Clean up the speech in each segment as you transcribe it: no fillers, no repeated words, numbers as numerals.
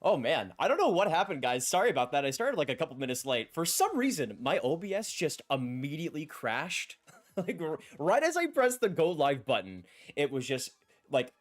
Oh man, I don't know what happened, guys. Sorry about that. I started like a couple minutes late. For some reason, my OBS just immediately crashed. Like right as I pressed the go live button, it was just like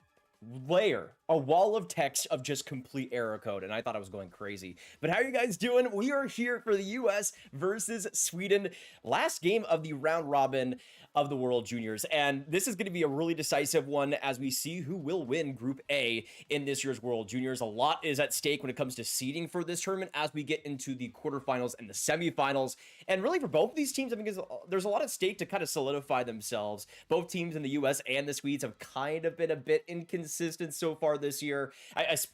a wall of text of just complete error code, and I thought I was going crazy. But how are you guys doing? We are here for the US versus Sweden, last game of the round robin of the World Juniors, and this is going to be a really decisive one as we see who will win Group A in this year's World Juniors. A lot is at stake when it comes to seeding for this tournament as we get into the quarterfinals and the semifinals, and really for both of these teams, I think there's a lot at stake to kind of solidify themselves. Both teams in the US and the Swedes have kind of been a bit inconsistent so far this year.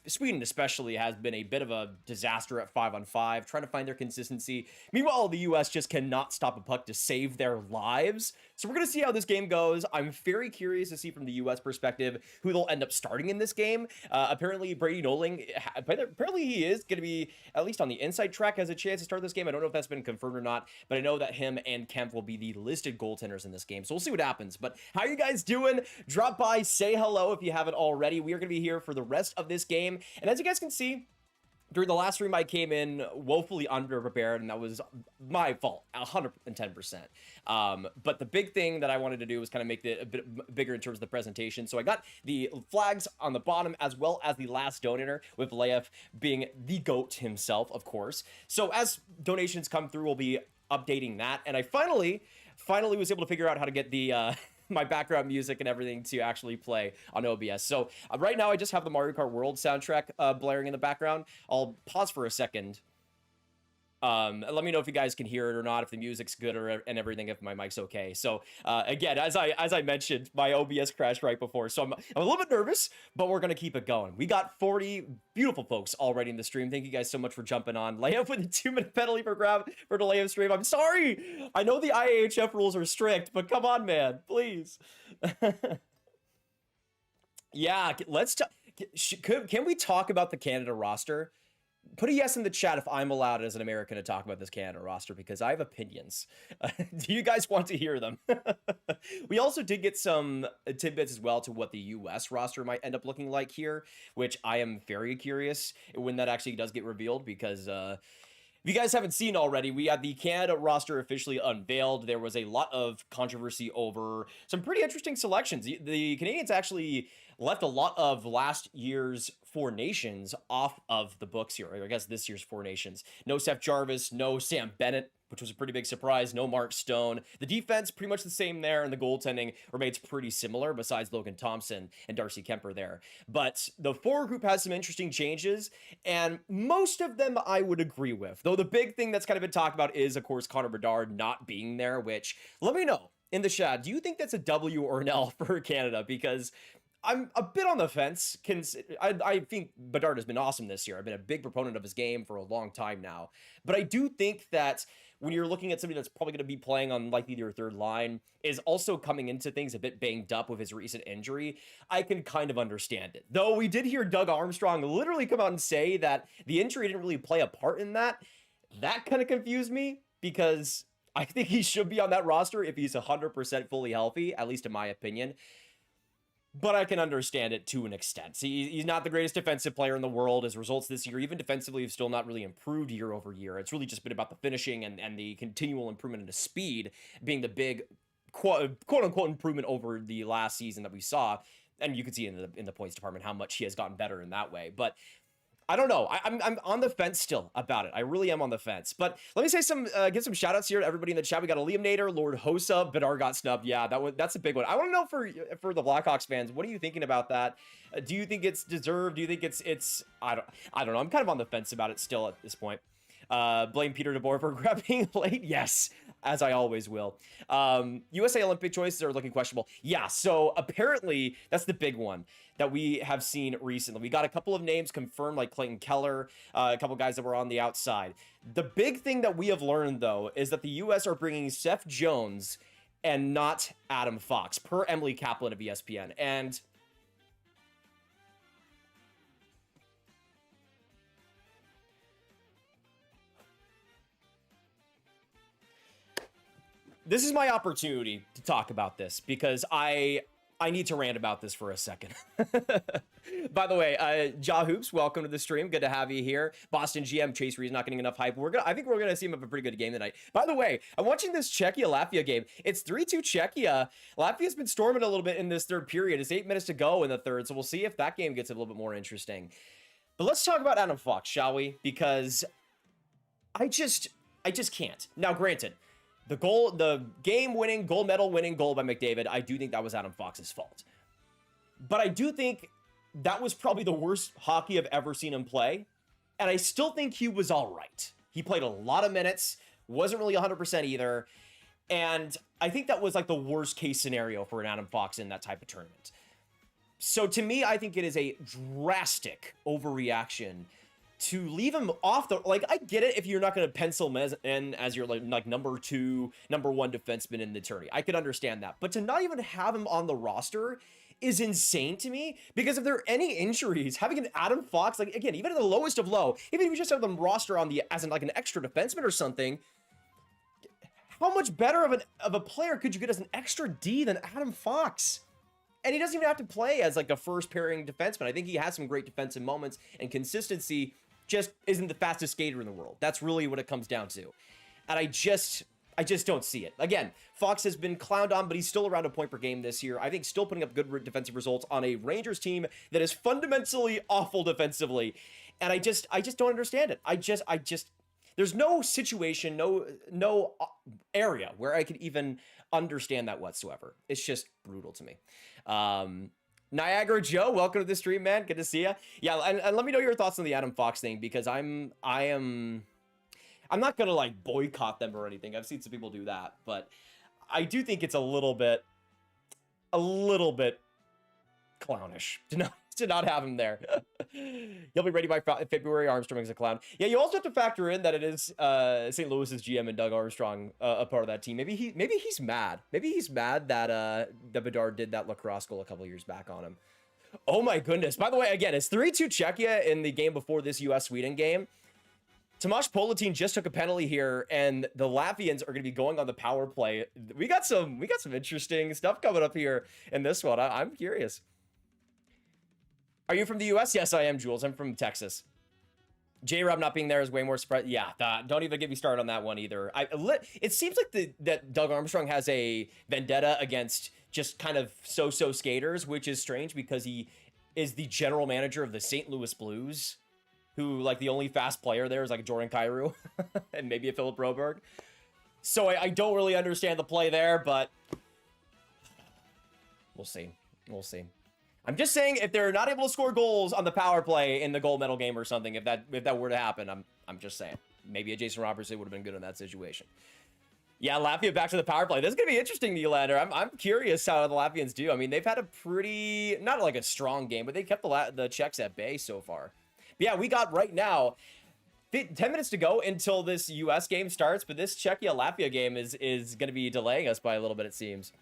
Sweden especially has been a bit of a disaster at 5-on-5, trying to find their consistency. Meanwhile, the US just cannot stop a puck to save their lives. So we're going to see how this game goes. I'm very curious to see from the US perspective who they'll end up starting in this game. Apparently, Brady Noling, apparently he is going to be, at least on the inside track, has a chance to start this game. I don't know if that's been confirmed or not, but I know that him and Kemp will be the listed goaltenders in this game. So we'll see what happens. But how are you guys doing? Drop by, say hello if you haven't already. We are going to be here for the rest of this game. And as you guys can see, during the last stream, I came in woefully underprepared, and that was my fault, 110%. But the big thing that I wanted to do was kind of make it a bit bigger in terms of the presentation. So I got the flags on the bottom, as well as the last donator, with Leif being the GOAT himself, of course. So as donations come through, we'll be updating that. And I finally was able to figure out how to get the my background music and everything to actually play on OBS. So right now I just have the Mario Kart World soundtrack blaring in the background. I'll pause for a second. Let me know if you guys can hear it or not, if the music's good and everything, if my mic's okay. So again, as I mentioned, my OBS crashed right before, so I'm a little bit nervous, but we're gonna keep it going. We got 40 beautiful folks already in the stream. Thank you guys so much for jumping on. Layup with a 2-minute penalty for Grav for the layup stream. I'm sorry. I know the IAHF rules are strict, but come on, man, please. Yeah, let's talk. Can we talk about the Canada roster? Put a yes in the chat if I'm allowed as an American to talk about this Canada roster, because I have opinions. Do you guys want to hear them? We also did get some tidbits as well to what the US roster might end up looking like here, which I am very curious when that actually does get revealed, because if you guys haven't seen already, we had the Canada roster officially unveiled. There was a lot of controversy over some pretty interesting selections. The Canadians actually left a lot of last year's Four Nations off of the books here, or I guess this year's Four Nations. No Seth Jarvis, no Sam Bennett, which was a pretty big surprise. No Mark Stone. The defense, pretty much the same there, and the goaltending remains pretty similar, besides Logan Thompson and Darcy Kemper there. But the forward group has some interesting changes, and most of them I would agree with. Though the big thing that's kind of been talked about is, of course, Connor Bedard not being there, which, let me know in the chat, do you think that's a W or an L for Canada? Because I'm a bit on the fence. I think Bedard has been awesome this year. I've been a big proponent of his game for a long time now. But I do think that when you're looking at somebody that's probably going to be playing on likely their third line, is also coming into things a bit banged up with his recent injury, I can kind of understand it. Though we did hear Doug Armstrong literally come out and say that the injury didn't really play a part in that. That kind of confused me, because I think he should be on that roster if he's 100% fully healthy, at least in my opinion. But I can understand it to an extent. See, he's not the greatest defensive player in the world. His results this year, even defensively, have still not really improved year over year. It's really just been about the finishing and the continual improvement in the speed being the big quote-unquote improvement over the last season that we saw. And you can see in the points department how much he has gotten better in that way. But I don't know. I'm on the fence still about it. I really am on the fence. But let me say give some shout outs here to everybody in the chat. We got eLiaminator, Lord Hosa, Bedard got snubbed. Yeah, that's a big one. I want to know for the Blackhawks fans, what are you thinking about that? Do you think it's deserved? Do you think it's I don't know. I'm kind of on the fence about it still at this point. Blame Peter DeBoer for grabbing late. Yes, as I always will. USA Olympic choices are looking questionable. Yeah, so apparently that's the big one that we have seen recently. We got a couple of names confirmed, like Clayton Keller, a couple guys that were on the outside. The big thing that we have learned, though, is that the US are bringing Seth Jones and not Adam Fox, per Emily Caplan of ESPN. And this is my opportunity to talk about this, because I I need to rant about this for a second. By the way, Ja Hoops, welcome to the stream. Good to have you here. Boston GM Chase Reed's not getting enough hype. I think we're gonna see him have a pretty good game tonight. By the way, I'm watching this Czechia-Latvia game. It's 3-2 Czechia. Latvia's been storming a little bit in this third period. It's 8 minutes to go in the third, so we'll see if that game gets a little bit more interesting. But let's talk about Adam Fox, shall we? Because I just can't. Now, granted, the game-winning, gold medal-winning goal by McDavid, I do think that was Adam Fox's fault. But I do think that was probably the worst hockey I've ever seen him play. And I still think he was all right. He played a lot of minutes, wasn't really 100% either. And I think that was like the worst case scenario for an Adam Fox in that type of tournament. So to me, I think it is a drastic overreaction to leave him off the, like, I get it if you're not going to pencil him in as your like number 2, number 1 defenseman in the tourney. I could understand that. But to not even have him on the roster is insane to me, because if there are any injuries, having an Adam Fox, like, again, even at the lowest of low, even if you just have them roster on the, as in like an extra defenseman or something, how much better of a player could you get as an extra D than Adam Fox? And he doesn't even have to play as like a first pairing defenseman. I think he has some great defensive moments, and consistency just isn't the fastest skater in the world. That's really what it comes down to. And I just don't see it. Again, Fox has been clowned on, but he's still around a point per game this year. I think still putting up good defensive results on a Rangers team that is fundamentally awful defensively. And I just don't understand it. There's no situation, no area where I could even understand that whatsoever. It's just brutal to me. Niagara Joe, welcome to the stream, man. Good to see you. Yeah, and let me know your thoughts on the Adam Fox thing, because I'm not gonna like boycott them or anything. I've seen some people do that, but I do think it's a little bit clownish to not have him there. He'll be ready by February. Armstrong is a clown. Yeah, you also have to factor in that it is St. Louis's GM and Doug Armstrong a part of that team. Maybe he's mad. Maybe he's mad that Bedard did that lacrosse goal a couple years back on him. Oh my goodness. By the way, again, it's 3-2 Czechia in the game before this US-Sweden game. Tomasz Politin just took a penalty here, and the Latvians are going to be going on the power play. We got some interesting stuff coming up here in this one. I'm curious. Are you from the US? Yes, I am, Jules. I'm from Texas. J-Rob not being there is way more surprised. Yeah, don't even get me started on that one either. It seems like that Doug Armstrong has a vendetta against just kind of so-so skaters, which is strange because he is the general manager of the St. Louis Blues, who, like, the only fast player there is like Jordan Kyrou and maybe a Philip Broberg. So I don't really understand the play there, but we'll see. We'll see. I'm just saying, if they're not able to score goals on the power play in the gold medal game or something, if that were to happen, I'm just saying, maybe a Jason Robertson would have been good in that situation. Yeah, Latvia back to the power play. This is gonna be interesting, Nylander. I'm curious how the Latvians do. I mean, they've had a pretty, not like a strong game, but they kept the Czechs at bay so far. But yeah, we got right now 10 minutes to go until this US game starts, but this Czechia-Latvia game is going to be delaying us by a little bit, it seems.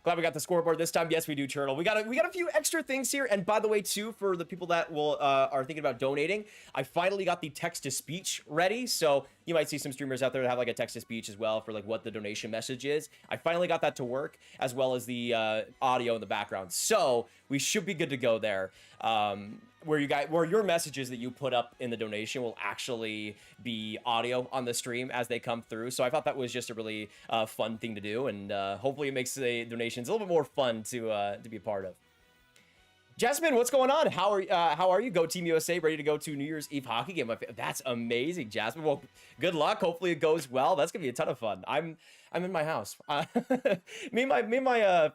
Glad we got the scoreboard this time. Yes, we do, Turtle. We got a few extra things here. And by the way, too, for the people that are thinking about donating, I finally got the text-to-speech ready. So you might see some streamers out there that have like a text-to-speech as well for like what the donation message is. I finally got that to work, as well as the audio in the background. So we should be good to go there. Where your messages that you put up in the donation will actually be audio on the stream as they come through. So I thought that was just a really fun thing to do, and hopefully it makes the donations a little bit more fun to be a part of. Jasmine, what's going on? How are you? Go Team USA, ready to go to New Year's Eve hockey game. That's amazing, Jasmine. Well, good luck. Hopefully it goes well. That's gonna be a ton of fun. I'm in my house. Me and my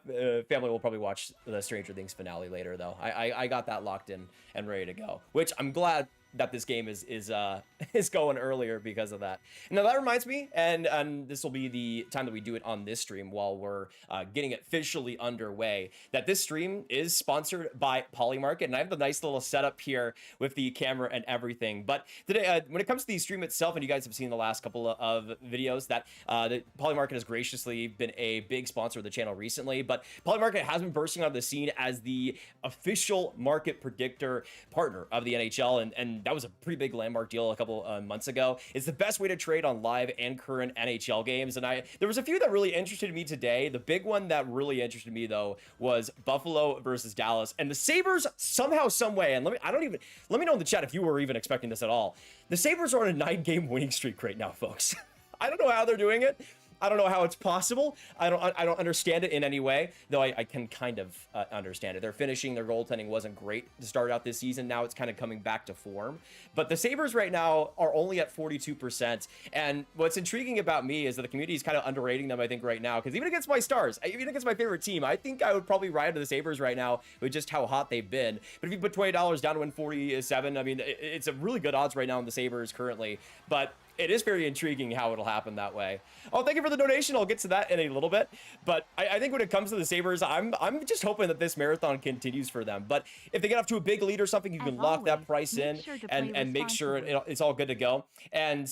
family will probably watch the Stranger Things finale later, though. I got that locked in and ready to go, which I'm glad that this game is going earlier because of that. Now that reminds me, and this will be the time that we do it on this stream while we're getting it officially underway, that this stream is sponsored by Polymarket, and I have the nice little setup here with the camera and everything. But today, when it comes to the stream itself, and you guys have seen the last couple of videos, that the Polymarket has graciously been a big sponsor of the channel recently, but Polymarket has been bursting onto the scene as the official market predictor partner of the NHL, and and that was a pretty big landmark deal a couple months ago. It's the best way to trade on live and current NHL games, and there was a few that really interested me today. The big one that really interested me though was Buffalo versus Dallas, and the Sabres somehow, some way, and let me know in the chat if you were even expecting this at all. The Sabres are on a 9-game winning streak right now, folks. I don't know how they're doing it. I don't know how it's possible. I don't understand it in any way, though I can kind of understand it. They're finishing, their goaltending wasn't great to start out this season. Now it's kind of coming back to form. But the Sabres right now are only at 42%. And what's intriguing about me is that the community is kind of underrating them, I think, right now. Because even against my Stars, even against my favorite team, I think I would probably ride to the Sabres right now with just how hot they've been. But if you put $20 down to win 47, I mean, it's a really good odds right now in the Sabres currently. But it is very intriguing how it'll happen that way. Oh, thank you for the donation. I'll get to that in a little bit. But I think when it comes to the Sabres, I'm just hoping that this marathon continues for them. But if they get off to a big lead or something, you can lock that price in and make sure it's all good to go. And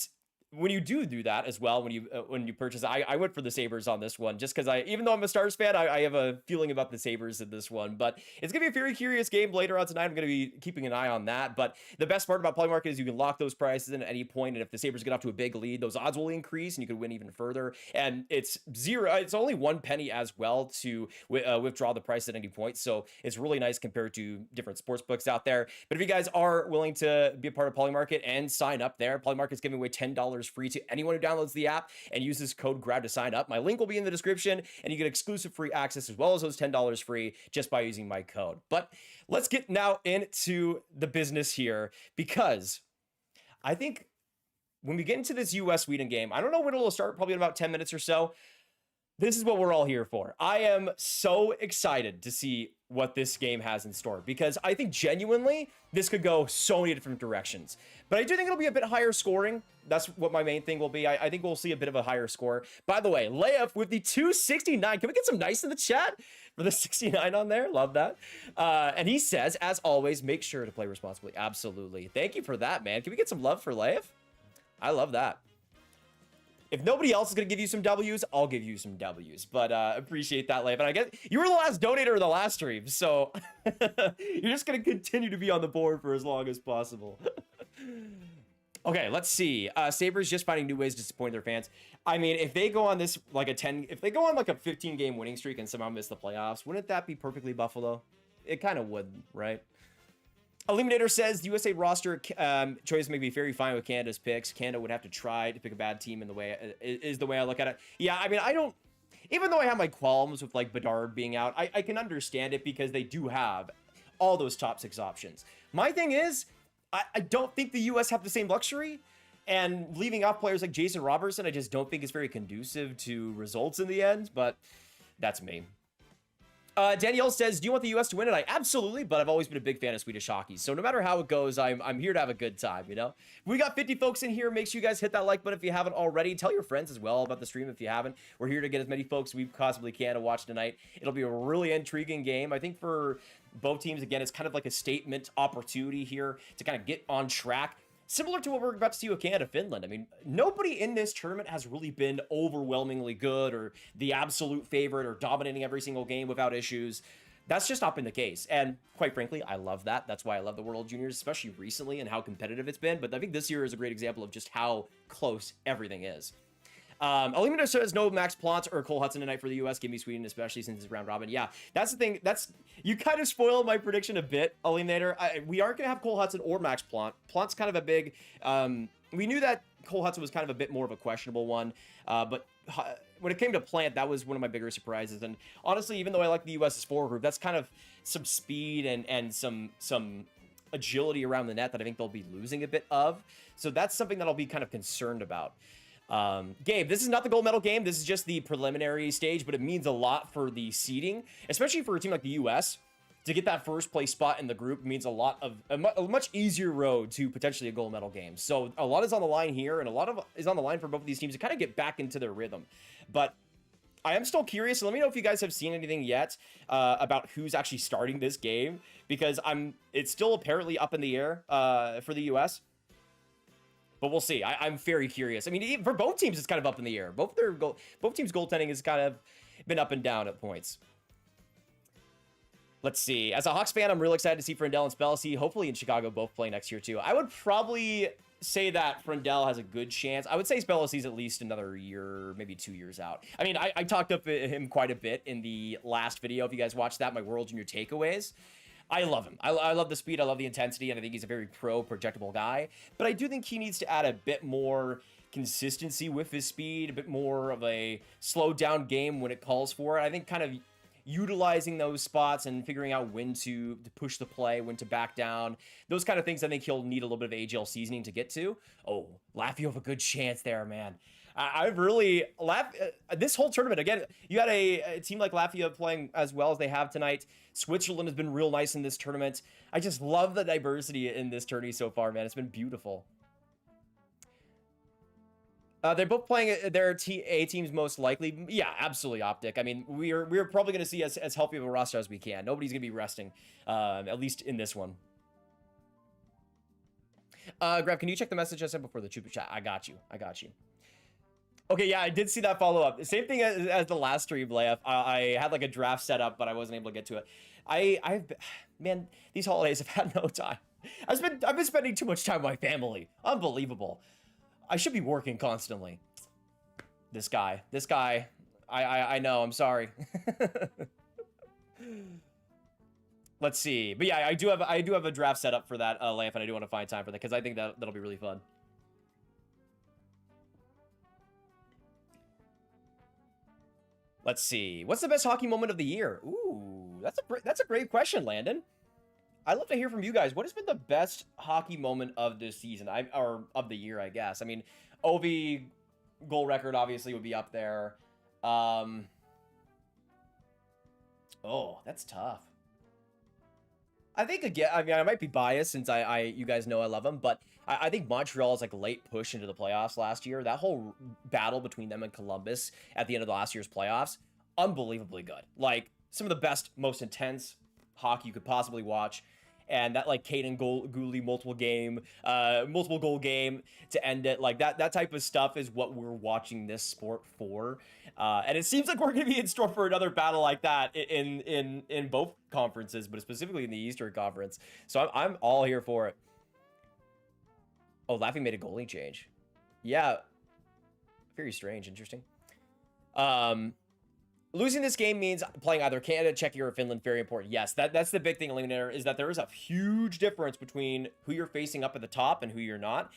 when you do that as well, when you purchase, I went for the Sabres on this one, just because even though I'm a Stars fan, I have a feeling about the Sabres in this one. But it's gonna be a very curious game later on tonight. I'm gonna be keeping an eye on that. But the best part about Play Market is you can lock those prices in at any point, and if the Sabres get off to a big lead, those odds will increase, and you could win even further. And it's only 1 penny as well to withdraw the price at any point. So it's really nice compared to different sports books out there. But if you guys are willing to be a part of Polymarket and sign up there, Polymarket's giving away $10 free to anyone who downloads the app and uses code GRAV to sign up. My link will be in the description, and you get exclusive free access as well as those $10 free just by using my code. But let's get now into the business here, because I think when we get into this US-Sweden game, I don't know when it'll start, probably in about 10 minutes or so. This is what we're all here for. I am so excited to see what this game has in store, because I think genuinely this could go so many different directions. But I do think it'll be a bit higher scoring. That's what my main thing will be. I think we'll see a bit of a higher score. By the way, Layup with the 269. Can we get some nice in the chat for the 69 on there? Love that. And he says, as always, make sure to play responsibly. Absolutely. Thank you for that, man. Can we get some love for Layup? I love that. If nobody else is going to give you some W's, I'll give you some W's. But appreciate that, Leif. And I guess you were the last donator of the last stream, so you're just going to continue to be on the board for as long as possible. Okay, let's see. Sabres just finding new ways to disappoint their fans. I mean, if they go on this like if they go on like a 15-game winning streak and somehow miss the playoffs, wouldn't that be perfectly Buffalo? It kind of would, right? eLiaminator says the USA roster choice may be very fine with Canada's picks. Canada would have to try to pick a bad team in the way is the way I look at it. Yeah, I mean, I don't, even though I have my qualms with like Bedard being out, I can understand it because they do have all those top 6 options. My thing is, I don't think the US have the same luxury, and leaving off players like Jason Robertson, I just don't think is very conducive to results in the end, but that's me. Danielle says, do you want the US to win it? I absolutely, but I've always been a big fan of Swedish hockey. So no matter how it goes, I'm here to have a good time, you know? We got 50 folks in here. Make sure you guys hit that like button if you haven't already. Tell your friends as well about the stream if you haven't. We're here to get as many folks as we possibly can to watch tonight. It'll be a really intriguing game. I think for both teams, again, it's kind of like a statement opportunity here to kind of get on track. Similar to what we're about to see with Canada, Finland. I mean, nobody in this tournament has really been overwhelmingly good or the absolute favorite or dominating every single game without issues. That's just not been the case. And quite frankly, I love that. That's why I love the World Juniors, especially recently and how competitive it's been. But I think this year is a great example of just how close everything is. eLiaminator says no Max Plante or Cole Hudson tonight for the US. Give me Sweden, especially since it's round robin. Yeah, that's the thing. You kind of spoiled my prediction a bit, eLiaminator. We aren't going to have Cole Hudson or Max Plante. Plante's kind of a big... we knew that Cole Hudson was kind of a bit more of a questionable one, but when it came to Plante, that was one of my bigger surprises. And honestly, even though I like the US's forward group, that's kind of some speed and some agility around the net that I think they'll be losing a bit of. So that's something that I'll be kind of concerned about. Gabe, this is not the gold medal game. This is just the preliminary stage, but it means a lot for the seeding, especially for a team like the US. To get that first place spot in the group means a much easier road to potentially a gold medal game. So a lot is on the line here, and a lot of is on the line for both of these teams to kind of get back into their rhythm. But I am still curious. So let me know if you guys have seen anything yet about who's actually starting this game, because it's still apparently up in the air for the US. But we'll see. I'm very curious. I mean, for both teams, it's kind of up in the air. Both teams' goaltending has kind of been up and down at points. Let's see. As a Hawks fan, I'm real excited to see Frendell and Spellacy, hopefully in Chicago, both play next year too. I would probably say that Frendell has a good chance. I would say Spellacy's at least another year, maybe 2 years out. I mean, I talked up him quite a bit in the last video. If you guys watched that, my World Junior takeaways. I love him. I love the speed. I love the intensity, and I think he's a very projectable guy. But I do think he needs to add a bit more consistency with his speed, a bit more of a slowed down game when it calls for it. I think kind of utilizing those spots and figuring out when to push the play, when to back down, those kind of things, I think he'll need a little bit of AGL seasoning to get to. Oh, Lafayette, you have a good chance there, man. I've really this whole tournament, again, you had a team like Lafayette playing as well as they have tonight. Switzerland has been real nice in this tournament. I just love the diversity in this tourney so far, man. It's been beautiful. They're both playing their A teams most likely. Yeah, absolutely, Optic. I mean, we're probably going to see as healthy of a roster as we can. Nobody's going to be resting, at least in this one. Grav, can you check the message I sent before the Chupa chat? I got you. I got you. Okay, yeah, I did see that follow-up. Same thing as the last stream, Leif. I had like a draft set up, but I wasn't able to get to it. Man, these holidays have had no time. I've been spending too much time with my family. Unbelievable. I should be working constantly. This guy, I know, I'm sorry. Let's see. But yeah, I do have a draft set up for that, Leif, and I do want to find time for that because I think that'll be really fun. Let's see. What's the best hockey moment of the year? Ooh, that's a great question, Landon. I'd love to hear from you guys. What has been the best hockey moment of this season? Or of the year, I guess. I mean, OV goal record obviously would be up there. Oh, that's tough. I think again, I mean, I might be biased since you guys know I love them, but I think Montreal's like late push into the playoffs last year, that whole battle between them and Columbus at the end of last year's playoffs, unbelievably good. Like some of the best, most intense hockey you could possibly watch. And that like Caden Gooley multiple goal game to end it, like that type of stuff is what we're watching this sport for. And it seems like we're going to be in store for another battle like that in both conferences, but specifically in the Eastern Conference. So I'm all here for it. Oh, Laughing made a goalie change. Yeah, very strange, interesting. Losing this game means playing either Canada, Czechia, or Finland. Very important. Yes, that's the big thing, Eliminator, is that there is a huge difference between who you're facing up at the top and who you're not.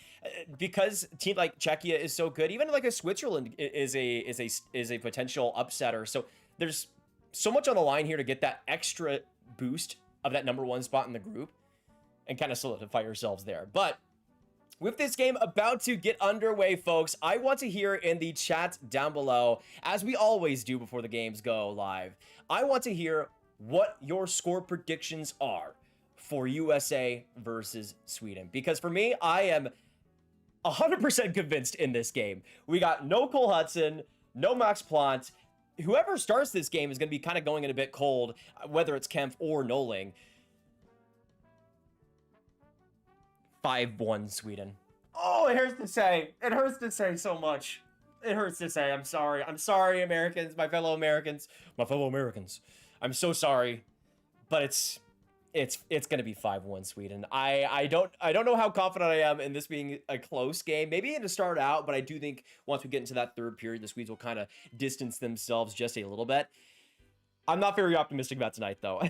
Because a team like Czechia is so good, even like a Switzerland is a potential upsetter. So there's so much on the line here to get that extra boost of that #1 spot in the group and kind of solidify yourselves there. But with this game about to get underway, folks, I want to hear in the chat down below, as we always do before the games go live, I want to hear what your score predictions are for USA versus Sweden. Because for me, I am 100% convinced in this game. We got no Cole Hudson, no Max Plant. Whoever starts this game is going to be kind of going in a bit cold, whether it's Kempf or Noling. 5-1 Sweden. Oh, it hurts to say. It hurts to say so much. It hurts to say. I'm sorry. I'm sorry, Americans, my fellow Americans. I'm so sorry. But it's going to be 5-1 Sweden. I don't know how confident I am in this being a close game. Maybe to start out, but I do think once we get into that third period, the Swedes will kind of distance themselves just a little bit. I'm not very optimistic about tonight, though,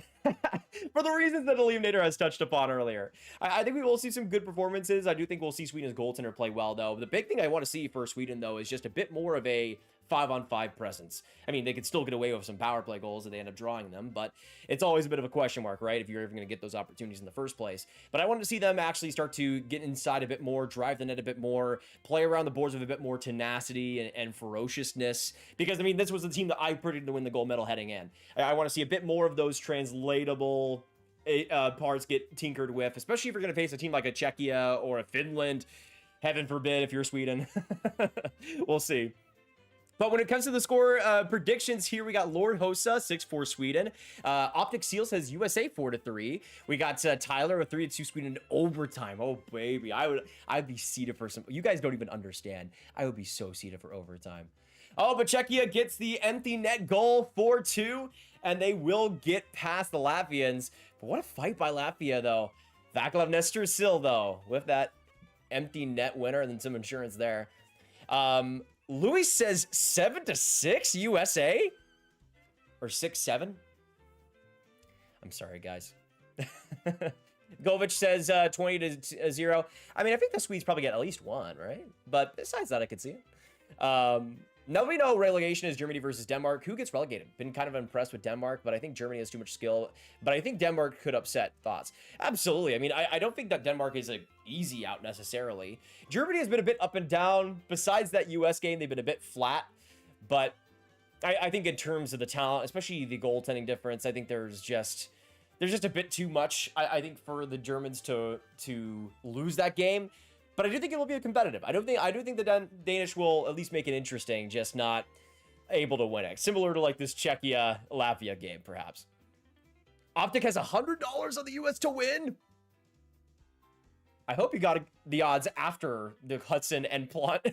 for the reasons that eLiaminator has touched upon earlier. I think we will see some good performances. I do think we'll see Sweden's goaltender play well, though. The big thing I want to see for Sweden, though, is just a bit more of a 5-on-5 presence. I mean, they could still get away with some power play goals if they end up drawing them, but it's always a bit of a question mark, right, if you're ever going to get those opportunities in the first place. But I wanted to see them actually start to get inside a bit more, drive the net a bit more, play around the boards with a bit more tenacity and ferociousness, because, I mean, this was the team that I predicted to win the gold medal heading in. I want to see a bit more of those translatable parts get tinkered with, especially if you're going to face a team like a Czechia or a Finland. Heaven forbid if you're Sweden. We'll see. But when it comes to the score predictions here, we got Lord Hossa, 6-4 Sweden. Optic Seal says USA 4-3. We got Tyler with 3-2 Sweden in overtime. Oh, baby. I'd be seated for some... You guys don't even understand. I would be so seated for overtime. Oh, but Czechia gets the empty net goal, 4-2. and they will get past the Latvians. But what a fight by Latvia, though. Vaclav Nestor-Sil, though, with that empty net winner and then some insurance there. Louis says 7-6 USA? Or 6-7? I'm sorry, guys. Govich says 20-0. I mean, I think the Swedes probably get at least one, right? But besides that, I could see it. Now we know relegation is Germany versus Denmark. Who gets relegated? Been kind of impressed with Denmark, but I think Germany has too much skill. But I think Denmark could upset. Thoughts? Absolutely. I mean, I don't think that Denmark is an easy out necessarily. Germany has been a bit up and down. Besides that US game, they've been a bit flat. But I think in terms of the talent, especially the goaltending difference, I think there's just a bit too much, I think, for the Germans to lose that game. But I do think it will be competitive. I do think the Danish will at least make it interesting, just not able to win it. Similar to like this Czechia-Latvia game, perhaps. Optic has $100 on the US to win. I hope you got the odds after the Hudson and Plot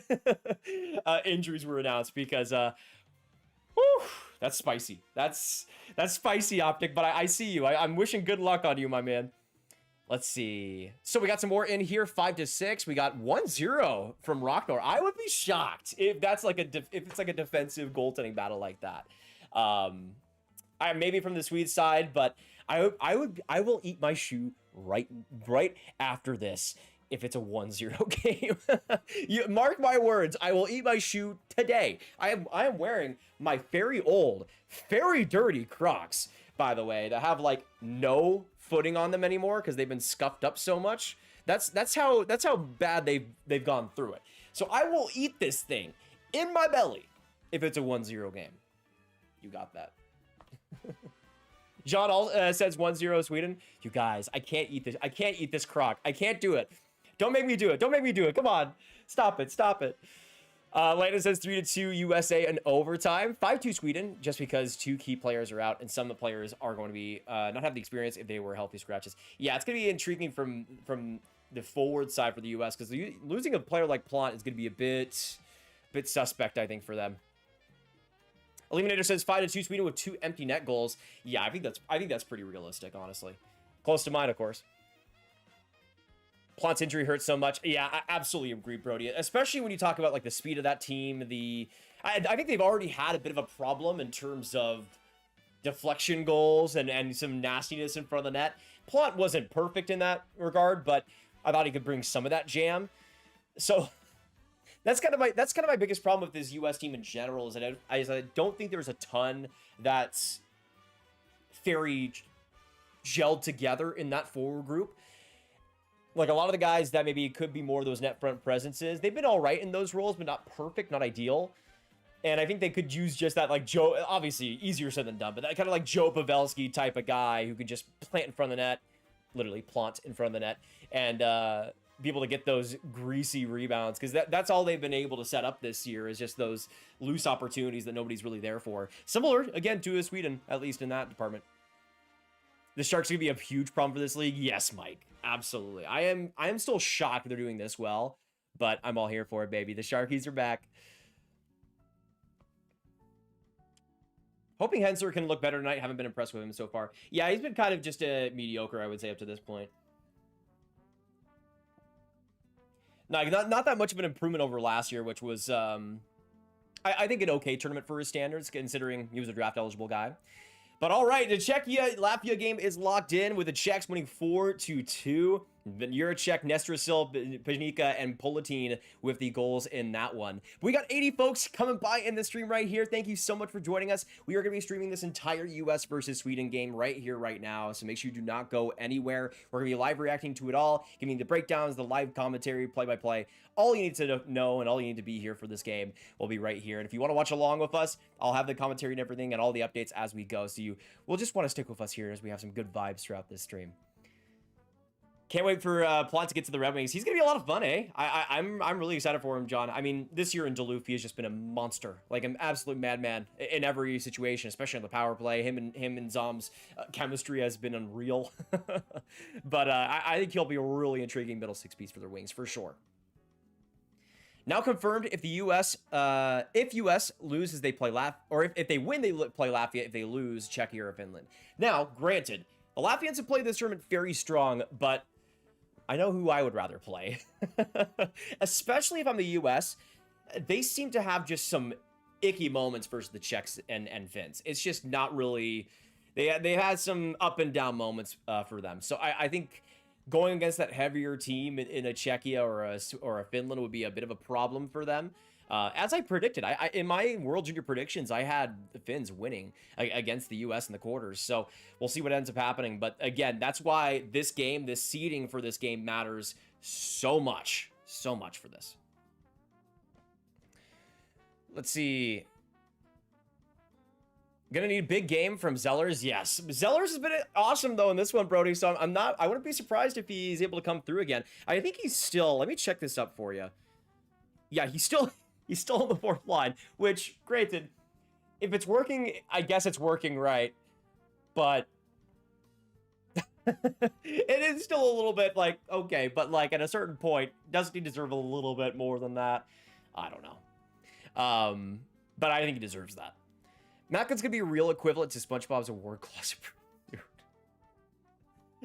injuries were announced, because whew, that's spicy. That's spicy, Optic, but I see you. I'm wishing good luck on you, my man. Let's see. So we got some more in here. 5-6. We got 1-0 from Rocknor. I would be shocked if that's like if it's like a defensive goaltending battle like that. I maybe from the Swede side, but I will eat my shoe right after this if it's a 1-0 game. You mark my words. I will eat my shoe today. I am wearing my very old, very dirty Crocs, by the way, that have like no footing on them anymore because they've been scuffed up so much. That's how bad they've gone through it. So I will eat this thing in my belly if it's a 1-0 game. You got that. John says 1-0 Sweden. You guys, I can't eat this. I can't eat this Croc. I can't do it. Don't make me do it. Don't make me do it. Come on. Stop it. Stop it. Landon says 3-2 USA in overtime. 5-2 Sweden, just because two key players are out and some of the players are going to be not have the experience if they were healthy scratches. Yeah, it's going to be intriguing from the forward side for the US, because losing a player like Plant is going to be a bit suspect, I think, for them. eLiaminator says 5-2 Sweden with 2 empty net goals. Yeah, I think that's pretty realistic, honestly. Close to mine, of course. Plant's injury hurts so much. Yeah, I absolutely agree, Brody. Especially when you talk about like the speed of that team. I think they've already had a bit of a problem in terms of deflection goals and some nastiness in front of the net. Plant wasn't perfect in that regard, but I thought he could bring some of that jam. So that's kind of my biggest problem with this US team in general, is that I don't think there's a ton that's very gelled together in that forward group. Like a lot of the guys that maybe could be more of those net front presences, they've been all right in those roles, but not perfect, not ideal. And I think they could use just that, like Joe, obviously easier said than done, but that kind of like Joe Pavelski type of guy who could just plant in front of the net, literally plant in front of the net, and be able to get those greasy rebounds, because that's all they've been able to set up this year, is just those loose opportunities that nobody's really there for. Similar, again, to Sweden, at least in that department. The Sharks are going to be a huge problem for this league. Yes, Mike. Absolutely. I am still shocked they're doing this well, but I'm all here for it, baby. The Sharkies are back. Hoping Hensler can look better tonight. Haven't been impressed with him so far. Yeah, he's been kind of just mediocre, I would say, up to this point. No, not that much of an improvement over last year, which was, I think, an okay tournament for his standards, considering he was a draft-eligible guy. But all right, the Czechia-Latvia game is locked in, with the Czechs winning 4-2. Juracek, Nestor-Sil, Panika, and Politin with the goals in that one. We got 80 folks coming by in the stream right here. Thank you so much for joining us. We are going to be streaming this entire US versus Sweden game right here, right now. So make sure you do not go anywhere. We're going to be live reacting to it all, giving the breakdowns, the live commentary, play-by-play. All you need to know and all you need to be here for this game will be right here. And if you want to watch along with us, I'll have the commentary and everything and all the updates as we go. So you will just want to stick with us here as we have some good vibes throughout this stream. Can't wait for Plot to get to the Red Wings. He's going to be a lot of fun, eh? I'm really excited for him, John. I mean, this year in Duluth, he has just been a monster. Like an absolute madman in every situation, especially on the power play. Him and Zom's chemistry has been unreal. But I think he'll be a really intriguing middle six piece for the Wings, for sure. Now confirmed, if the US loses, they play if they win, they play Latvia. If they lose, Czechia or Finland. Now, granted, the Latvians have played this tournament very strong, but I know who I would rather play. Especially if I'm the US. They seem to have just some icky moments versus the Czechs and Finns. It's just not really... They had some up and down moments for them. So I think going against that heavier team in a Czechia or a Finland would be a bit of a problem for them. As I predicted, in my World Junior predictions, I had the Finns winning against the US in the quarters. So we'll see what ends up happening. But again, that's why this seeding for this game matters so much for this. Let's see. Gonna need a big game from Zellers. Yes, Zellers has been awesome though in this one, Brody. So I wouldn't be surprised if he's able to come through again. I think he's still. Let me check this up for you. Yeah, he's still on the 4th line. Which, granted, if it's working, I guess it's working right. But it is still a little bit like okay, but like at a certain point, doesn't he deserve a little bit more than that? I don't know. But I think he deserves that. Macklin's gonna be a real equivalent to SpongeBob's award closet.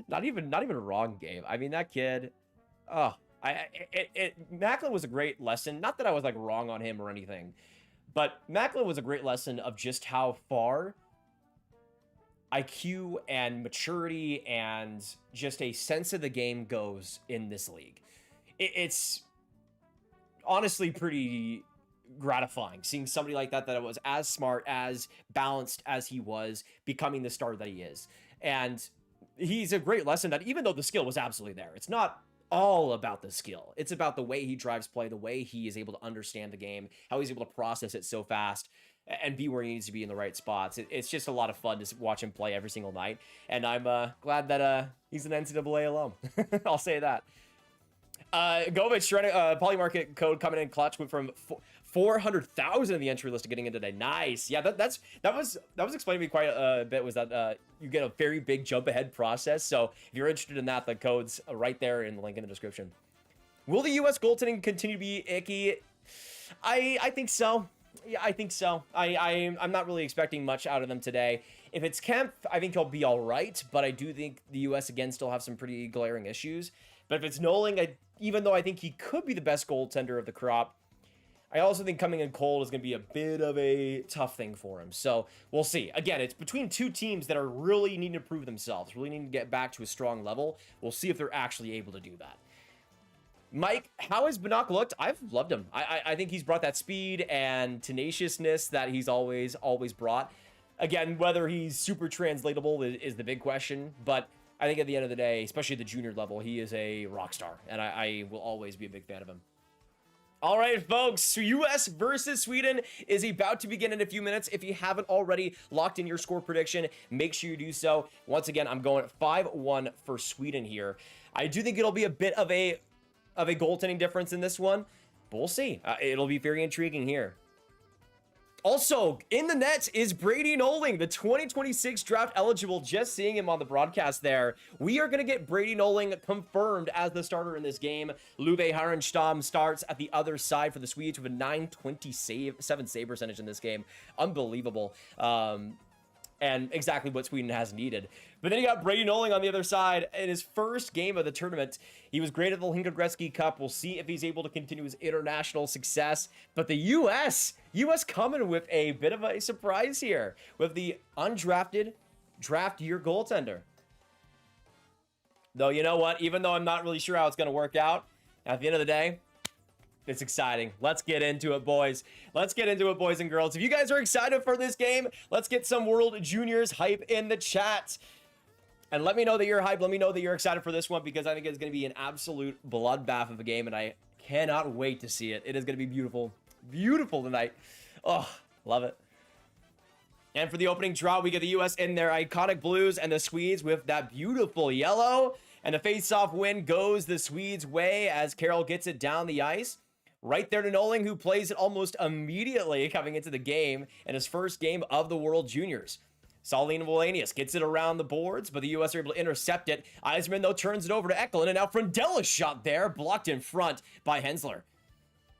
not even wrong, Gabe. I mean, that kid. Oh, Macklin was a great lesson. Not that I was like wrong on him or anything, but Macklin was a great lesson of just how far IQ and maturity and just a sense of the game goes in this league. It's honestly pretty gratifying seeing somebody like that was as smart, as balanced as he was, becoming the star that he is. And he's a great lesson that even though the skill was absolutely there, it's not all about the skill. It's about the way he drives play, the way he is able to understand the game, how he's able to process it so fast and be where he needs to be in the right spots. It's just a lot of fun to watch him play every single night. And I'm glad that he's an NCAA alum. I'll say that. Govich, polymarket code coming in clutch, went from 400,000 in the entry list to getting in today. Nice. Yeah, that was explained to me quite a bit, was that you get a very big jump ahead process. So if you're interested in that, the code's right there in the link in the description. Will the US goaltending continue to be icky? I think so. Yeah, I think so. I'm not really expecting much out of them today. If it's Kemp, I think he'll be all right, but I do think the US again still have some pretty glaring issues. But if it's Noling, even though I think he could be the best goaltender of the crop, I also think coming in cold is going to be a bit of a tough thing for him. So we'll see. Again, it's between two teams that are really needing to prove themselves, really needing to get back to a strong level. We'll see if they're actually able to do that. Mike, how has Bannock looked? I've loved him. I think he's brought that speed and tenaciousness that he's always brought. Again, whether he's super translatable is the big question, but I think at the end of the day, especially at the junior level, he is a rock star, and I will always be a big fan of him. All right, folks, US versus Sweden is about to begin in a few minutes. If you haven't already locked in your score prediction, make sure you do so. Once again, I'm going 5-1 for Sweden here. I do think it'll be a bit of a goaltending difference in this one, but we'll see. It'll be very intriguing here. Also, in the net is Brady Noling, the 2026 draft eligible. Just seeing him on the broadcast there. We are going to get Brady Noling confirmed as the starter in this game. Luve Harenstam starts at the other side for the Swedes with a 927 save percentage in this game. Unbelievable. And exactly what Sweden has needed. But then you got Brady Noling on the other side in his first game of the tournament. He was great at the Hinka Gretzky Cup. We'll see if he's able to continue his international success. But the US coming with a bit of a surprise here with the undrafted draft year goaltender. Though, you know what? Even though I'm not really sure how it's going to work out, at the end of the day, it's exciting. Let's get into it, boys. Let's get into it, boys and girls. If you guys are excited for this game, let's get some World Juniors hype in the chat. And let me know that you're hyped. Let me know that you're excited for this one, because I think it's going to be an absolute bloodbath of a game, and I cannot wait to see it. It is going to be beautiful. Beautiful tonight. Oh, love it. And for the opening draw, we get the US in their iconic blues and the Swedes with that beautiful yellow. And the face-off win goes the Swedes' way as Carroll gets it down the ice. Right there to Noling, who plays it almost immediately coming into the game in his first game of the World Juniors. Saulina Wallenius gets it around the boards, but the US are able to intercept it. Eisman, though, turns it over to Eklund, and now Frendella's shot there, blocked in front by Hensler.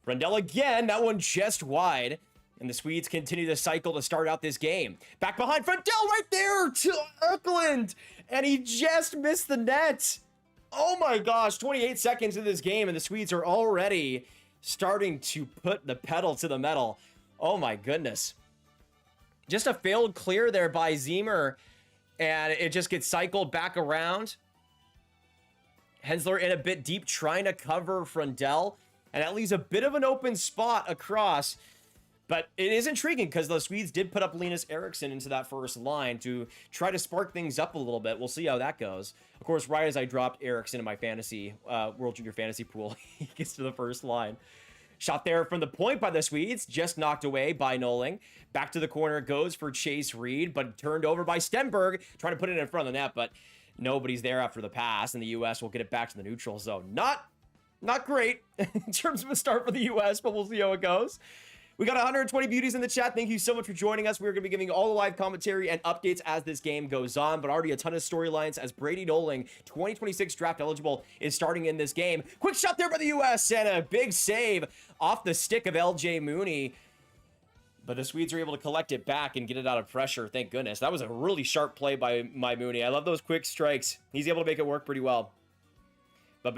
Frendell again, that one just wide. And the Swedes continue the cycle to start out this game. Back behind Frendell right there to Eklund. And he just missed the net. Oh my gosh, 28 seconds in this game and the Swedes are already starting to put the pedal to the metal. Oh my goodness. Just a failed clear there by Zemer. And it just gets cycled back around. Hensler in a bit deep trying to cover Frendell. And that leaves a bit of an open spot across. But it is intriguing because the Swedes did put up Linus Eriksson into that first line to try to spark things up a little bit. We'll see how that goes. Of course, right as I dropped Eriksson in my fantasy, World Junior Fantasy pool, he gets to the first line. Shot there from the point by the Swedes, just knocked away by Noling. Back to the corner it goes for Chase Reed, but turned over by Stenberg, trying to put it in front of the net, but nobody's there after the pass, and the U.S. will get it back to the neutral zone. Not great in terms of a start for the U.S., but we'll see how it goes. We got 120 beauties in the chat. Thank you so much for joining us. We're going to be giving all the live commentary and updates as this game goes on, but already a ton of storylines as Brady Noling, 2026 draft eligible, is starting in this game. Quick shot there by the U.S. and a big save off the stick of LJ Mooney. But the Swedes are able to collect it back and get it out of pressure. Thank goodness. That was a really sharp play by Mooney. I love those quick strikes. He's able to make it work pretty well. But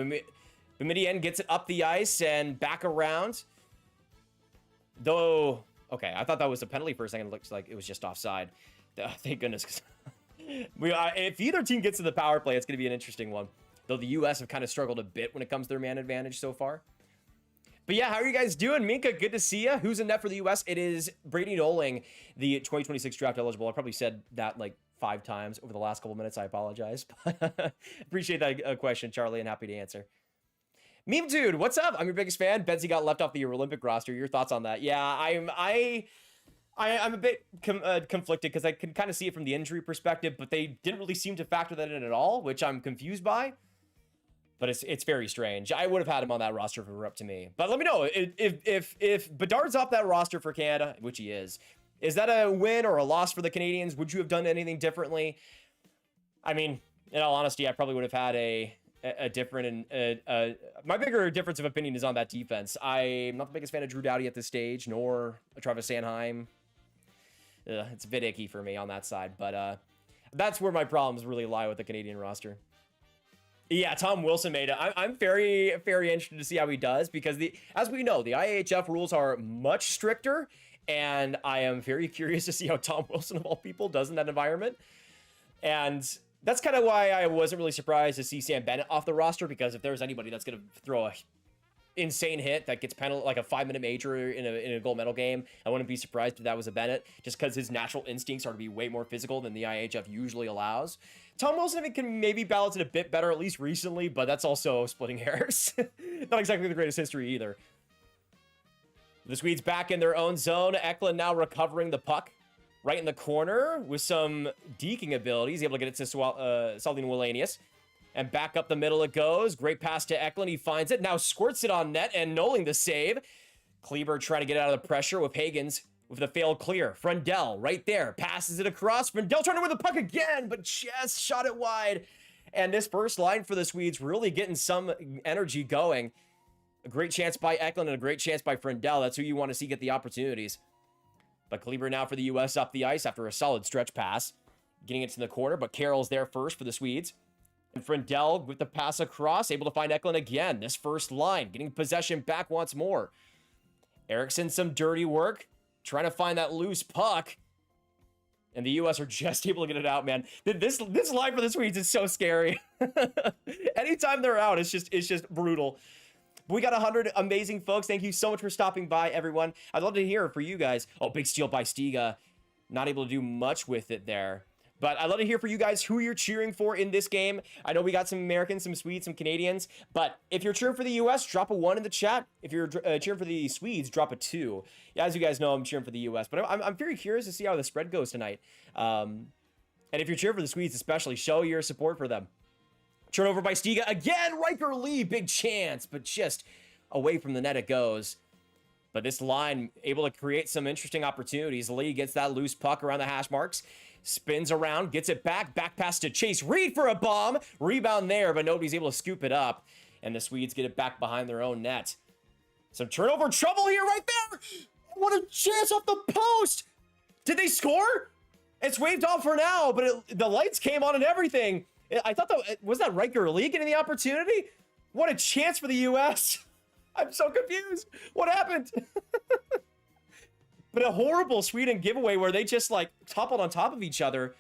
Bemidien gets it up the ice and back around. Though, okay, I thought that was a penalty for a second. It looks like it was just offside. Thank goodness. If either team gets to the power play, it's going to be an interesting one. Though the U.S. have kind of struggled a bit when it comes to their man advantage so far. But yeah, how are you guys doing? Minka, good to see you. Who's in net for the U.S.? It is Brady Noling, the 2026 draft eligible. I probably said that like 5 times over the last couple minutes. I apologize. Appreciate that question, Charlie, and happy to answer. Meme Dude, what's up? I'm your biggest fan. Benzie got left off the Olympic roster. Your thoughts on that? Yeah, I'm a bit conflicted because I can kind of see it from the injury perspective, but they didn't really seem to factor that in at all, which I'm confused by. But it's very strange. I would have had him on that roster if it were up to me. But let me know if Bedard's off that roster for Canada, which he is that a win or a loss for the Canadians? Would you have done anything differently? I mean, in all honesty, I probably would have had a different and my bigger difference of opinion is on that defense. I'm not the biggest fan of Drew Doughty at this stage, nor Travis Sanheim. It's a bit icky for me on that side, but that's where my problems really lie with the Canadian roster. Yeah, Tom Wilson made it. I'm very, very interested to see how he does because as we know, the IHF rules are much stricter, and I am very curious to see how Tom Wilson of all people does in that environment. And that's kind of why I wasn't really surprised to see Sam Bennett off the roster, because if there's anybody that's going to throw a insane hit that gets penalty, like a 5-minute major in a gold medal game, I wouldn't be surprised if that was a Bennett, just because his natural instincts are to be way more physical than the IHF usually allows. Tom Wilson, I think, can maybe balance it a bit better, at least recently, but that's also splitting hairs. Not exactly the greatest history either. The Swedes back in their own zone. Eklund now recovering the puck right in the corner with some deking abilities, able to get it to Saldin Wallenius. And back up the middle it goes. Great pass to Eklund. He finds it. Now squirts it on net and Noling the save. Kleber trying to get out of the pressure with Hagens with the failed clear. Frendell right there. Passes it across. Frendell trying to win the puck again, but just shot it wide. And this first line for the Swedes really getting some energy going. A great chance by Eklund and a great chance by Frendell. That's who you want to see get the opportunities. But Kleber now for the U.S. up the ice after a solid stretch pass. Getting it to the corner, but Carroll's there first for the Swedes. And Frendell with the pass across, able to find Eklund again. This first line, getting possession back once more. Eriksson, some dirty work, trying to find that loose puck. And the U.S. are just able to get it out, man. This line for the Swedes is so scary. Anytime they're out, it's just brutal. We got 100 amazing folks. Thank you so much for stopping by, everyone. I'd love to hear for you guys. Oh, big steal by Stiga. Not able to do much with it there. But I'd love to hear for you guys who you're cheering for in this game. I know we got some Americans, some Swedes, some Canadians. But if you're cheering for the U.S., drop a 1 in the chat. If you're cheering for the Swedes, drop a 2. Yeah, as you guys know, I'm cheering for the U.S. But I'm very curious to see how the spread goes tonight. And if you're cheering for the Swedes especially, show your support for them. Turnover by Stiga. Again, Riker Lee, big chance. But just away from the net it goes. But this line able to create some interesting opportunities. Lee gets that loose puck around the hash marks. Spins around, gets it back pass to Chase Reed for a bomb. Rebound there, but nobody's able to scoop it up. And the Swedes get it back behind their own net. Some turnover trouble here right there. What a chance off the post. Did they score? It's waved off for now, but the lights came on and everything. I thought that, was that Riker Lee getting the opportunity? What a chance for the US. I'm so confused. What happened? But a horrible Sweden giveaway where they just like toppled on top of each other.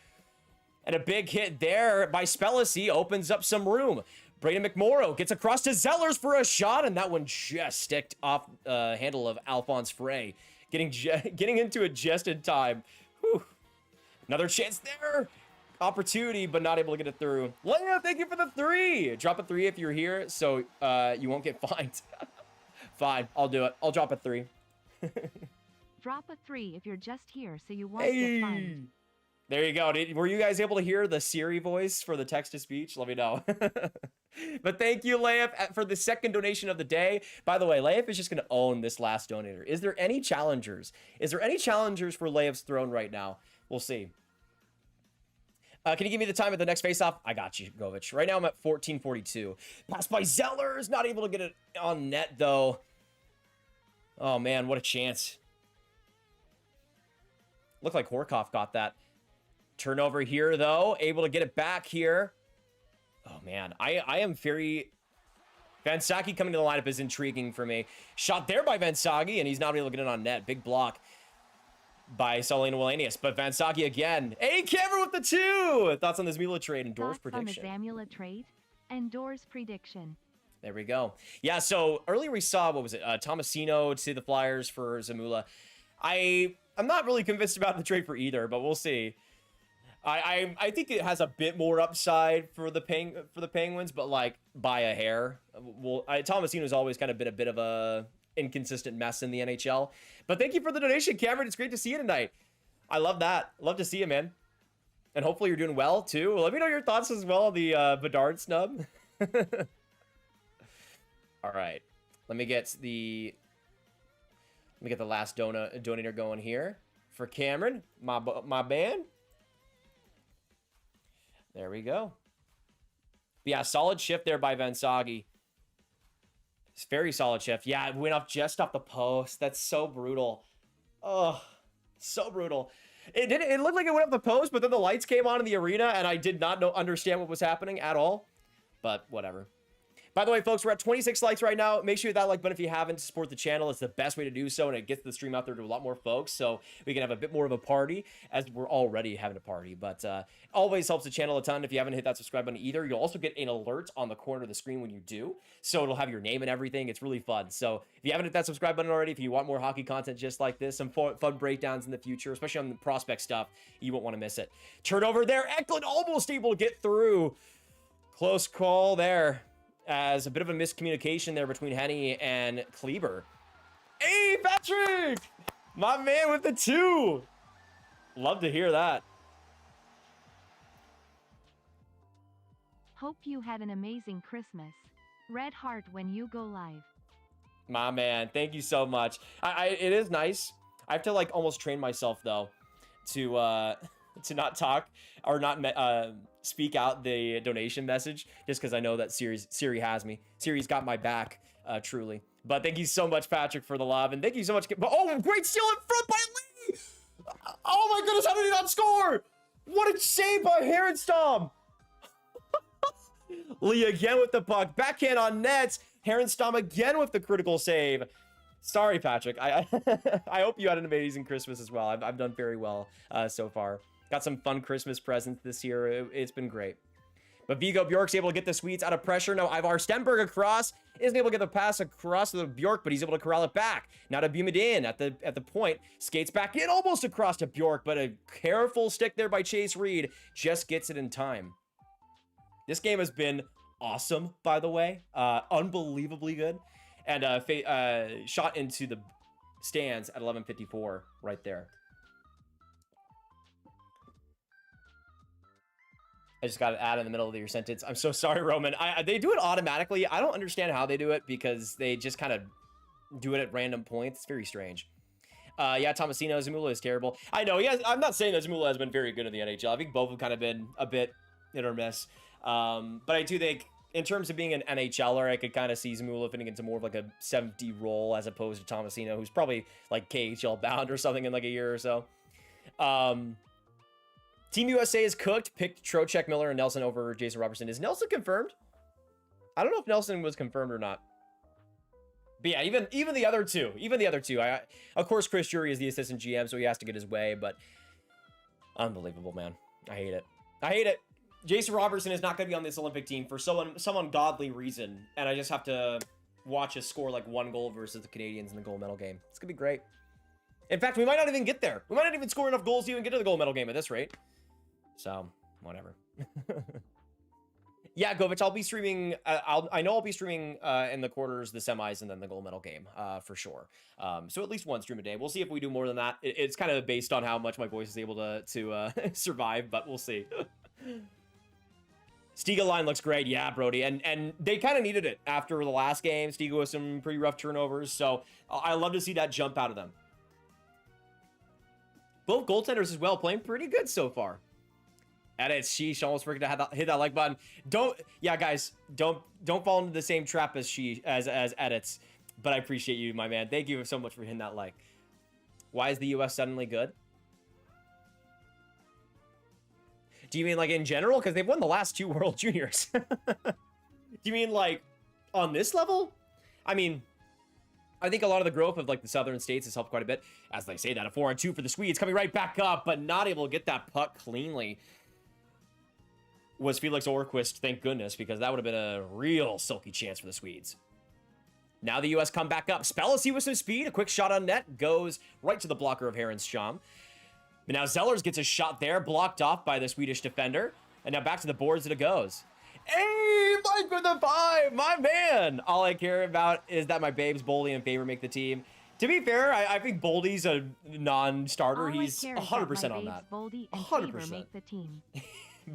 And a big hit there by Spellacy opens up some room. Braden McMorrow gets across to Zellers for a shot, and that one just sticked off handle of Alphonse Frey. Getting into it just in time. Whew. Another chance there. Opportunity, but not able to get it through. Leia, thank you for the 3. Drop a 3 if you're here, so you won't get fined. Fine, I'll do it. I'll drop a 3. Drop a 3 if you're just here, so you won't get fined. There you go. Were you guys able to hear the Siri voice for the text-to-speech? Let me know. But thank you, Leif, for the second donation of the day. By the way, Leif is just going to own this last donator. Is there any challengers? Is there any challengers for Leif's throne right now? We'll see. Can you give me the time at the next face-off? I got you, Govich. Right now, I'm at 14:42. Passed by Zellers. Not able to get it on net, though. Oh, man, what a chance. Looked like Horkoff got that. Turnover here, though. Able to get it back here. Oh, man. I am very... Vansaki coming to the lineup is intriguing for me. Shot there by Vansaki, and he's not able to get it on net. Big block by Solino Wallenius. But Vansaki again. Hey, Cameron with the 2! Thoughts on this Mula trade and Doors prediction? Thoughts on the Zamula trade and Doors prediction. There we go. Yeah, so earlier we saw, what was it? Tomasino to the Flyers for Zamula. I'm not really convinced about the trade for either, but we'll see. I think it has a bit more upside for the Penguins, but like by a hair. Tomasino's always kind of been a bit of a inconsistent mess in the NHL. But thank you for the donation, Cameron. It's great to see you tonight. I love that. Love to see you, man. And hopefully you're doing well too. Let me know your thoughts as well on the Bedard snub. All right. Let me get the last donator going here for Cameron, my band. There we go. But yeah, solid shift there by Vansagi. It's very solid shift. Yeah, it went off just off the post. That's so brutal. Oh, so brutal. It looked like it went off the post, but then the lights came on in the arena, and I did not understand what was happening at all. But whatever. By the way, folks, we're at 26 likes right now. Make sure you hit that like button if you haven't to support the channel. It's the best way to do so, and it gets the stream out there to a lot more folks, so we can have a bit more of a party, as we're already having a party. But always helps the channel a ton if you haven't hit that subscribe button either. You'll also get an alert on the corner of the screen when you do, so it'll have your name and everything. It's really fun. So if you haven't hit that subscribe button already, if you want more hockey content just like this, some fun breakdowns in the future, especially on the prospect stuff, you won't want to miss it. Turnover there. Eklund almost able to get through. Close call there. As a bit of a miscommunication there between Henny and Kleber. Hey, Patrick! My man with the 2. Love to hear that. Hope you had an amazing Christmas. Red heart when you go live. My man, thank you so much. It is nice. I have to like almost train myself though to not talk or not speak out the donation message, just because I know that Siri has me. Siri's got my back, truly. But thank you so much, Patrick, for the love, and thank you so much. Oh, great steal in front by Lee! Oh my goodness, how did he not score? What a save by Herenstam! Lee again with the puck, backhand on nets. Herenstam again with the critical save. Sorry, Patrick. I hope you had an amazing Christmas as well. I've done very well so far. Got some fun Christmas presents this year. It's been great. But Vigo Bjork's able to get the Swedes out of pressure. Now Ivar Stenberg across. Isn't able to get the pass across to the Bjork, but he's able to corral it back. Now to Bumedin at the point. Skates back in almost across to Bjork, but a careful stick there by Chase Reed. Just gets it in time. This game has been awesome, by the way. Unbelievably good. And shot into the stands at 11:54 right there. I just got to add in the middle of your sentence. I'm so sorry, Roman. They do it automatically. I don't understand how they do it because they just kind of do it at random points. It's very strange. Yeah, Tomasino, Zamula is terrible. I know. Yeah, I'm not saying that Zamula has been very good in the NHL. I think both have kind of been a bit hit or miss. But I do think in terms of being an NHLer, I could kind of see Zamula fitting into more of like a 70 role as opposed to Tomasino, who's probably like KHL bound or something in like a year or so. Team USA is cooked. Picked Trocheck, Miller, and Nelson over Jason Robertson. Is Nelson confirmed? I don't know if Nelson was confirmed or not. But yeah, even the other two. Of course, Chris Jury is the assistant GM, so he has to get his way, but unbelievable, man. I hate it. Jason Robertson is not going to be on this Olympic team for some ungodly reason, and I just have to watch us score like 1 goal versus the Canadians in the gold medal game. It's going to be great. In fact, we might not even get there. We might not even score enough goals to even get to the gold medal game at this rate. So, whatever. Yeah, Govich, I'll be streaming. I know I'll be streaming in the quarters, the semis, and then the gold medal game for sure. So at least 1 stream a day. We'll see if we do more than that. It's kind of based on how much my voice is able to survive, but we'll see. Stiga line looks great. Yeah, Brody. And they kind of needed it after the last game. Stiga with some pretty rough turnovers. So I love to see that jump out of them. Both goaltenders as well, playing pretty good so far. Edits, sheesh, almost forgot to hit that like button. Guys, don't fall into the same trap as as edits. But I appreciate you, my man. Thank you so much for hitting that like. Why is the US suddenly good? Do you mean like in general? Because they've won the last 2 World Juniors. Do you mean like on this level? I mean, I think a lot of the growth of like the southern states has helped quite a bit. As they say that, a 4-on-2 for the Swedes, coming right back up, but not able to get that puck cleanly. Was Felix Orquist, thank goodness, because that would have been a real silky chance for the Swedes. Now the U.S. come back up. Spellacy with some speed. A quick shot on net. Goes right to the blocker of Herrenstrom. But now Zellers gets a shot there, blocked off by the Swedish defender. And now back to the boards that it goes. Hey, Mike with the 5, my man. All I care about is that my babes, Boldy and Faber, make the team. To be fair, I think Boldy's a non-starter. He's 100% on that. 100%. Make the team.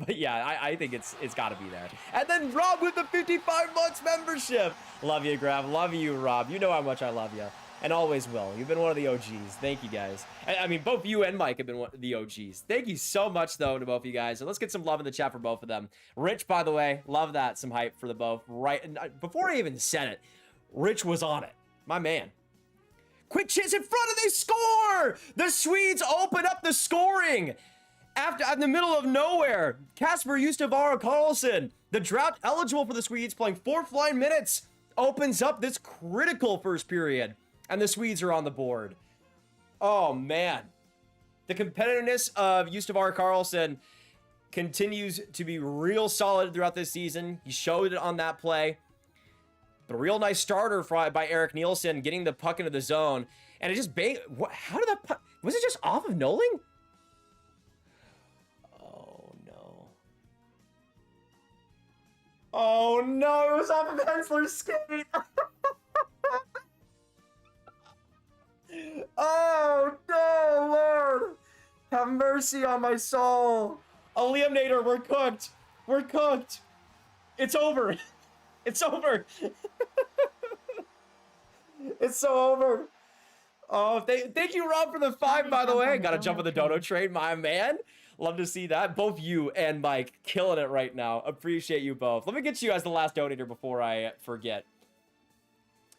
But yeah, I think it's got to be there. And then Rob with the 55 months membership. Love you, Grav. Love you, Rob. You know how much I love you. And always will. You've been one of the OGs. Thank you, guys. I mean, both you and Mike have been one of the OGs. Thank you so much, though, to both of you guys. And let's get some love in the chat for both of them. Rich, by the way, love that. Some hype for the both. Right. And before I even said it, Rich was on it. My man. Quick chance in front and they score! The Swedes open up the scoring. After in the middle of nowhere, Kasper Justavara Karlsson, the drought eligible for the Swedes, playing 4th line minutes, opens up this critical first period, and the Swedes are on the board. Oh man, the competitiveness of Justavara Karlsson continues to be real solid throughout this season. He showed it on that play. But a real nice starter by Eric Nielsen, getting the puck into the zone, and it just banged. How did that puck? Was it just off of Noling? Oh no, it was off of Hensler's skate. Oh no, Lord. Have mercy on my soul. eLiaminator, we're cooked. We're cooked. It's over. It's over. It's so over. Oh, thank you, Rob, for the 5, by the way. Gotta jump on the dono train, my man. Love to see that. Both you and Mike killing it right now. Appreciate you both. Let me get you as the last donator before I forget.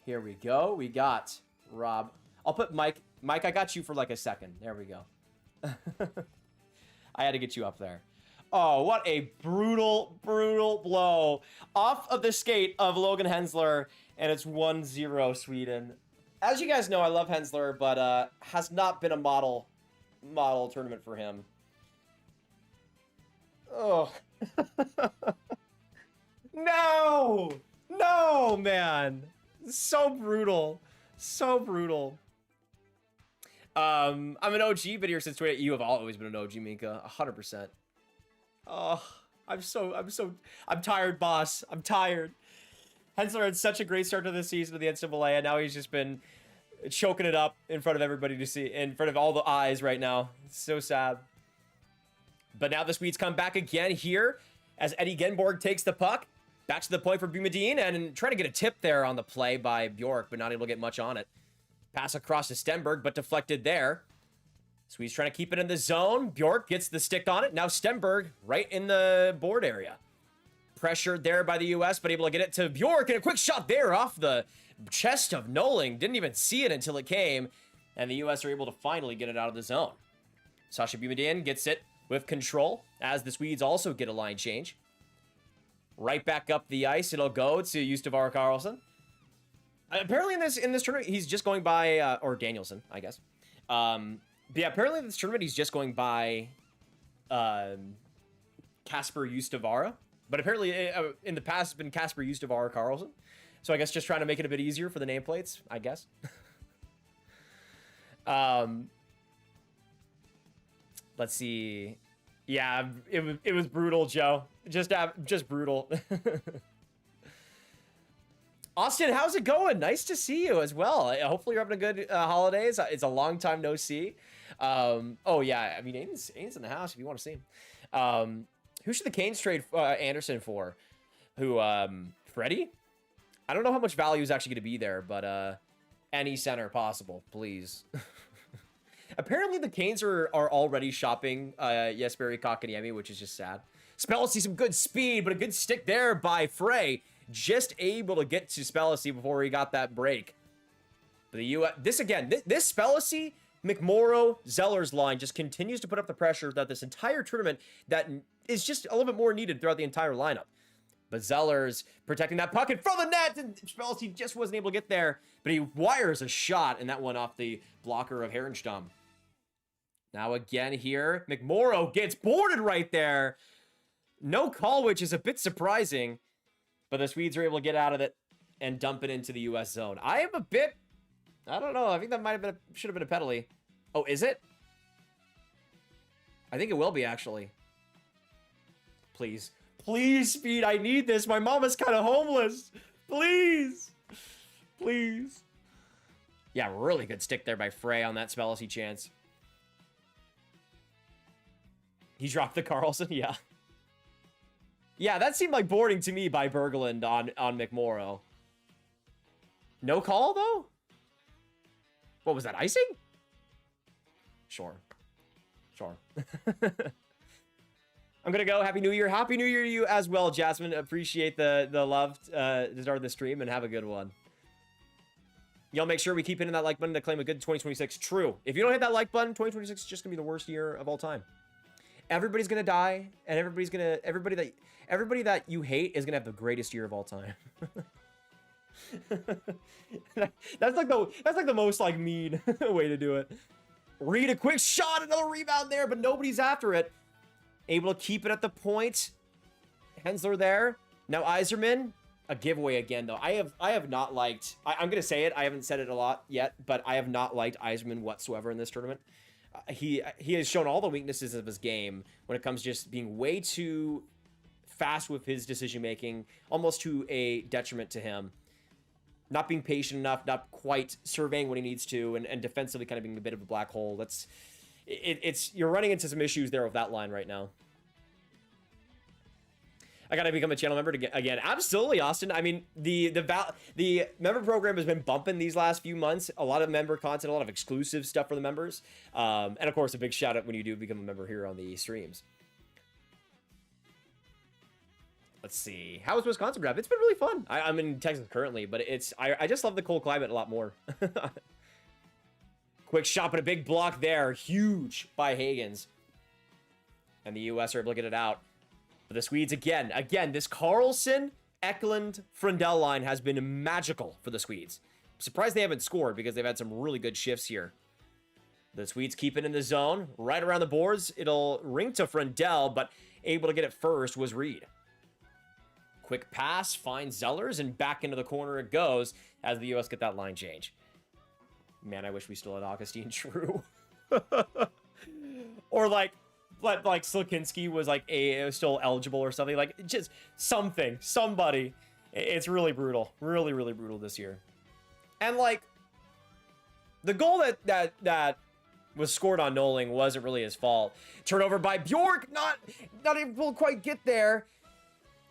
Here we go. We got Rob. I'll put Mike. Mike, I got you for like a second. There we go. I had to get you up there. Oh, what a brutal, brutal blow. Off of the skate of Logan Hensler, and it's 1-0 Sweden. As you guys know, I love Hensler, but has not been a model tournament for him. Oh. No! No, man. So brutal. So brutal. I'm an OG, been here since 20. You have always been an OG, Minka. 100%. Oh, I'm tired, boss. I'm tired. Hensler had such a great start to the season with the NCAA, and now he's just been choking it up in front of everybody to see, in front of all the eyes right now. It's so sad. But now the Swedes come back again here as Eddie Genborg takes the puck. Back to the point for Bumedine and trying to get a tip there on the play by Bjork, but not able to get much on it. Pass across to Stenberg, but deflected there. Swedes trying to keep it in the zone. Bjork gets the stick on it. Now Stenberg right in the board area. pressured there by the US, but able to get it to Bjork, and a quick shot there off the chest of Noling. Didn't even see it until it came, and the US are able to finally get it out of the zone. Sasha Bumedian gets it with control, as the Swedes also get a line change. Right back up the ice, it'll go to Justavara Karlsson. Apparently in this tournament, he's just going by, or Danielson, I guess. But yeah, apparently in this tournament, he's just going by Kasper Justavara. But apparently in the past, it's been Kasper Justavara Karlsson. So I guess just trying to make it a bit easier for the nameplates, I guess. Let's see. Yeah, it was brutal, Joe. Just brutal. Austin, how's it going? Nice to see you as well. Hopefully you're having a good holidays. It's a long time no see. Oh yeah, I mean Aidan's in the house if you want to see him. Who should the Canes trade Anderson for? Who Freddie? I don't know how much value is actually going to be there, but any center possible, please. Apparently the Canes are already shopping Jesperi Kotkaniemi, which is just sad. Spellacy, some good speed, but a good stick there by Frey. Just able to get to Spellacy before he got that break. But the US, this Spellacy, McMorrow, Zeller's line just continues to put up the pressure that this entire tournament that is just a little bit more needed throughout the entire lineup. But Zeller's protecting that puck in front of the net, and Spellacy just wasn't able to get there. But he wires a shot, and that one off the blocker of Herenstam. Now again here, McMorrow gets boarded right there. No call, which is a bit surprising. But the Swedes are able to get out of it and dump it into the US zone. I am a bit, I don't know. I think that might have been, should have been a penalty. Oh, is it? I think it will be, actually. Please. Please, Speed. I need this. My mom is kind of homeless. Please. Please. Yeah, really good stick there by Frey on that Spellacy chance. He dropped the Karlsson, yeah. Yeah, that seemed like boarding to me by Berglund on McMorrow. No call, though? What was that, icing? Sure. Sure. I'm gonna go. Happy New Year. Happy New Year to you as well, Jasmine. Appreciate the love to start the stream, and have a good one. Y'all make sure we keep hitting that like button to claim a good 2026. True. If you don't hit that like button, 2026 is just gonna be the worst year of all time. Everybody's gonna die, and everybody that you hate is gonna have the greatest year of all time. that's like the most like mean way to do it. Reed, a quick shot, another rebound there, but nobody's after it. Able to keep it at the point. Hensler there. Now Yzerman, a giveaway again though. I have not liked. I'm gonna say it. I haven't said it a lot yet, but I have not liked Yzerman whatsoever in this tournament. He has shown all the weaknesses of his game when it comes to just being way too fast with his decision making, almost to a detriment to him. Not being patient enough, not quite surveying what he needs to, and defensively kind of being a bit of a black hole. You're running into some issues there with that line right now. I gotta become a channel member again. Absolutely, Austin. I mean, the member program has been bumping these last few months. A lot of member content, a lot of exclusive stuff for the members. And of course, a big shout out when you do become a member here on the streams. Let's see. How was Wisconsin draft? It's been really fun. I'm in Texas currently, but I just love the cold climate a lot more. Quick shot, but a big block there. Huge by Hagens. And the US are able to get it out. But the Swedes again, this Karlsson, Eklund, Frundell line has been magical for the Swedes. I'm surprised they haven't scored because they've had some really good shifts here. The Swedes keep it in the zone, right around the boards. It'll ring to Frundell, but able to get it first was Reed. Quick pass, finds Zellers, and back into the corner it goes as the US get that line change. Man, I wish we still had Augustine True. Or like Slakinski was like still eligible or something. Like just somebody. It's really brutal, really brutal this year. And like the goal that was scored on Noling wasn't really his fault. Turnover by Bjork, not able to quite get there.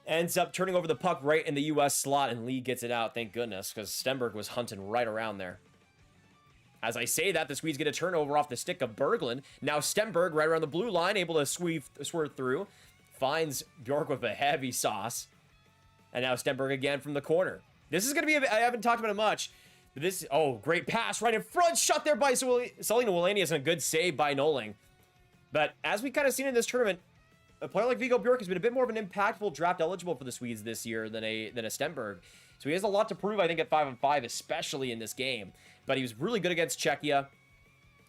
Ends up turning over the puck right in the US slot, and Lee gets it out. Thank goodness, because Stenberg was hunting right around there. As I say that, the Swedes get a turnover off the stick of Berglund. Now Stenberg right around the blue line, able to swerve through. Finds Bjork with a heavy sauce. And now Stenberg again from the corner. This is going to be, I haven't talked about it much, but this, oh, great pass right in front. Shot there by Solino Wallenius and a good save by Noling. But as we kind of seen in this tournament, a player like Viggo Bjork has been a bit more of an impactful draft eligible for the Swedes this year than a Stenberg. So he has a lot to prove, I think, at 5-on-5, especially in this game. But he was really good against Czechia,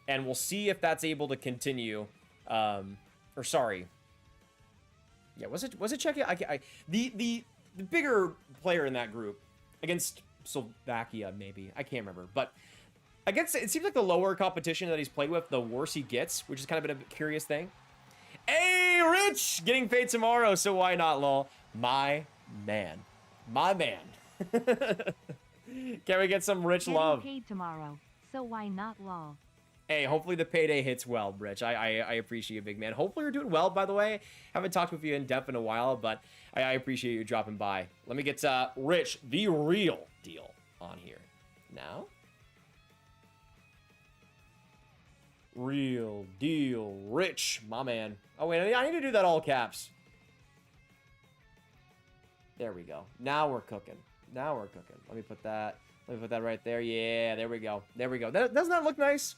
and we'll see if that's able to continue. Or sorry, yeah, was it Czechia? The bigger player in that group against Slovakia, maybe, I can't remember. But against, it seems like the lower competition that he's played with, the worse he gets, which is kind of been a curious thing. Hey, Rich, getting paid tomorrow, so why not, lol? My man. Can we get some Rich love? Getting paid tomorrow, so why not, lol? Hey, hopefully the payday hits well, Rich. I appreciate you, big man. Hopefully you're doing well, by the way. Haven't talked with you in depth in a while, but I appreciate you dropping by. Let me get Rich, the real deal, on here now. Real deal, Rich, my man. Oh, wait, I need to do that all caps. There we go. Now we're cooking. Let me put that right there. Yeah, there we go. Doesn't that look nice?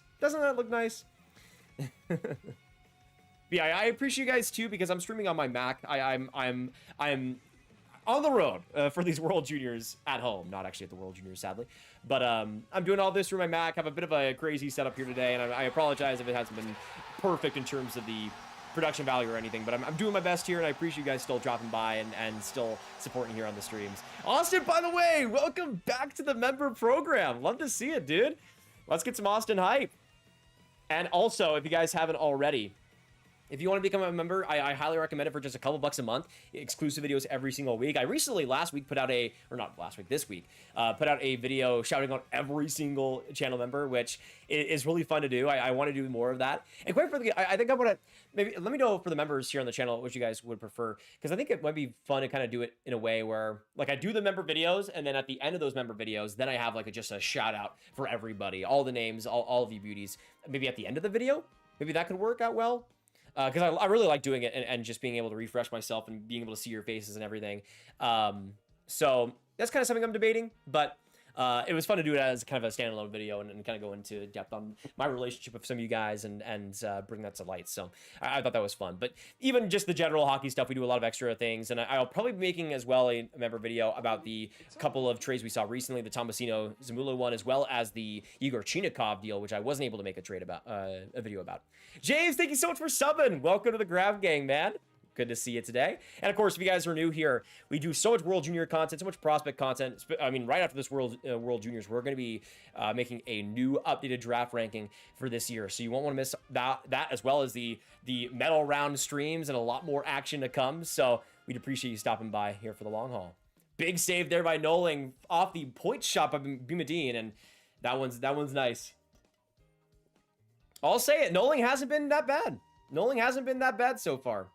Yeah, I appreciate you guys too, because I'm streaming on my Mac. I'm on the road for these World Juniors at home, not actually at the World Juniors, sadly. But I'm doing all this through my Mac. I have a bit of a crazy setup here today, and I apologize if it hasn't been perfect in terms of the production value or anything, but I'm doing my best here, and I appreciate you guys still dropping by and still supporting here on the streams. Austin, by the way, welcome back to the member program. Love to see it, dude. Let's get some Austin hype. And also, if you guys haven't already, if you want to become a member, I highly recommend it for just a couple bucks a month. Exclusive videos every single week. I recently, this week, put out a video shouting out every single channel member, which is really fun to do. I want to do more of that. And quite frankly, I think I want to, maybe, let me know for the members here on the channel what you guys would prefer, because I think it might be fun to kind of do it in a way where, like, I do the member videos, and then at the end of those member videos, then I have, like, just a shout out for everybody, all the names, all of you beauties, maybe at the end of the video. Maybe that could work out well. Because I really like doing it and just being able to refresh myself and being able to see your faces and everything. So that's kind of something I'm debating, but it was fun to do it as kind of a standalone video and kind of go into depth on my relationship with some of you guys and bring that to light. So I thought that was fun. But even just the general hockey stuff, we do a lot of extra things, and I'll probably be making as well a member video about the couple of trades we saw recently, the Tomasino Zamula one, as well as the Igor Chinikov deal, which I wasn't able to make a video about. James, thank you so much for subbing. Welcome to the Grav Gang, man. Good to see you today. And of course, if you guys are new here, we do so much World Junior content, so much prospect content. I mean, right after this World Juniors, we're going to be making a new updated draft ranking for this year. So you won't want to miss that as well as the medal round streams and a lot more action to come. So we'd appreciate you stopping by here for the long haul. Big save there by Noling off the point shot by Bimadine, and that one's nice. I'll say it, Noling hasn't been that bad so far.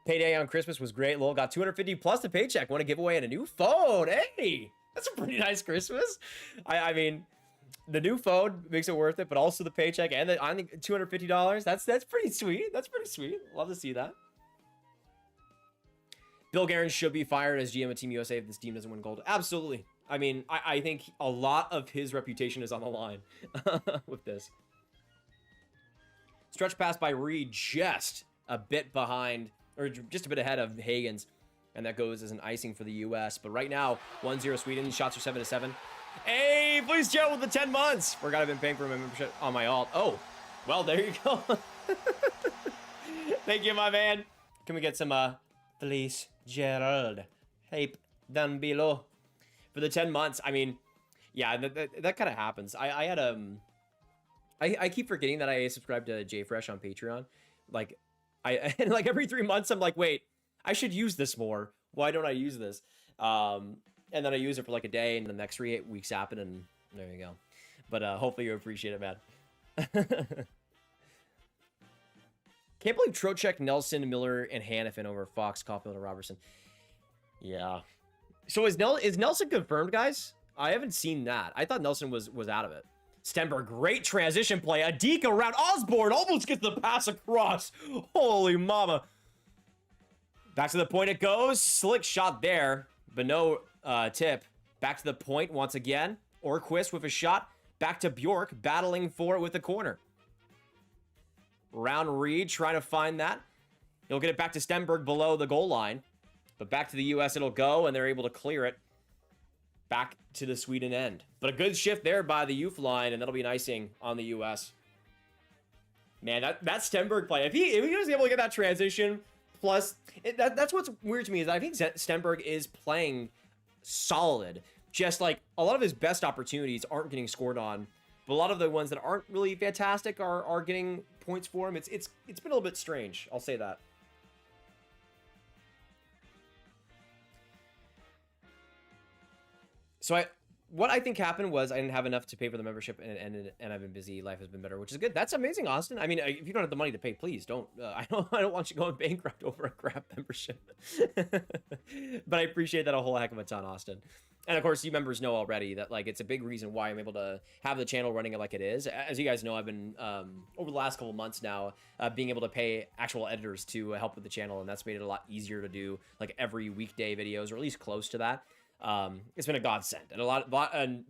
Payday on Christmas was great. Lowell got 250 plus the paycheck. Want to give away a new phone? Hey, that's a pretty nice Christmas. I mean, the new phone makes it worth it, but also the paycheck and I think $250. That's pretty sweet. That's pretty sweet. Love to see that. Bill Guerin should be fired as GM of Team USA if this team doesn't win gold. Absolutely. I mean, I think a lot of his reputation is on the line with this. Stretch pass by Reed, just a bit behind, or just a bit ahead of Hagens, and that goes as an icing for the U.S. But right now, 1-0 Sweden. Shots are 7-7. Hey, Fleecegerald with the 10 months. Forgot I've been paying for my membership on my alt. Oh, well, there you go. Thank you, my man. Can we get some Fleecegerald hype down below for the 10 months? I mean, yeah, that kind of happens. I had I keep forgetting that I subscribed to JFresh on Patreon. Like, and like every 3 months, I'm like, wait, I should use this more. Why don't I use this? And then I use it for like a day, and the next 3 weeks happen, and there you go. But hopefully you appreciate it, man. Can't believe Trocheck, Nelson, Miller, and Hannafin over Fox, Caulfield, and Robertson. Yeah. So is Nelson confirmed, guys? I haven't seen that. I thought Nelson was out of it. Stenberg, great transition play. Adika around Osborne, almost gets the pass across. Holy mama. Back to the point it goes. Slick shot there. but no tip. Back to the point once again. Orquist with a shot. Back to Bjork, battling for it with the corner. Round Reed trying to find that. He'll get it back to Stenberg below the goal line. But back to the U.S. it'll go, and they're able to clear it. Back to the Sweden end. But a good shift there by the youth line, and that'll be an icing on the U.S. Man, that Stenberg play, if he was able to get that transition, plus, that's what's weird to me, is I think Stenberg is playing solid. Just like a lot of his best opportunities aren't getting scored on, but a lot of the ones that aren't really fantastic are getting points for him. It's been a little bit strange, I'll say that. So what I think happened was I didn't have enough to pay for the membership, and I've been busy. Life has been better, which is good. That's amazing, Austin. I mean, if you don't have the money to pay, please don't. I don't want you going bankrupt over a Grav membership. But I appreciate that a whole heck of a ton, Austin. And of course, you members know already that like it's a big reason why I'm able to have the channel running like it is. As you guys know, I've been over the last couple of months now being able to pay actual editors to help with the channel, and that's made it a lot easier to do like every weekday videos, or at least close to that. It's been a godsend, and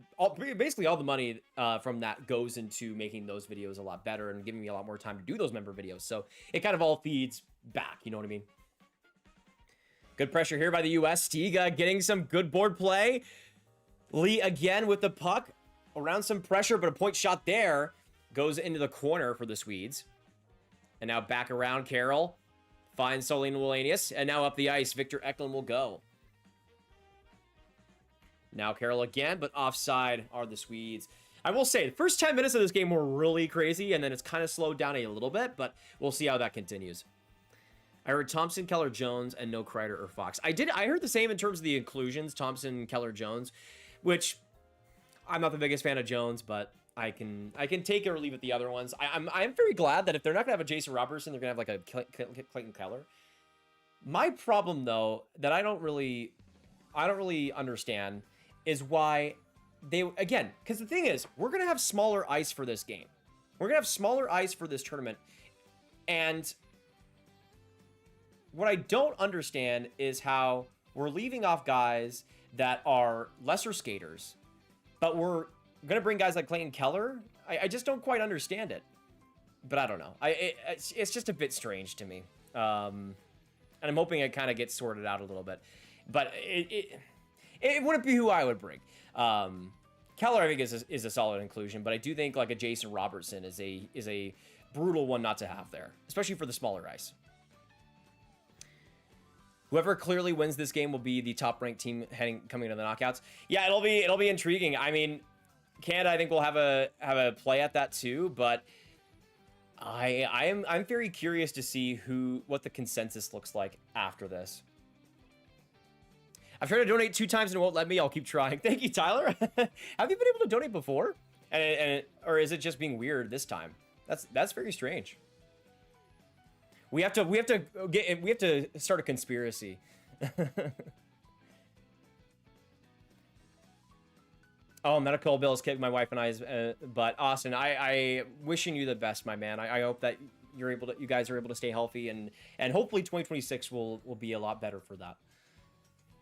basically all the money from that goes into making those videos a lot better and giving me a lot more time to do those member videos. So it kind of all feeds back, you know what I mean? Good pressure here by the U.S. Stiga getting some good board play. Lee again with the puck around some pressure, but a point shot there goes into the corner for the Swedes. And now back around, Carroll finds Solin Wallenius, and now up the ice, Victor Eklund will go. Now Carroll again, but offside are the Swedes. I will say, the first 10 minutes of this game were really crazy, and then it's kind of slowed down a little bit, but we'll see how that continues. I heard Thompson, Keller, Jones, and no Kreider or Fox. I heard the same in terms of the inclusions, Thompson, Keller, Jones, which I'm not the biggest fan of Jones, but I can take it or leave it the other ones. I'm very glad that if they're not gonna have a Jason Robertson, they're gonna have like a Clayton Keller. My problem though, that I don't really understand, is why they, again, because the thing is, we're gonna have smaller ice for this game. We're gonna have smaller ice for this tournament, and what I don't understand is how we're leaving off guys that are lesser skaters, but we're going to bring guys like Clayton Keller. I just don't quite understand it, but I don't know. It's just a bit strange to me. And I'm hoping it kind of gets sorted out a little bit, but it wouldn't be who I would bring. Keller, I think, is a solid inclusion, but I do think like a Jason Robertson is a brutal one not to have there, especially for the smaller ice. Whoever clearly wins this game will be the top-ranked team coming into the knockouts. Yeah, it'll be intriguing. I mean, Canada, I think, will have a play at that too, but I'm very curious to see what the consensus looks like after this. I've tried to donate 2 times and it won't let me. I'll keep trying. Thank you, Tyler. Have you been able to donate before? Or is it just being weird this time? That's very strange. We have to start a conspiracy. Oh, medical bills kicked my wife and I's butt. Austin, I wishing you the best, my man. I hope that you guys are able to stay healthy, and hopefully 2026 will be a lot better for that.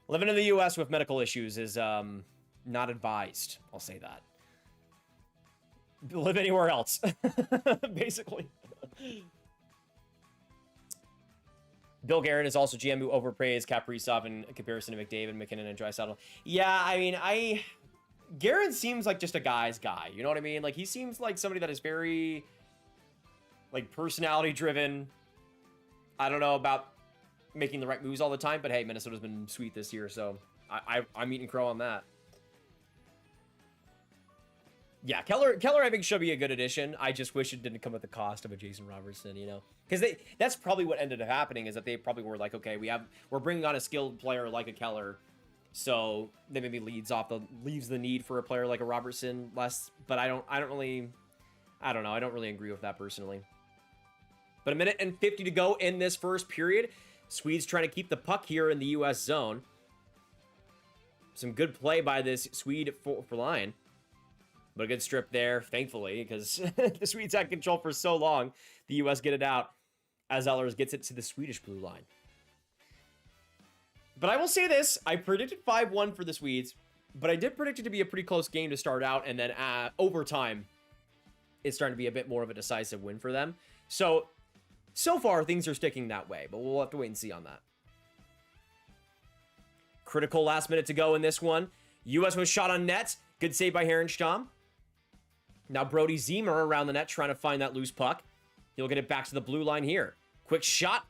Living in the U.S. with medical issues is not advised. I'll say that. Live anywhere else, basically. Bill Garrett is also GM who overpraised Kaprizov in comparison to McDavid, McKinnon, and Draisaitl. Yeah, I mean, Garrett seems like just a guy's guy. You know what I mean? Like, he seems like somebody that is very, like, personality-driven. I don't know about making the right moves all the time, but hey, Minnesota's been sweet this year, so I'm eating crow on that. Yeah, Keller, I think, should be a good addition. I just wish it didn't come at the cost of a Jason Robertson, you know? Because that's probably what ended up happening, is that they probably were like, okay, we're bringing on a skilled player like a Keller, so that maybe leaves the need for a player like a Robertson less. But I don't really agree with that personally. But 1:50 minutes to go in this first period. Swedes trying to keep the puck here in the U.S. zone. Some good play by this Swede for line. But a good strip there, thankfully, because the Swedes had control for so long. The U.S. get it out as Ehlers gets it to the Swedish blue line. But I will say this. I predicted 5-1 for the Swedes, but I did predict it to be a pretty close game to start out, and then over time, it's starting to be a bit more of a decisive win for them. So far, things are sticking that way, but we'll have to wait and see on that. Critical last minute to go in this one. U.S. was shot on net. Good save by Herenstam. Now Brody Zemer around the net trying to find that loose puck. He'll get it back to the blue line here. Quick shot.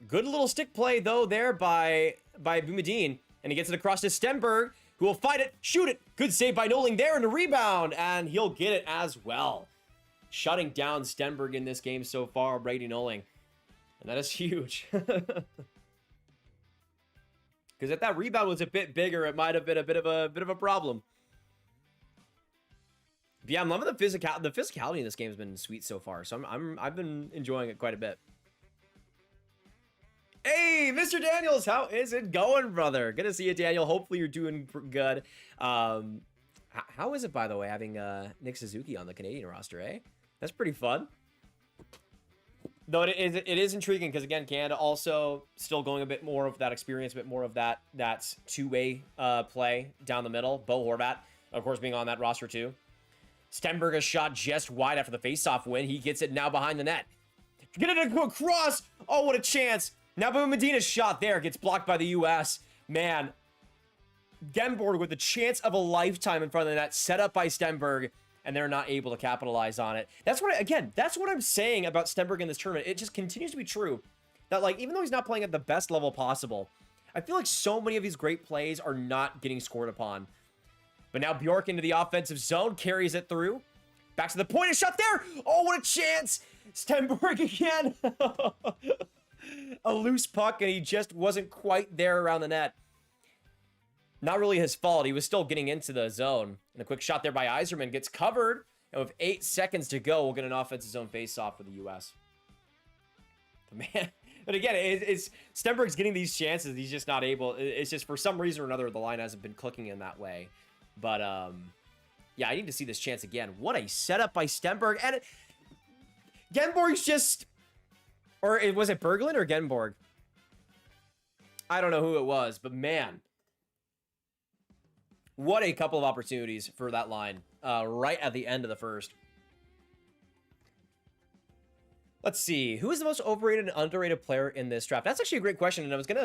Good little stick play, though, there by Boumediene. And he gets it across to Stenberg, who will fight it, shoot it. Good save by Noling there, and a rebound. And he'll get it as well. Shutting down Stenberg in this game so far, Brady Noling. And that is huge. Because if that rebound was a bit bigger, it might have been a bit of a problem. But yeah, I'm loving the physicality in this game has been sweet so far. So I've been enjoying it quite a bit. Hey, Mr. Daniels, how is it going, brother? Good to see you, Daniel. Hopefully you're doing good. How is it, by the way, having Nick Suzuki on the Canadian roster, eh? That's pretty fun. Though it is intriguing because, again, Canada also still going a bit more of that experience, a bit more of that two-way play down the middle. Bo Horvat, of course, being on that roster too. Stenberg is shot just wide after the face-off win. He gets it now behind the net. Get it across. Oh, what a chance. Now Boumediene's shot there gets blocked by the U.S. Man, Genborg with the chance of a lifetime in front of the net, set up by Stenberg, and they're not able to capitalize on it. That's what that's what I'm saying about Stenberg in this tournament. It just continues to be true that, like, even though he's not playing at the best level possible, I feel like so many of these great plays are not getting scored upon. But now Bjork into the offensive zone, carries it through. Back to the point, a shot there. Oh, what a chance. Stenberg again. A loose puck, and he just wasn't quite there around the net. Not really his fault. He was still getting into the zone. And a quick shot there by Yzerman gets covered. And with 8 seconds to go, we'll get an offensive zone face-off for the U.S. But man, but again, it's Stenberg's getting these chances. He's just not able. It's just for some reason or another, the line hasn't been clicking in that way. But, yeah, I need to see this chance again. What a setup by Stenberg. And Genborg's just... Or was it Berglund or Genborg? I don't know who it was, but man. What a couple of opportunities for that line right at the end of the first. Let's see. Who is the most overrated and underrated player in this draft? That's actually a great question, and I was going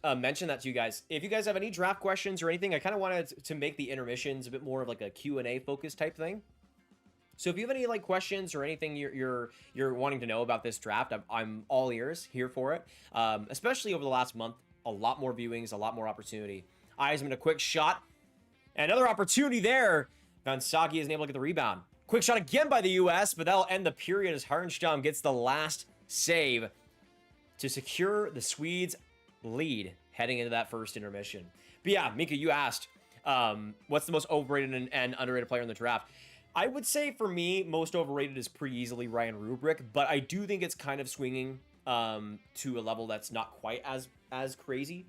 to mention that to you guys. If you guys have any draft questions or anything, I kind of wanted to make the intermissions a bit more of like a Q&A focus type thing. So if you have any like questions or anything you're wanting to know about this draft, I'm all ears, here for it. Especially over the last month, a lot more viewings, a lot more opportunity. Yzerman, a quick shot. Another opportunity there. Van Saki isn't able to get the rebound. Quick shot again by the U.S., but that'll end the period as Herenstam gets the last save to secure the Swedes' lead heading into that first intermission. But yeah, Mika, you asked, what's the most overrated and underrated player in the draft? I would say for me, most overrated is pretty easily Ryan Rubrick, but I do think it's kind of swinging to a level that's not quite as crazy.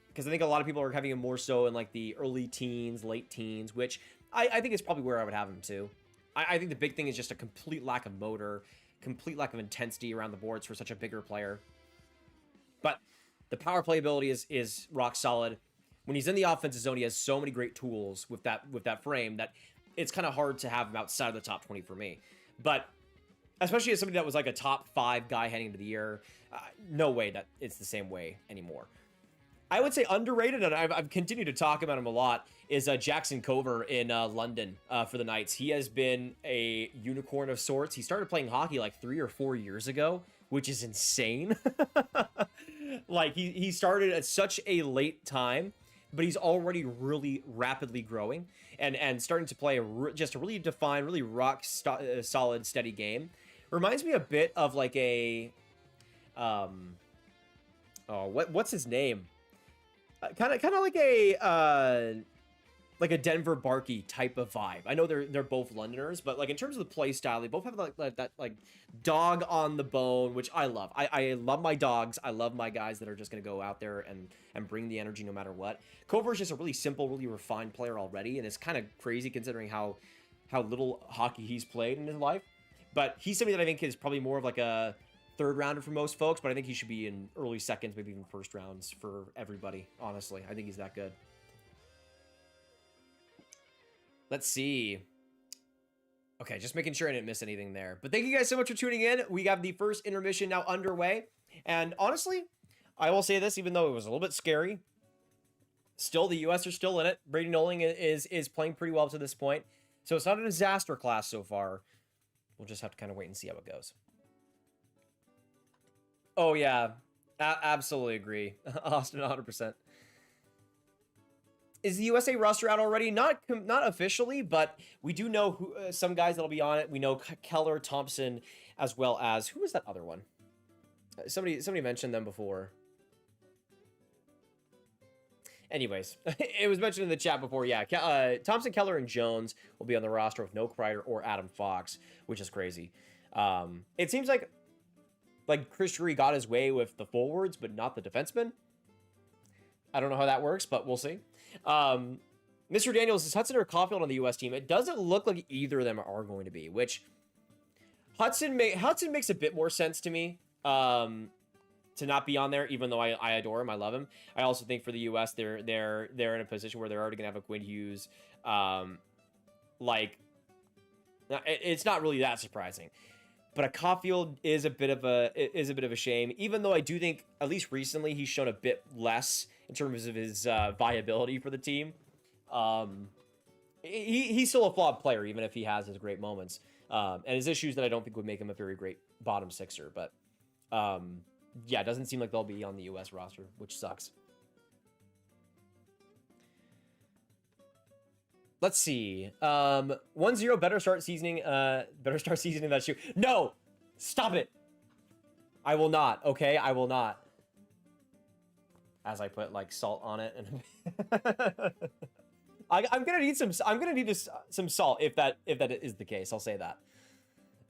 Because I think a lot of people are having him more so in like the early teens, late teens, which I think is probably where I would have him too. I think the big thing is just a complete lack of motor, complete lack of intensity around the boards for such a bigger player. But the power play ability is rock solid. When he's in the offensive zone, he has so many great tools with that frame that it's kind of hard to have him outside of the top 20 for me. But especially as somebody that was like a top 5 guy heading into the year, no way that it's the same way anymore. I would say underrated, and I've continued to talk about him a lot, is Jackson Cover in London for the Knights. He has been a unicorn of sorts. He started playing hockey like 3 or 4 years ago, which is insane. Like, he started at such a late time, but he's already really rapidly growing and starting to play just a really defined, really rock solid, steady game. Reminds me a bit of like a, what's his name? Kind of like a Denver Barkey type of vibe. I know they're both Londoners, but like in terms of the play style, they both have like that like dog on the bone, which I love. I love my dogs. I love my guys that are just gonna go out there and bring the energy no matter what. Cover is just a really simple, really refined player already, and it's kind of crazy considering how little hockey he's played in his life. But he's somebody that I think is probably more of like a third rounder for most folks, but I think he should be in early seconds, maybe even first rounds for everybody, honestly. I think he's that good. Let's see. Okay, just making sure I didn't miss anything there. But thank you guys so much for tuning in. We got the first intermission now underway. And honestly, I will say this, even though it was a little bit scary, still, the U.S. are still in it. Brady Noling is playing pretty well to this point. So it's not a disaster class so far. We'll just have to kind of wait and see how it goes. Oh, yeah. Absolutely agree. Austin, 100%. Is the USA roster out already? Not officially, but we do know who some guys that'll be on it. We know Keller, Thompson, as well as... Who was that other one? Somebody mentioned them before. Anyways, it was mentioned in the chat before. Yeah, Thompson, Keller, and Jones will be on the roster with no Kreider or Adam Fox, which is crazy. It seems like Chris Drury got his way with the forwards, but not the defensemen. I don't know how that works, but we'll see. Mr. Daniels, is Hudson or Caulfield on the U.S. team? It doesn't look like either of them are going to be, which Hudson makes a bit more sense to me. To not be on there, even though I adore him, I love him. I also think for the U.S., they're in a position where they're already gonna have a Quinn Hughes. It's not really that surprising, but a Caulfield is a bit of a shame. Even though I do think at least recently he's shown a bit less in terms of his viability for the team. He's still a flawed player, even if he has his great moments and his issues that I don't think would make him a very great bottom sixer, but. Yeah, it doesn't seem like they'll be on the U.S. roster, which sucks. Let's see. 1-0, better start seasoning that shoe. No! Stop it! I will not, okay? I will not. As I put, like, salt on it. And I'm gonna need some salt if that is the case. I'll say that.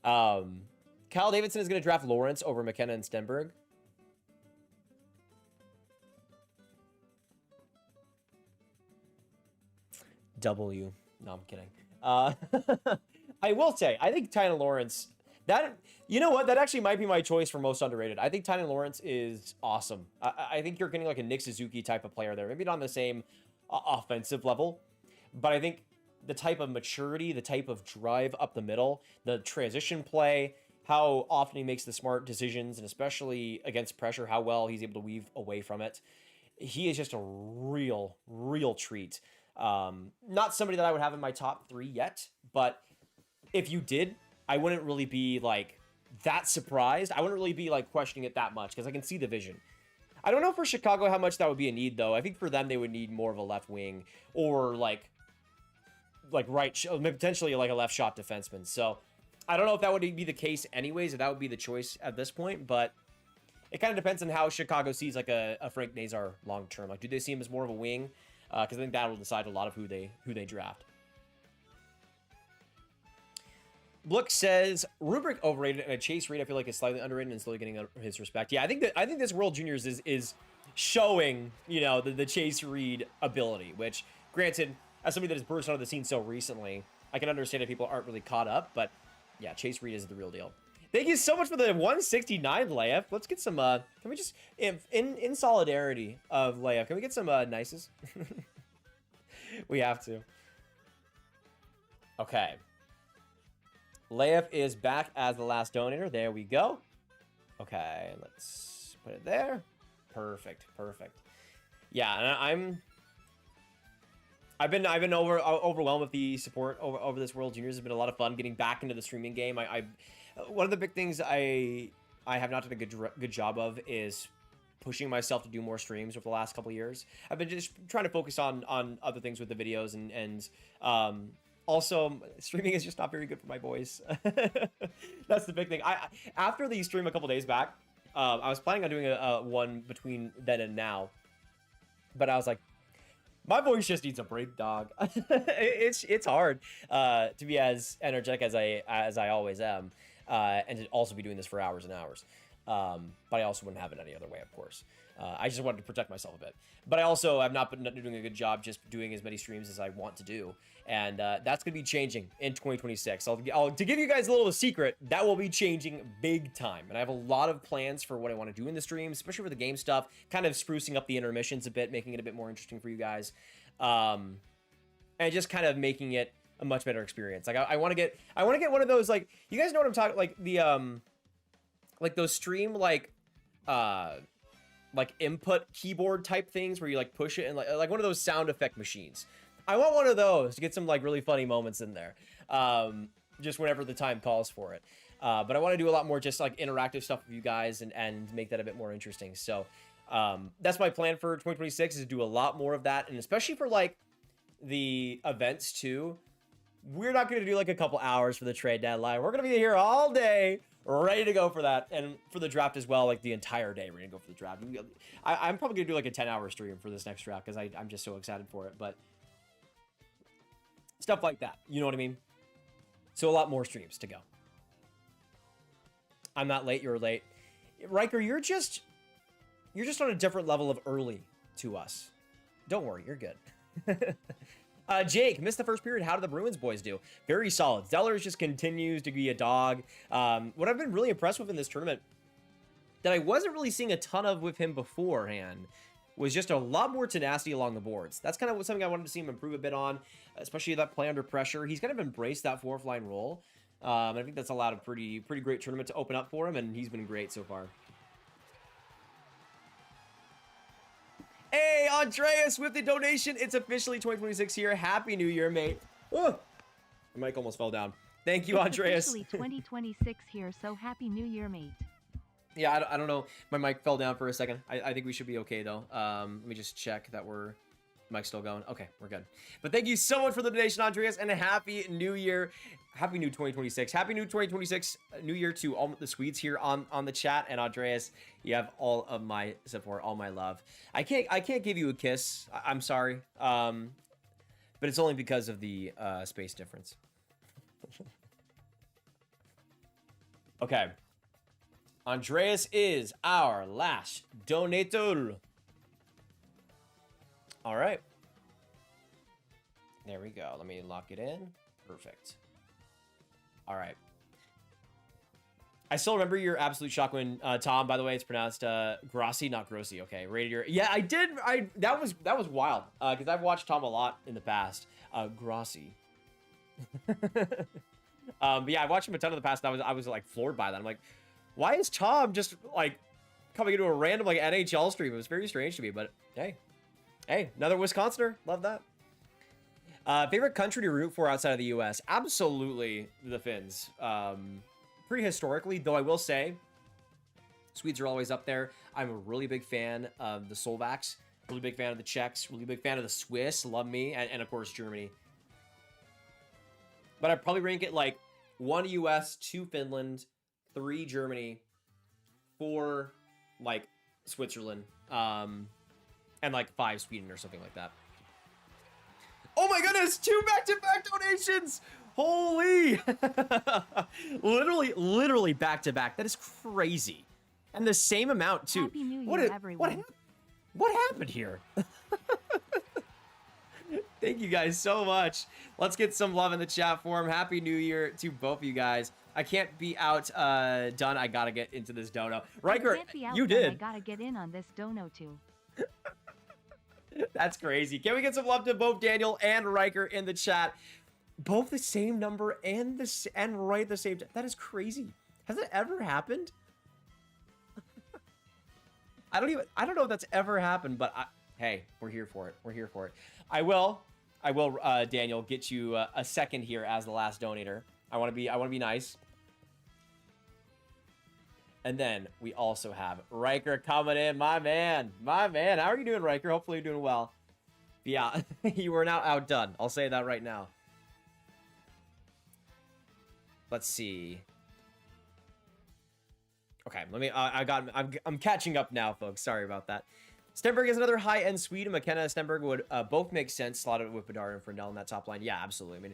Kyle Davidson is going to draft Lawrence over McKenna and Stenberg. W. No, I'm kidding. I will say, I think Tynan Lawrence, you know what? That actually might be my choice for most underrated. I think Tynan Lawrence is awesome. I think you're getting like a Nick Suzuki type of player there. Maybe not on the same offensive level, but I think the type of maturity, the type of drive up the middle, the transition play, how often he makes the smart decisions, and especially against pressure, how well he's able to weave away from it. He is just a real treat. Not somebody that I would have in my top 3 yet, but if you did, I wouldn't really be like that surprised. I wouldn't really be like questioning it that much because I can see the vision. I don't know for Chicago how much that would be a need though. I think for them they would need more of a left wing or like potentially like a left shot defenseman. So I don't know if that would be the case anyways, if that would be the choice at this point, but it kind of depends on how Chicago sees like a Frank Nazar long term. Like, do they see him as more of a wing? Because I think that will decide a lot of who they draft. Blook says Rubric overrated and a Chase Reed I feel like is slightly underrated and slowly getting his respect. Yeah, I think this World Juniors is showing, you know, the Chase Reed ability, which granted, as somebody that has burst onto the scene so recently, I can understand if people aren't really caught up, but yeah, Chase Reed is the real deal. Thank you so much for the 169 layup. Let's get some, can we just, in solidarity of layup, can we get some nices? We have to. Okay. Layup is back as the last donator. There we go. Okay, let's put it there. Perfect. Yeah, and I've been overwhelmed with the support over this World Juniors. It's been a lot of fun getting back into the streaming game. One of the big things I have not done a good job of is pushing myself to do more streams over the last couple of years. I've been just trying to focus on other things with the videos and also streaming is just not very good for my voice. That's the big thing. After the stream a couple days back, I was planning on doing a one between then and now, but I was like, my voice just needs a break, dog. It's hard to be as energetic as I always am, and to also be doing this for hours and hours. But I also wouldn't have it any other way, of course. I just wanted to protect myself a bit. But I also have not been doing a good job just doing as many streams as I want to do. And that's going to be changing in 2026. To give you guys a little secret, that will be changing big time. And I have a lot of plans for what I want to do in the stream, especially for the game stuff, kind of sprucing up the intermissions a bit, making it a bit more interesting for you guys. And just kind of making it a much better experience. Like I want to get one of those, like, you guys know what I'm talking, like the like those stream like input keyboard type things where you like push it and like one of those sound effect machines. I want one of those to get some like really funny moments in there, just whenever the time calls for it. But I want to do a lot more just like interactive stuff with you guys and make that a bit more interesting. So that's my plan for 2026, is to do a lot more of that, and especially for like the events too. We're not going to do like a couple hours for the trade deadline. We're going to be here all day, ready to go for that, and for the draft as well. Like the entire day, we're going to go for the draft. I'm probably going to do like a 10-hour stream for this next draft because I'm just so excited for it. But stuff like that, you know what I mean? So a lot more streams to go. I'm not late, you're late. Riker, you're just on a different level of early to us. Don't worry, you're good. Jake, missed the first period. How did the Bruins boys do? Very solid. Zellers just continues to be a dog. What I've been really impressed with in this tournament that I wasn't really seeing a ton of with him beforehand was just a lot more tenacity along the boards. That's kind of something I wanted to see him improve a bit on, especially that play under pressure. He's kind of embraced that fourth line role. I think that's allowed a pretty great tournament to open up for him, and he's been great so far. Hey, Andreas with the donation. It's officially 2026 here. Happy New Year, mate. Oh, my mic almost fell down. Thank you, Andreas. Officially 2026 here, so happy New Year, mate. Yeah, I don't know. My mic fell down for a second. I think we should be okay, though. Let me just check that mic's still going. Okay, we're good. But thank you so much for the donation, Andreas, and a happy New Year. Happy New 2026. Happy New 2026 New Year to all the Swedes here on the chat. And Andreas, you have all of my support, all my love. I can't give you a kiss. I'm sorry. But it's only because of the space difference. Okay. Andreas is our last donator. All right. There we go. Let me lock it in. Perfect. All right. I still remember your absolute shock when Tom, by the way, it's pronounced Grossi, not Grossi. Okay, Radiator. Yeah, I did. That was wild because I've watched Tom a lot in the past. Grossi. But yeah, I watched him a ton in the past. And I was like floored by that. I'm like, why is Tom just like coming into a random like NHL stream? It was very strange to me, but hey, another Wisconsinner. Love that. Favorite country to root for outside of the U.S.? Absolutely the Finns. Pretty historically, though I will say, Swedes are always up there. I'm a really big fan of the Slovaks, really big fan of the Czechs, really big fan of the Swiss, love me, and of course Germany. But I'd probably rank it like 1 U.S., 2 Finland, 3 Germany, 4 like Switzerland, and like 5 Sweden or something like that. Oh my goodness, 2 back-to-back donations! Holy! literally back-to-back. That is crazy. And the same amount, too. Happy New Year, everyone. What happened here? Thank you guys so much. Let's get some love in the chat for him. Happy New Year to both of you guys. I can't be outdone. I gotta get into this dono. Riker, you did. I gotta get in on this dono, too. That's crazy. Can we get some love to both Daniel and Riker in the chat? Both the same number and right the same time. That is crazy. Has it ever happened? I don't know if that's ever happened, but hey, we're here for it. We're here for it. I will, Daniel, get you a second here as the last donator. I want to be nice. And then we also have Riker coming in, my man. How are you doing, Riker? Hopefully you're doing well. Yeah, you are now outdone. I'll say that right now. Let's see. Okay, I'm catching up now, folks. Sorry about that. Stenberg is another high-end Swede. McKenna and Stenberg would both make sense slotted with Bedard and Frindell in that top line. Yeah, absolutely. I mean,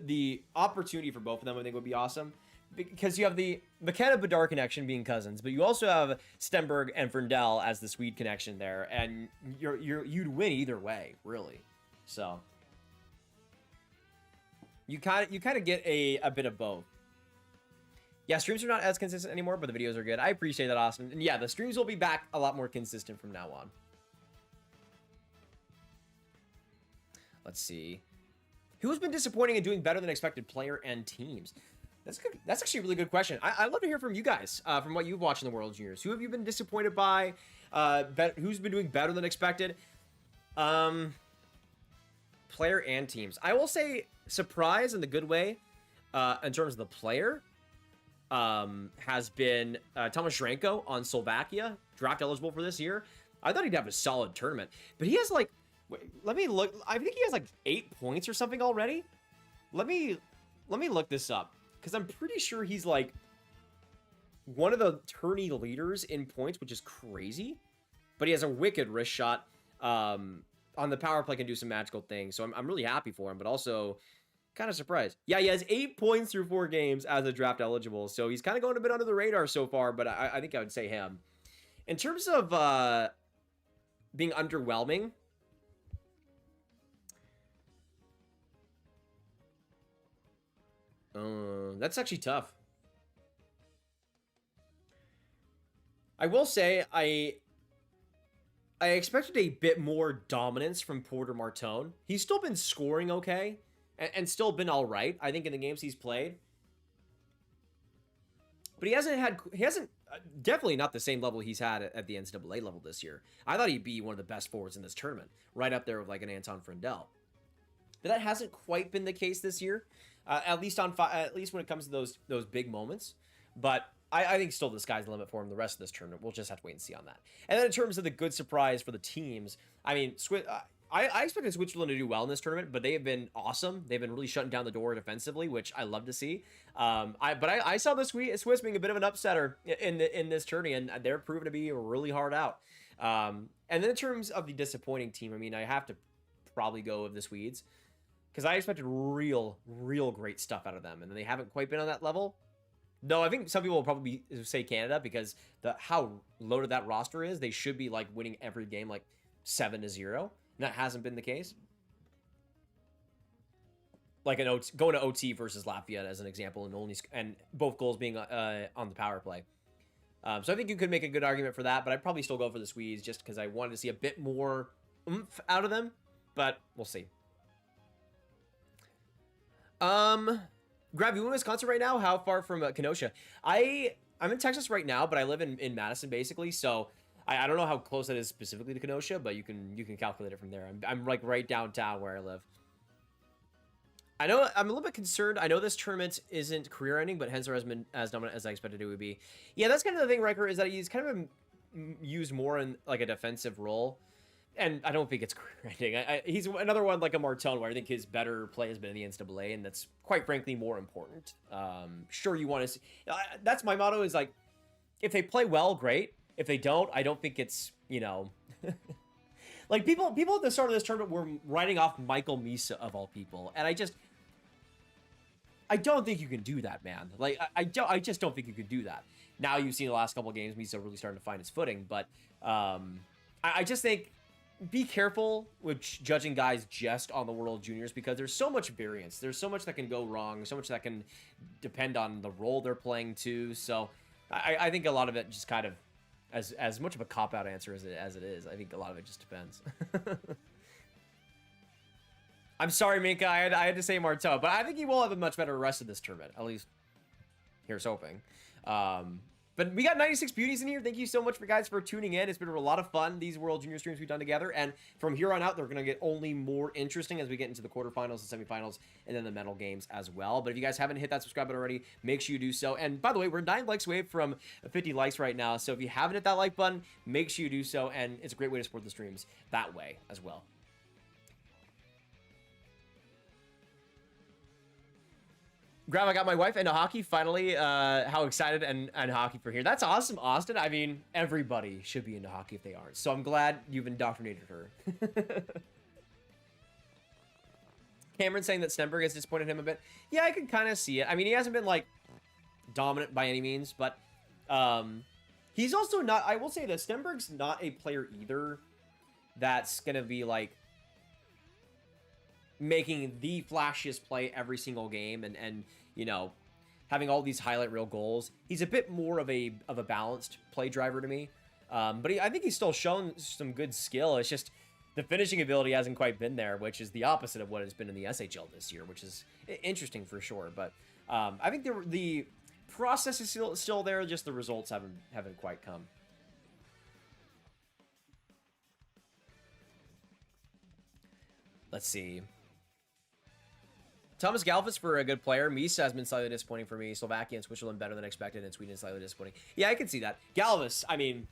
the opportunity for both of them, I think, would be awesome. Because you have the McKenna-Bedard connection being cousins, but you also have Stenberg and Ferndell as the Swede connection there, and you'd win either way, really. So you kind of get a bit of both. Yeah, streams are not as consistent anymore, but the videos are good. I appreciate that, Austin. And yeah, the streams will be back a lot more consistent from now on. Let's see. Who has been disappointing and doing better than expected, player and teams? That's good. That's actually a really good question. I'd love to hear from you guys, from what you've watched in the World Juniors. Who have you been disappointed by? Who's been doing better than expected? Player and teams. I will say surprise in the good way, in terms of the player, has been Tomas Shrenko on Slovakia, draft eligible for this year. I thought he'd have a solid tournament, but he has like, let me look. I think he has like 8 points or something already. Let me look this up, because I'm pretty sure he's like one of the tourney leaders in points, which is crazy. But he has a wicked wrist shot. On the power play, can do some magical things. So I'm really happy for him, but also kind of surprised. Yeah, he has 8 points through 4 games as a draft eligible. So he's kind of going a bit under the radar so far, but I think I would say him. In terms of being underwhelming, that's actually tough. I will say I expected a bit more dominance from Porter Martone. He's still been scoring okay and still been all right, I think, in the games he's played. But he hasn't definitely not the same level he's had at the NCAA level this year. I thought he'd be one of the best forwards in this tournament, right up there with like an Anton Frendel. But that hasn't quite been the case this year, at least when it comes to those big moments. But I think still the sky's the limit for him the rest of this tournament. We'll just have to wait and see on that. And then in terms of the good surprise for the teams, I mean, I expected Switzerland to do well in this tournament, but they have been awesome. They've been really shutting down the door defensively, which I love to see. I saw the Swiss being a bit of an upsetter in this tourney, and they're proven to be really hard out. And then in terms of the disappointing team, I mean, I have to probably go with the Swedes, because I expected real great stuff out of them, and they haven't quite been on that level. No, I think some people will probably say Canada, because how loaded that roster is. They should be like winning every game like 7-0. And that hasn't been the case. Like going to OT versus Latvia as an example, and both goals being on the power play. So I think you could make a good argument for that, but I'd probably still go for the Swedes just because I wanted to see a bit more oomph out of them. But we'll see. Grav, you in Wisconsin right now? How far from Kenosha? I'm in Texas right now, but I live in Madison basically, so I don't know how close that is specifically to Kenosha, but you can calculate it from there. I'm like right downtown where I live. I know I'm a little bit concerned. I know this tournament isn't career ending, but Hensler has been as dominant as I expected it would be. Yeah, that's kind of the thing, Riker, is that he's kind of used more in like a defensive role. And I don't think it's career ending. He's another one like a Martone, where I think his better play has been in the NCAA, and that's quite frankly more important. Sure, you want to see. That's my motto, is like, if they play well, great. If they don't, I don't think it's, you know... like, people at the start of this tournament were writing off Michael Misa, of all people. And I don't think you can do that, man. Like, I just don't think you can do that. Now you've seen the last couple of games, Misa really starting to find his footing. But I just think... be careful with judging guys just on the World Juniors, because there's so much variance. There's so much that can go wrong, so much that can depend on the role they're playing too. So I think a lot of it just kind of, as much of a cop-out answer as it is, I think a lot of it just depends. I'm sorry, Minka, I had to say Marteau, but I think he will have a much better rest of this tournament. At least, here's hoping. But we got 96 beauties in here. Thank you so much, guys, for tuning in. It's been a lot of fun, these World Junior streams we've done together. And from here on out, they're going to get only more interesting as we get into the quarterfinals and semifinals and then the medal games as well. But if you guys haven't hit that subscribe button already, make sure you do so. And by the way, we're 9 likes away from 50 likes right now. So if you haven't hit that like button, make sure you do so. And it's a great way to support the streams that way as well. Grav, I got my wife into hockey, finally. How excited and hockey for here. That's awesome, Austin. I mean, everybody should be into hockey if they aren't. So I'm glad you've indoctrinated her. Cameron saying that Stenberg has disappointed him a bit. Yeah, I can kind of see it. I mean, he hasn't been, like, dominant by any means, but he's also not... I will say that Stenberg's not a player either that's going to be, like, making the flashiest play every single game and you know, having all these highlight reel goals. He's a bit more of a balanced play driver to me. But I think he's still shown some good skill. It's just the finishing ability hasn't quite been there, which is the opposite of what it's been in the SHL this year, which is interesting for sure. But I think the process is still there, just the results haven't quite come. Let's see. Thomas Galfus for a good player. Misa has been slightly disappointing for me. Slovakia and Switzerland better than expected, and Sweden slightly disappointing. Yeah, I can see that. Galvus, I mean,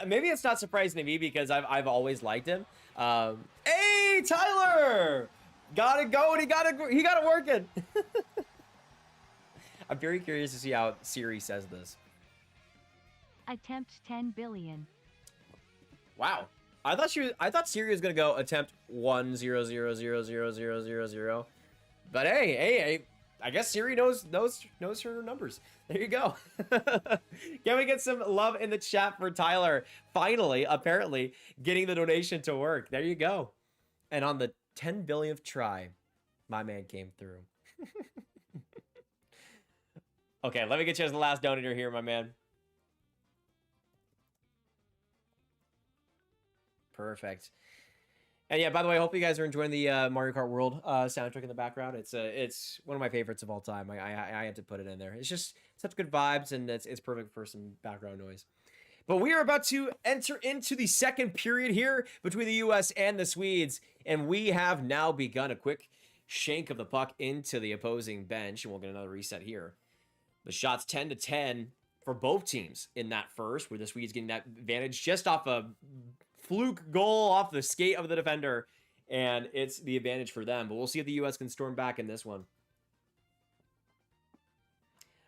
maybe it's not surprising to me because I've always liked him. Hey, Tyler, got it going. He got it working. I'm very curious to see how Siri says this. Attempt 10 billion. Wow. I thought Siri was gonna go attempt 100000000, but hey, I guess Siri knows her numbers. There you go. Can we get some love in the chat for Tyler? Finally, apparently, getting the donation to work. There you go. And on the 10 billionth try, my man came through. Okay, let me get you as the last donator here, my man. Perfect. And yeah, by the way, I hope you guys are enjoying the Mario Kart World soundtrack in the background. It's one of my favorites of all time. I had to put it in there. It's just such good vibes, and it's perfect for some background noise. But we are about to enter into the second period here between the U.S. and the Swedes, and we have now begun a quick shank of the puck into the opposing bench, and we'll get another reset here. The shot's 10-10 for both teams in that first, where the Swedes getting that advantage just off a fluke goal off the skate of the defender, and it's the advantage for them. But we'll see if the U.S. can storm back in this one.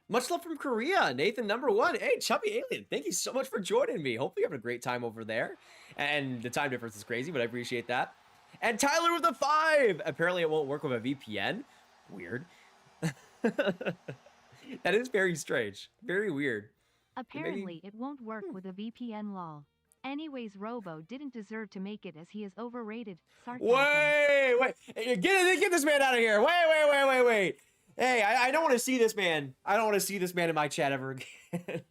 Much love from Korea, Nathan #1. Hey, Chubby Alien, thank you so much for joining me. Hopefully you're having a great time over there. And the time difference is crazy, but I appreciate that. And Tyler with the 5. Apparently it won't work with a VPN. Weird. That is very strange. Very weird. Apparently it won't work with a VPN lol. Anyways, Robo didn't deserve to make it as he is overrated. Sarcasm. Wait. Get this man out of here. Wait. Hey, I don't want to see this man. I don't want to see this man in my chat ever again.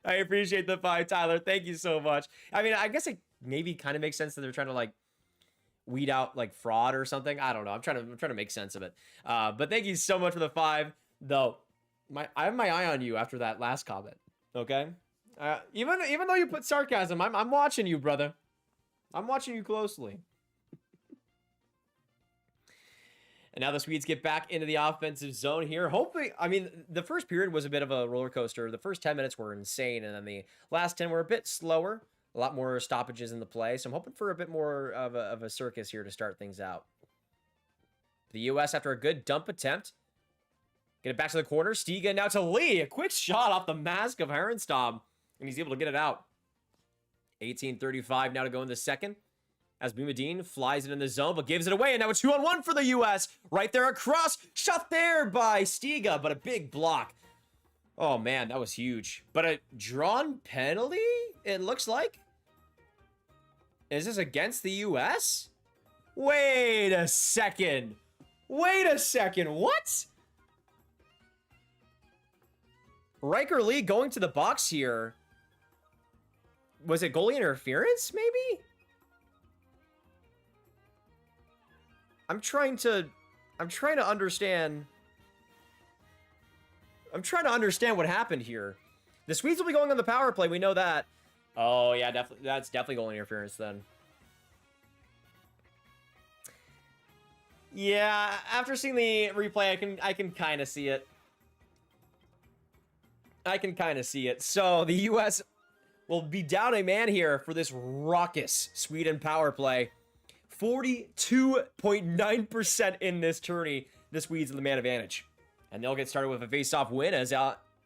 I appreciate the 5, Tyler. Thank you so much. I mean, I guess it maybe kind of makes sense that they're trying to like weed out like fraud or something. I don't know. I'm trying to make sense of it. But thank you so much for the 5. Though, I have my eye on you after that last comment. Okay. Even though you put sarcasm, I'm watching you, brother. I'm watching you closely. And now the Swedes get back into the offensive zone here. Hopefully, I mean, the first period was a bit of a roller coaster. The first 10 minutes were insane, and then the last 10 were a bit slower. A lot more stoppages in the play. So I'm hoping for a bit more of a circus here to start things out. The U.S., after a good dump attempt, get it back to the corner. Stiga now to Lee. A quick shot off the mask of Herenstam. And he's able to get it out. 18:35 now to go in the second. As Bimadine flies it in the zone, but gives it away. And now a 2-on-1 for the U.S. Right there across. Shot there by Stiga, but a big block. Oh, man, that was huge. But a drawn penalty, it looks like. Is this against the U.S.? Wait a second. What? Riker Lee going to the box here. Was it goalie interference, maybe? I'm trying to understand. I'm trying to understand what happened here. The Swedes will be going on the power play. We know that. Oh yeah, definitely. That's definitely goalie interference then. Yeah, after seeing the replay, I can kind of see it. So the U.S. will be down a man here for this raucous Sweden power play. 42.9% in this tourney. The Swedes are the man advantage. And they'll get started with a face-off win as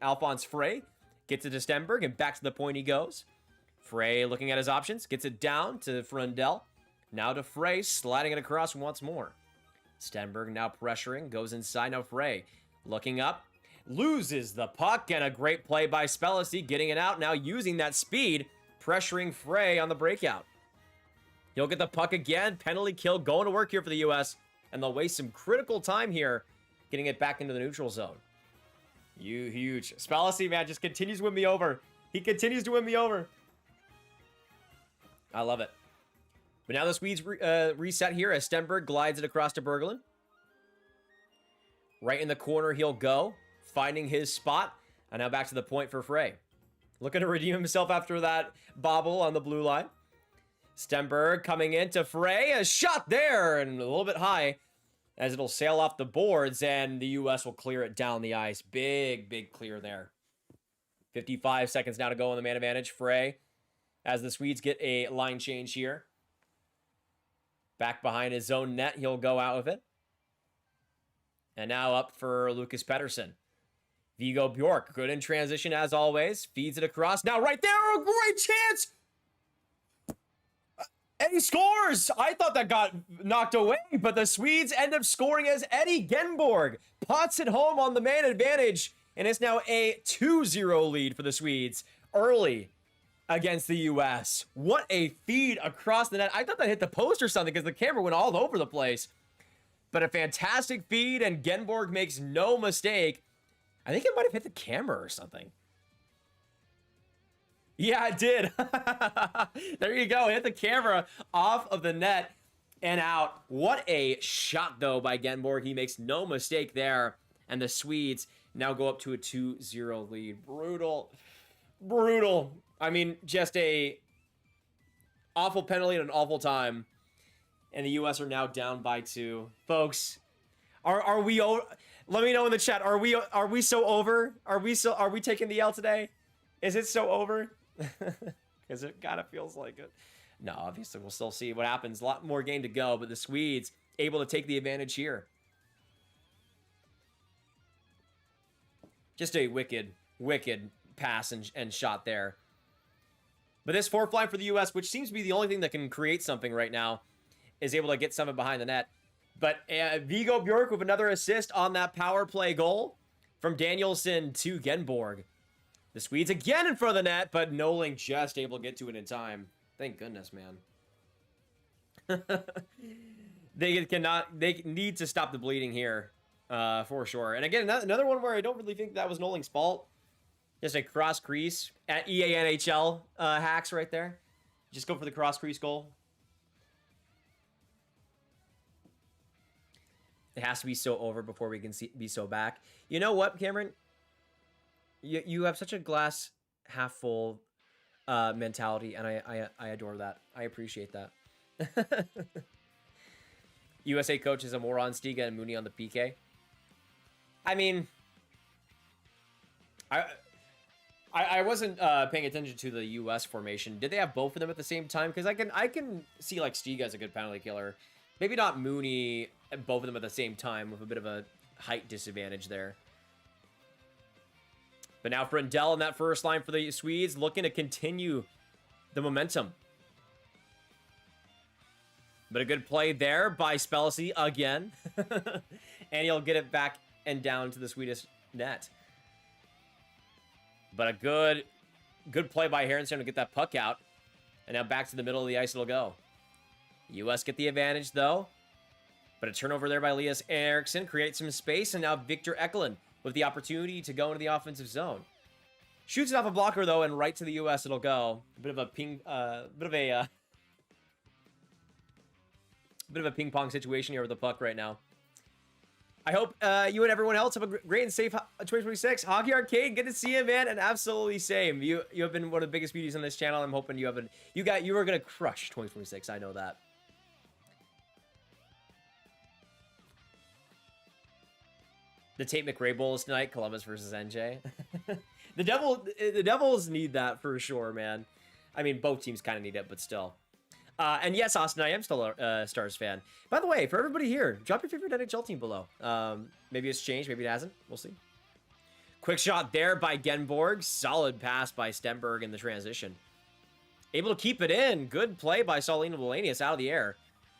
Alphonse Frey gets it to Stenberg, and back to the point he goes. Frey looking at his options, gets it down to Frundell. Now to Frey, sliding it across once more. Stenberg now pressuring, goes inside. Now Frey looking up, loses the puck, and a great play by Spellacy, getting it out, now using that speed, pressuring Frey on the breakout. He'll get the puck again, penalty kill, going to work here for the U.S., and they'll waste some critical time here, getting it back into the neutral zone. Huge. Spellacy, man, just continues to win me over. He continues to win me over. I love it. But now the Swedes reset here as Stenberg glides it across to Berglund. Right in the corner he'll go, finding his spot. And now back to the point for Frey. Looking to redeem himself after that bobble on the blue line. Stenberg coming into Frey. A shot there and a little bit high as it'll sail off the boards and the U.S. will clear it down the ice. Big clear there. 55 seconds now to go on the man advantage. Frey as the Swedes get a line change here. Back behind his own net, he'll go out with it. And now up for Lucas Pettersson. Viggo Bjork, good in transition as always. Feeds it across. Now right there, a great chance! Eddie scores! I thought that got knocked away, but the Swedes end up scoring as Eddie Genborg pots it home on the man advantage. And it's now a 2-0 lead for the Swedes early against the U.S. What a feed across the net. I thought that hit the post or something because the camera went all over the place. But a fantastic feed, and Genborg makes no mistake. I think it might have hit the camera or something. Yeah, it did. There you go. It hit the camera off of the net and out. What a shot, though, by Genborg. He makes no mistake there. And the Swedes now go up to a 2-0 lead. Brutal. I mean, just a awful penalty at an awful time. And the U.S. are now down by 2. Folks, are we over? Let me know in the chat. Are we so over? Are we taking the L today? Is it so over? Because it kind of feels like it. No, obviously we'll still see what happens. A lot more game to go, but the Swedes able to take the advantage here. Just a wicked pass and shot there. But this fourth line for the U.S., which seems to be the only thing that can create something right now, is able to get something behind the net. But Viggo Bjork with another assist on that power play goal from Danielson to Genborg. The Swedes again in front of the net, but Noling just able to get to it in time. Thank goodness, man. They need to stop the bleeding here, for sure. And again, another one where I don't really think that was Noling's fault. Just a cross crease at EA NHL hacks right there. Just go for the cross crease goal. It has to be so over before we can be so back. You know what, Cameron? You have such a glass half full mentality, and I adore that. I appreciate that. USA coach is a moron, Stiga and Mooney on the PK. I mean, I wasn't paying attention to the U.S. formation. Did they have both of them at the same time? Because I can see like Stiga as a good penalty killer. Maybe not Mooney, both of them at the same time with a bit of a height disadvantage there. But now Frendell in that first line for the Swedes, looking to continue the momentum. But a good play there by Spellacy again. And he'll get it back and down to the Swedish net. But a good play by Harrison to get that puck out. And now back to the middle of the ice it'll go. U.S. get the advantage, though. But a turnover there by Elias Eriksson creates some space. And now Victor Ekelund with the opportunity to go into the offensive zone. Shoots it off a blocker, though, and right to the U.S. it'll go. A bit of a ping pong situation here with the puck right now. I hope you and everyone else have a great and safe 2026. Hockey Arcade, good to see you, man, and absolutely same. You have been one of the biggest beauties on this channel. I'm hoping you are gonna crush 2026. I know that. The Tate McRae Bowl is tonight. Columbus versus NJ. The Devils need that for sure, man. I mean, both teams kind of need it, but still. And yes, Austin, I am still a Stars fan. By the way, for everybody here, drop your favorite NHL team below. Maybe it's changed, maybe it hasn't. We'll see. Quick shot there by Genborg. Solid pass by Stenberg in the transition. Able to keep it in. Good play by Andreas Delaney. It's out of the air.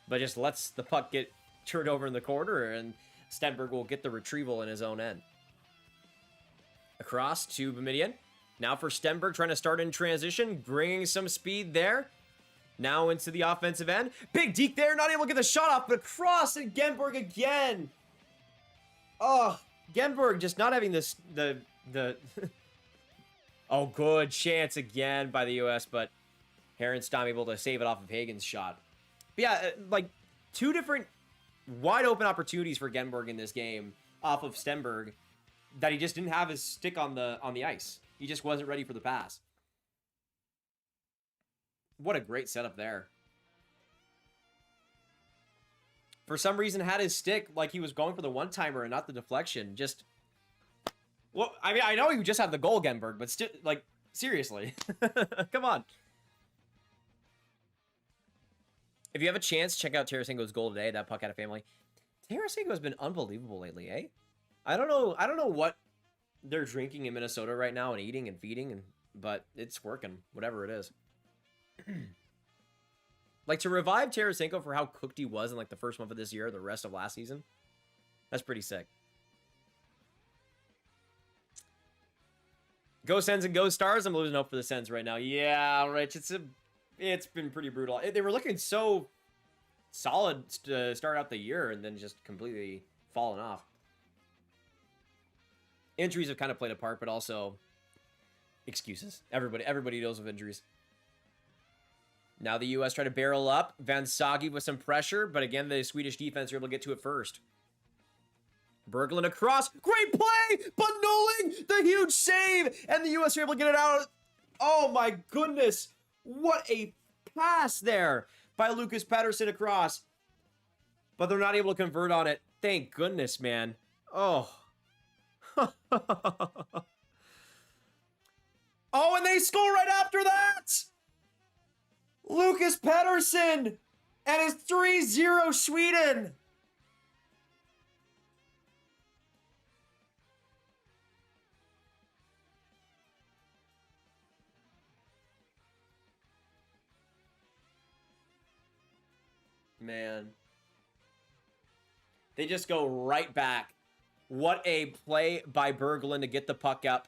But just lets the puck get turned over in the corner, and Stenberg will get the retrieval in his own end. Across to Boumedienne. Now for Stenberg, trying to start in transition, bringing some speed there. Now into the offensive end. Big deke there, not able to get the shot off, but across, and Genberg again. Oh, Genberg just not having this, the oh, good chance again by the U.S., but Herenstam able to save it off of Hagen's shot. But yeah, like, two different wide open opportunities for Genberg in this game off of Stenberg that he just didn't have his stick on the ice. He just wasn't ready for the pass. What a great setup there. For some reason, had his stick like he was going for the one-timer and not the deflection. Just, well, I mean, I know you just have the goal, Genberg, but still, like, seriously. Come on. If you have a chance, check out Tarasenko's goal today. That puck had a family. Tarasenko has been unbelievable lately, eh? I don't know what they're drinking in Minnesota right now and eating and feeding, but it's working, whatever it is. Like, to revive Tarasenko for how cooked he was in, like, the first month of this year, the rest of last season, that's pretty sick. Go Sens and go Stars. I'm losing hope for the Sens right now. Yeah, Rich, it's been pretty brutal. They were looking so solid to start out the year and then just completely fallen off. Injuries have kind of played a part, but also excuses. Everybody deals with injuries. Now the U.S. try to barrel up. Van Sagi with some pressure, but again, the Swedish defense are able to get to it first. Berglund across. Great play, but Noling, the huge save, and the U.S. are able to get it out. Oh my goodness. What a pass there by Lucas Pettersson across. But they're not able to convert on it. Thank goodness, man. Oh. Oh, and they score right after that! Lucas Pettersson! And it's 3-0 Sweden! Man. They just go right back. What a play by Berglund to get the puck up.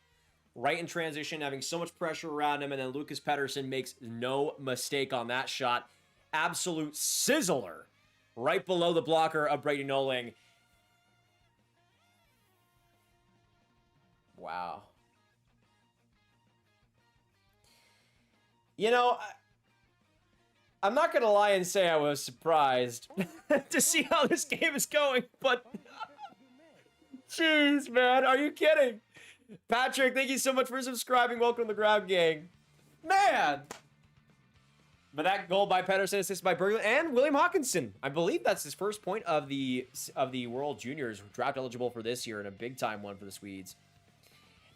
Right in transition, having so much pressure around him, and then Lucas Pettersson makes no mistake on that shot. Absolute sizzler. Right below the blocker of Brady Noling. Wow. You know, I'm not going to lie and say I was surprised to see how this game is going, but jeez, man, are you kidding? Patrick, thank you so much for subscribing. Welcome to the Grav Gang. Man! But that goal by Pettersson, assisted by Berglund and William Hawkinson. I believe that's his first point of the World Juniors, draft eligible for this year, and a big-time one for the Swedes.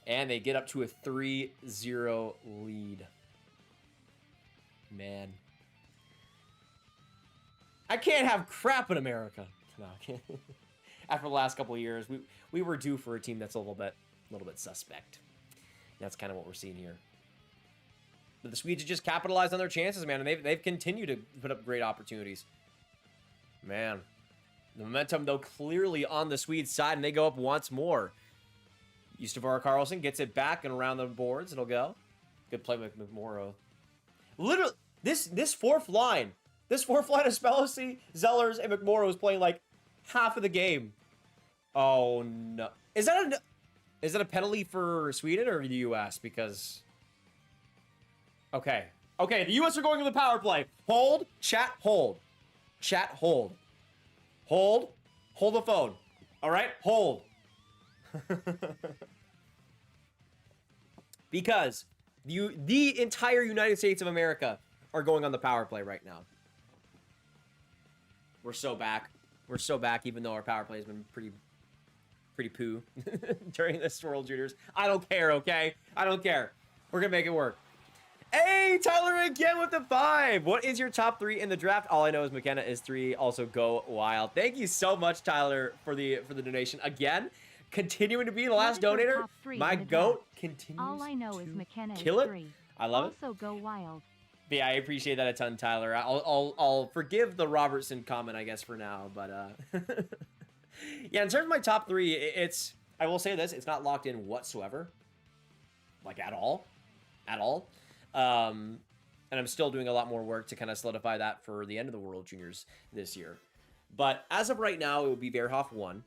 And they get up to a 3-0 lead. Man. I can't have crap in America. No, I can't. After the last couple of years, we were due for a team that's a little bit suspect. That's kind of what we're seeing here. But the Swedes just capitalized on their chances, man, and they've continued to put up great opportunities. Man. The momentum, though, clearly on the Swedes' side, and they go up once more. Ystavar Karlsson gets it back and around the boards. It'll go. Good play with McMorrow. Literally, this fourth line of Spellacy, Zellers, and McMorrow is playing like half of the game. Oh, no. Is that a penalty for Sweden or the U.S.? Because... Okay. Okay, the U.S. are going to the power play. Hold. Chat, hold. Chat, hold. Hold. Hold the phone. All right? Hold. Because the entire United States of America are going on the power play right now. We're so back. We're so back, even though our power play has been pretty poo during this World Juniors. I don't care, okay? I don't care. We're gonna make it work. Hey, Tyler again with the 5. What is your top 3 in the draft? All I know is McKenna is 3. Also, go wild. Thank you so much, Tyler, for the donation. Again, continuing to be the last donator. My goat continues All I know is McKenna kill is it. 3. I love it. Also, go wild. But yeah, I appreciate that a ton, Tyler. I'll forgive the Robertson comment, I guess, for now. But yeah, in terms of my top 3, I will say this: it's not locked in whatsoever, like at all. And I'm still doing a lot more work to kind of solidify that for the end of the World Juniors this year. But as of right now, it would be Verhoff 1.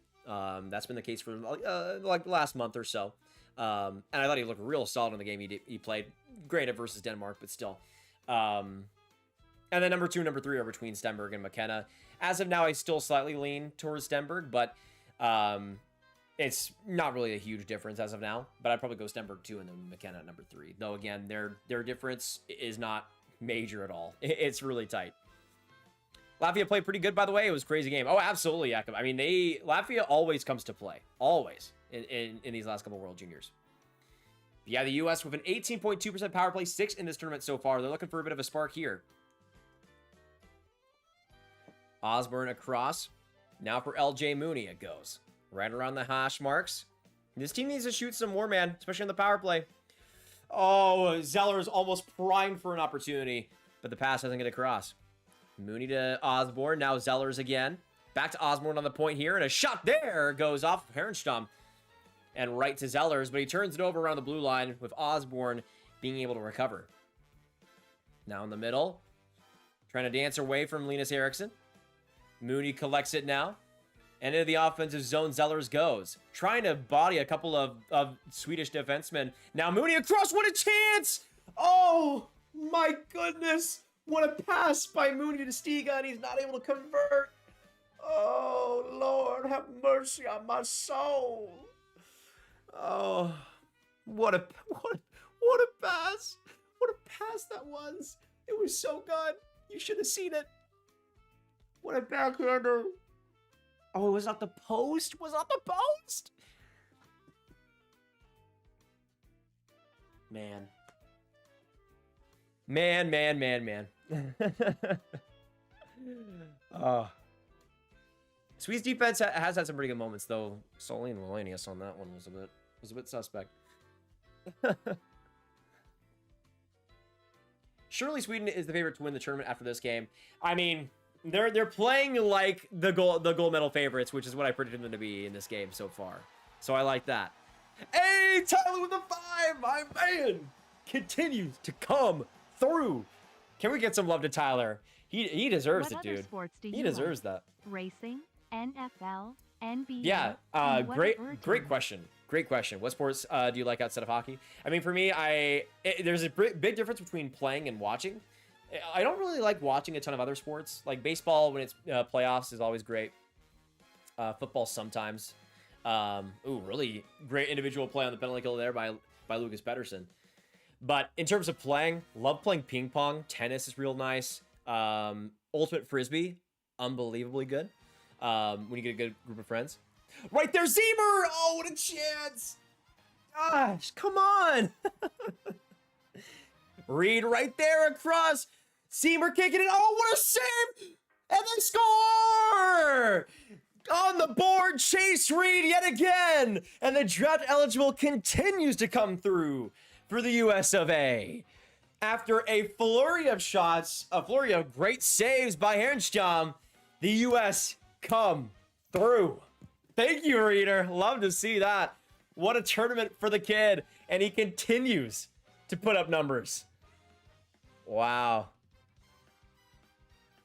That's been the case for like the last month or so. And I thought he looked real solid in the game he played. Granted versus Denmark, but still. And then number 2 and number 3 are between Stenberg and McKenna. As of now, I still slightly lean towards Stenberg, but it's not really a huge difference as of now. But I'd probably go Stenberg 2 and then McKenna at number 3. Though again, their difference is not major at all. It's really tight. Latvia played pretty good, by the way. It was a crazy game. Oh, absolutely, Jakob. I mean, Latvia always comes to play. Always in these last couple World Juniors. But yeah, the U.S. with an 18.2% power play, 6 in this tournament so far. They're looking for a bit of a spark here. Osborne across. Now for LJ Mooney it goes. Right around the hash marks. This team needs to shoot some more, man. Especially on the power play. Oh, Zeller is almost primed for an opportunity. But the pass doesn't get across. Mooney to Osborne. Now Zellers again. Back to Osborne on the point here. And a shot there goes off Herenstam. And right to Zellers. But he turns it over around the blue line with Osborne being able to recover. Now in the middle. Trying to dance away from Linus Eriksson. Mooney collects it now. And into the offensive zone, Zellers goes. Trying to body a couple of Swedish defensemen. Now Mooney across. What a chance! Oh, my goodness. What a pass by Mooney to Stiga, and he's not able to convert. Oh, Lord, have mercy on my soul. Oh, what a pass. What a pass that was. It was so good. You should have seen it. What a backhander. Oh, it was not the post? Was not the post? Man. Man. Swede's defense has had some pretty good moments, though. Solene Wallenius on that one was a bit suspect. Surely Sweden is the favorite to win the tournament after this game. I mean, they're playing like the gold medal favorites, which is what I predicted them to be in this game so far. So I like that. Hey, Tyler with the 5, my man, continues to come through. Can we get some love to Tyler? He deserves it, dude. He deserves that. Racing, NFL, NBA. Yeah, great question. Great question. What sports do you like outside of hockey? I mean, for me, there's a big difference between playing and watching. I don't really like watching a ton of other sports. Like baseball, when it's playoffs, is always great. Football sometimes. Really great individual play on the penalty kill there by Lucas Pettersson. But in terms of playing, love playing ping pong. Tennis is real nice. Ultimate Frisbee, unbelievably good. When you get a good group of friends. Right there, Zemer! Oh, what a chance! Gosh, come on! Reed right there across. Zemer kicking it. Oh, what a save! And they score! On the board, Chase Reed yet again! And the draft eligible continues to come through for the US of A. After a flurry of shots, a flurry of great saves by Herenstam, the US come through. Thank you, Reader. Love to see that. What a tournament for the kid. And he continues to put up numbers. Wow.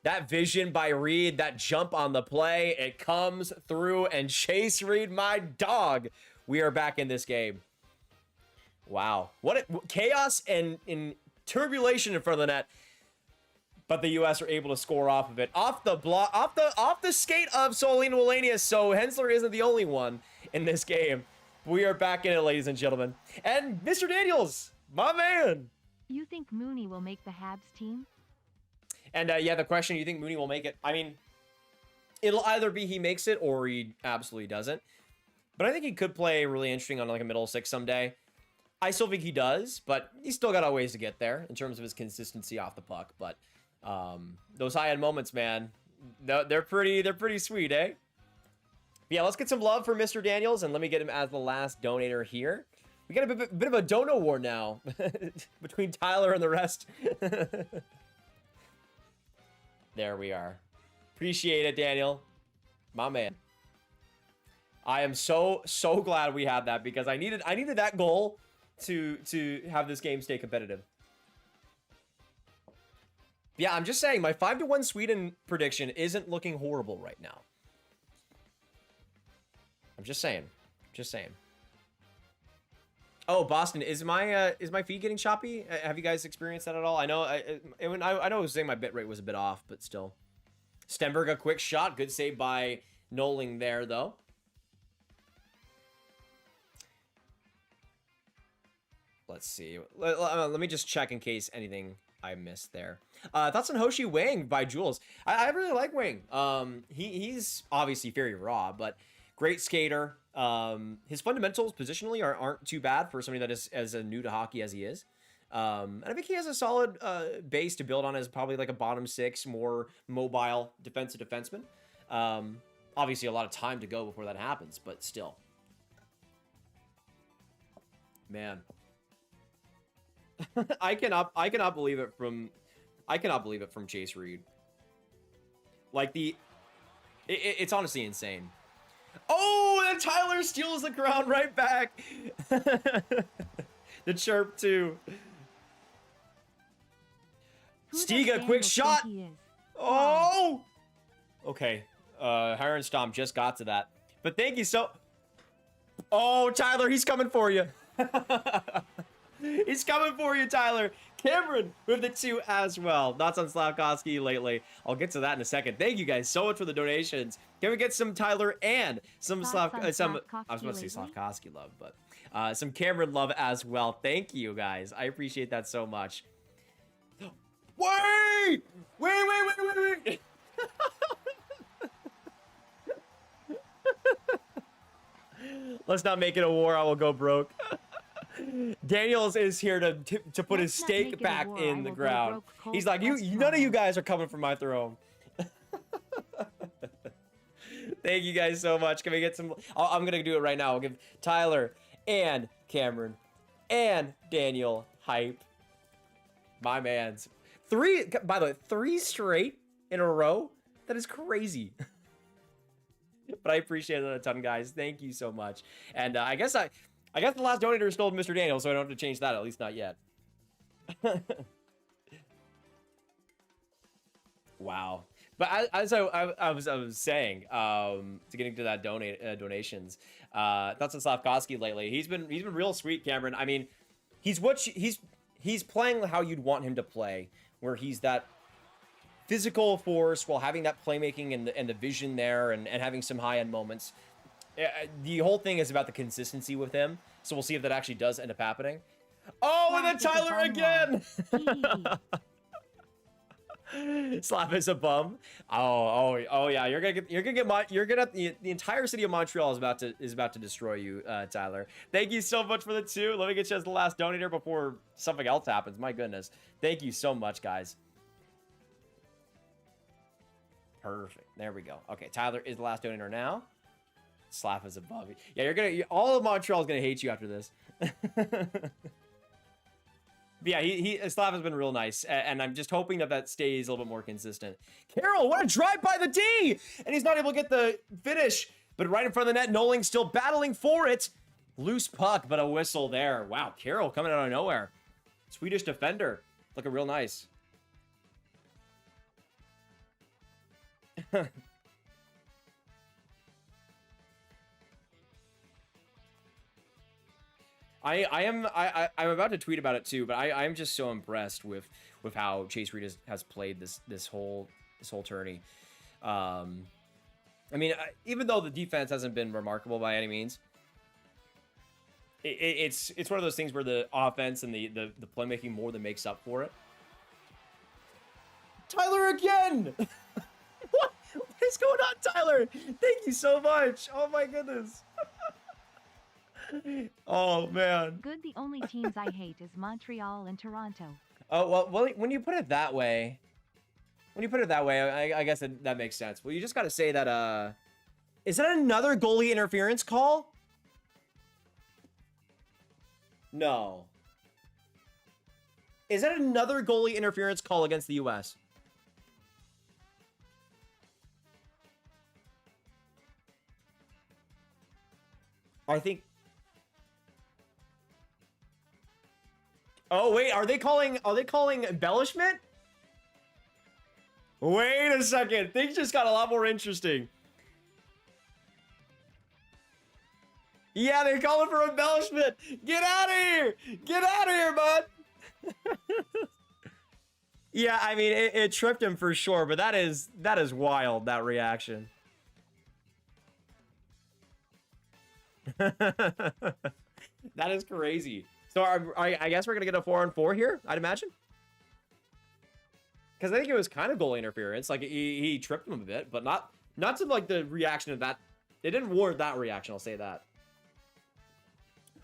That vision by Reed, that jump on the play, it comes through. And Chase Reed, my dog, we are back in this game. Wow. What chaos and turbulation in front of the net. But the U.S. are able to score off of it. Off the block, off the skate of Solene Wallenius. So Hensler isn't the only one in this game. We are back in it, ladies and gentlemen. And Mr. Daniels, my man. You think Mooney will make the Habs team? And yeah, the question, you think Mooney will make it? I mean, it'll either be he makes it or he absolutely doesn't. But I think he could play really interesting on like a middle six someday. I still think he does, but he's still got a ways to get there in terms of his consistency off the puck. But those high-end moments, man, they're pretty sweet, eh? But yeah, let's get some love for Mr. Daniels, and let me get him as the last donator here. We got a bit of a dono war now between Tyler and the rest. There we are. Appreciate it, Daniel. My man. I am so glad we had that because I needed that goal to have this game stay competitive. Yeah, I'm just saying my 5-1 Sweden prediction isn't looking horrible right now. I'm just saying. Just saying. Oh, Boston, is my feed getting choppy? Have you guys experienced that at all? I know I know I was saying my bitrate was a bit off, but still. Stenberg, a quick shot. Good save by Noling there, though. Let's see. Let me just check in case anything I missed there. Thoughts on Hoshi Wang by Jules. I really like Wang. He's obviously very raw, but great skater. His fundamentals positionally aren't too bad for somebody that is as new to hockey as he is. And I think he has a solid base to build on as probably like a bottom six, more mobile defensive defenseman. Obviously a lot of time to go before that happens, but still. Man. I cannot believe it from Chase Reed. Like it's honestly insane. Oh, and Tyler steals the ground right back. The chirp too. Stiga, quick shot. Oh. Okay. Hiron Stomp just got to that. But thank you so. Oh, Tyler, he's coming for you. He's coming for you, Tyler. Cameron with the 2 as well. Thoughts on Slavkovsky lately? I'll get to that in a second. Thank you guys so much for the donations. Can we get some Tyler and some I was about to say Slavkovsky love, but some Cameron love as well. Thank you guys. I appreciate that so much. Wait! Let's not make it a war. I will go broke. Daniels is here to put his stake back in the ground. He's like, none of you guys are coming for my throne. Thank you guys so much. Can we get some? I'm gonna do it right now. I'll give Tyler and Cameron and Daniel hype. My man's 3. By the way, 3 straight in a row. That is crazy. But I appreciate it a ton, guys. Thank you so much. And I guess the last donator stole Mr. Daniel, so I don't have to change that, at least not yet. Wow. But as I was saying, to getting to that donations, thoughts on Slavkovsky lately. He's been real sweet, Cameron. I mean, he's playing how you'd want him to play, where he's that physical force while having that playmaking and the vision there and having some high-end moments. The whole thing is about the consistency with him, so we'll see if that actually does end up happening. Oh, and then Tyler again! Slap is a bum. Oh yeah, the entire city of Montreal is about to destroy you, Tyler. Thank you so much for the 2. Let me get you as the last donator before something else happens. My goodness. Thank you so much, guys. Perfect. There we go. Okay, Tyler is the last donator now. Slap is above you. Yeah, all of Montreal is gonna hate you after this. But yeah, Slav has been real nice, and I'm just hoping that stays a little bit more consistent. Carroll, what a drive by the D! And he's not able to get the finish, but right in front of the net, Noling still battling for it. Loose puck, but a whistle there. Wow, Carroll coming out of nowhere. Swedish defender, looking real nice. I'm about to tweet about it too, but I'm just so impressed with how Chase Reed has played this whole tourney. I mean, even though the defense hasn't been remarkable by any means, it's one of those things where the offense and the playmaking more than makes up for it. Tyler again. What is going on, Tyler? Thank you so much. Oh my goodness. Oh man. Good. The only teams I hate is Montreal and Toronto. Oh well, when you put it that way, I guess that makes sense. Well, you just got to say that. Is that another goalie interference call? No. Is that another goalie interference call against the U.S.? I think... Oh, wait, are they calling embellishment? Wait a second. Things just got a lot more interesting. Yeah, they're calling for embellishment. Get out of here. Get out of here, bud. Yeah, I mean, it tripped him for sure, but that is wild, that reaction. That is crazy. So I guess we're going to get a 4-on-4 here, I'd imagine. Because I think it was kind of goal interference. Like, he tripped him a bit, but not to, like, the reaction of that. It didn't warrant that reaction, I'll say that.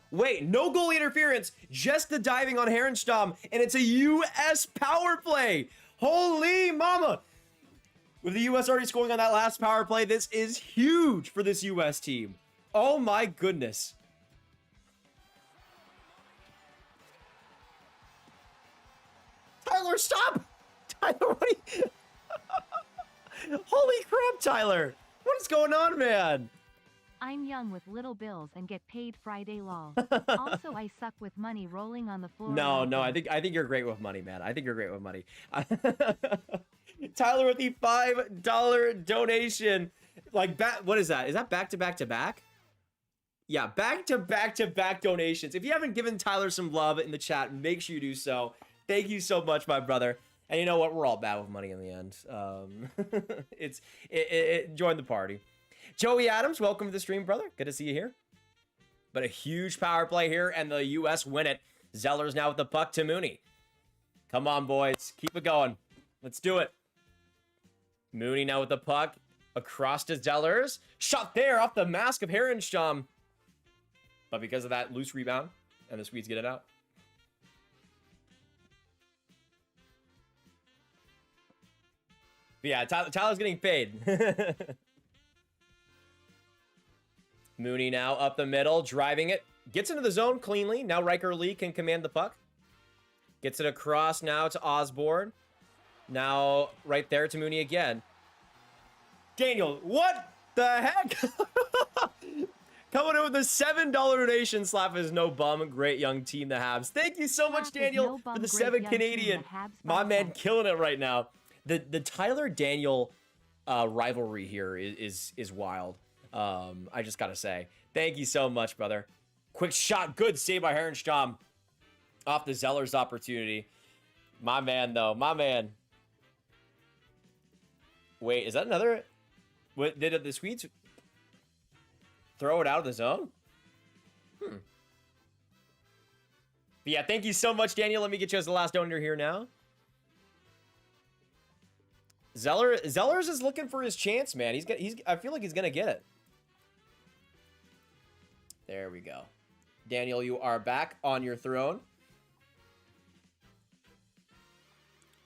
Wait, no goal interference, just the diving on Herrenstam, and it's a U.S. power play. Holy mama. With the U.S. already scoring on that last power play, this is huge for this U.S. team. Oh my goodness. Tyler, stop! Tyler, what are you... Holy crap, Tyler! What is going on, man? I'm young with little bills and get paid Friday lol. Also, I suck with money rolling on the floor. No, I think you're great with money, man. I think you're great with money. Tyler with the $5 donation. Like, what is that? Is that back to back to back? Yeah, back to back to back donations. If you haven't given Tyler some love in the chat, make sure you do so. Thank you so much, my brother. And you know what? We're all bad with money in the end. Join the party. Joey Adams, welcome to the stream, brother. Good to see you here. But a huge power play here, and the U.S. win it. Zeller's now with the puck to Mooney. Come on, boys. Keep it going. Let's do it. Mooney now with the puck. Across to Zellers. Shot there off the mask of Herrenstam. But because of that loose rebound, and the Swedes get it out. But yeah, Tyler's getting paid. Mooney now up the middle, driving it. Gets into the zone cleanly. Now Riker Lee can command the puck. Gets it across now to Osborne. Now right there to Mooney again. Daniel, what the heck? Coming in with a $7 donation. Slap is no bum. Great young team, the Habs. Thank you so much, Daniel, for the 7 Canadian. My man killing it right now. The Tyler Daniel rivalry here is wild. I just gotta say, thank you so much, brother. Quick shot, good save by Herrenstam off the Zellers opportunity. My man, though, my man. Wait, is that another? What did the Swedes throw it out of the zone? But yeah, thank you so much, Daniel. Let me get you as the last donor here now. Zellers is looking for his chance, man. I feel like he's gonna get it. There we go. Daniel, you are back on your throne.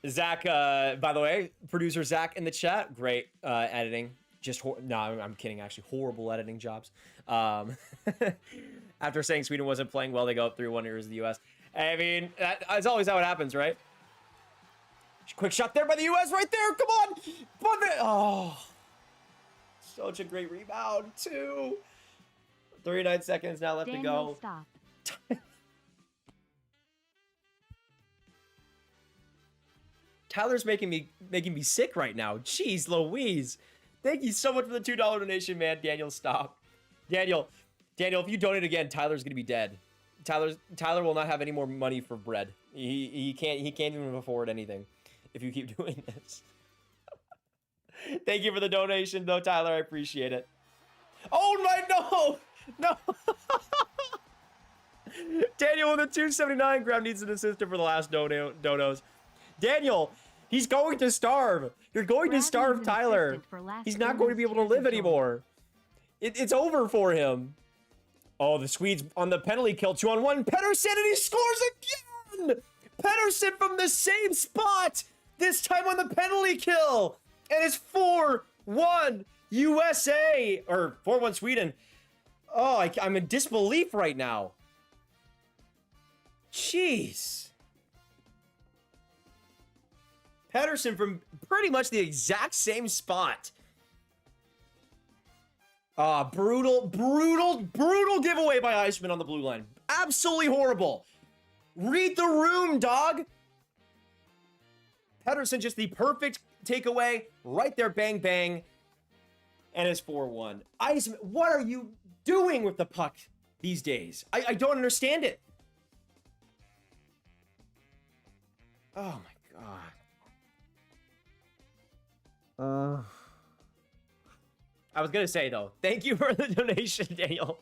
Zach, by the way, producer Zach in the chat, great editing. No, I'm kidding, actually. Horrible editing jobs. After saying Sweden wasn't playing well, they go up 3-1 against the U.S. I mean, that's always how it happens, right? Quick shot there by the U.S. right there. Come on. Oh, such a great rebound, too. 39 seconds now left to go. Stop. Tyler's making me sick right now. Jeez Louise. Thank you so much for the $2 donation, man. Daniel, stop. Daniel, if you donate again, Tyler's gonna be dead. Tyler will not have any more money for bread. He can't even afford anything if you keep doing this. Thank you for the donation, though, Tyler. I appreciate it. Oh my no. Daniel with a 279. Grav needs an assistant for the last donos. Daniel, he's going to starve. You're going to starve Tyler. He's not going to be able to live anymore. It's over for him. Oh, the Swedes on the penalty kill. 2-on-1. Pettersson, and he scores again. Pettersson from the same spot. This time on the penalty kill. And it's 4-1 USA. Or 4-1 Sweden. Oh, I'm in disbelief right now. Jeez. Pedersen from pretty much the exact same spot. Brutal giveaway by Eichmann on the blue line. Absolutely horrible. Read the room, dog. Pedersen just the perfect takeaway. Right there, bang, bang. And it's 4-1. Eichmann, what are you doing with the puck these days? I don't understand it. Oh, my God. I was going to say, though, thank you for the donation, Daniel.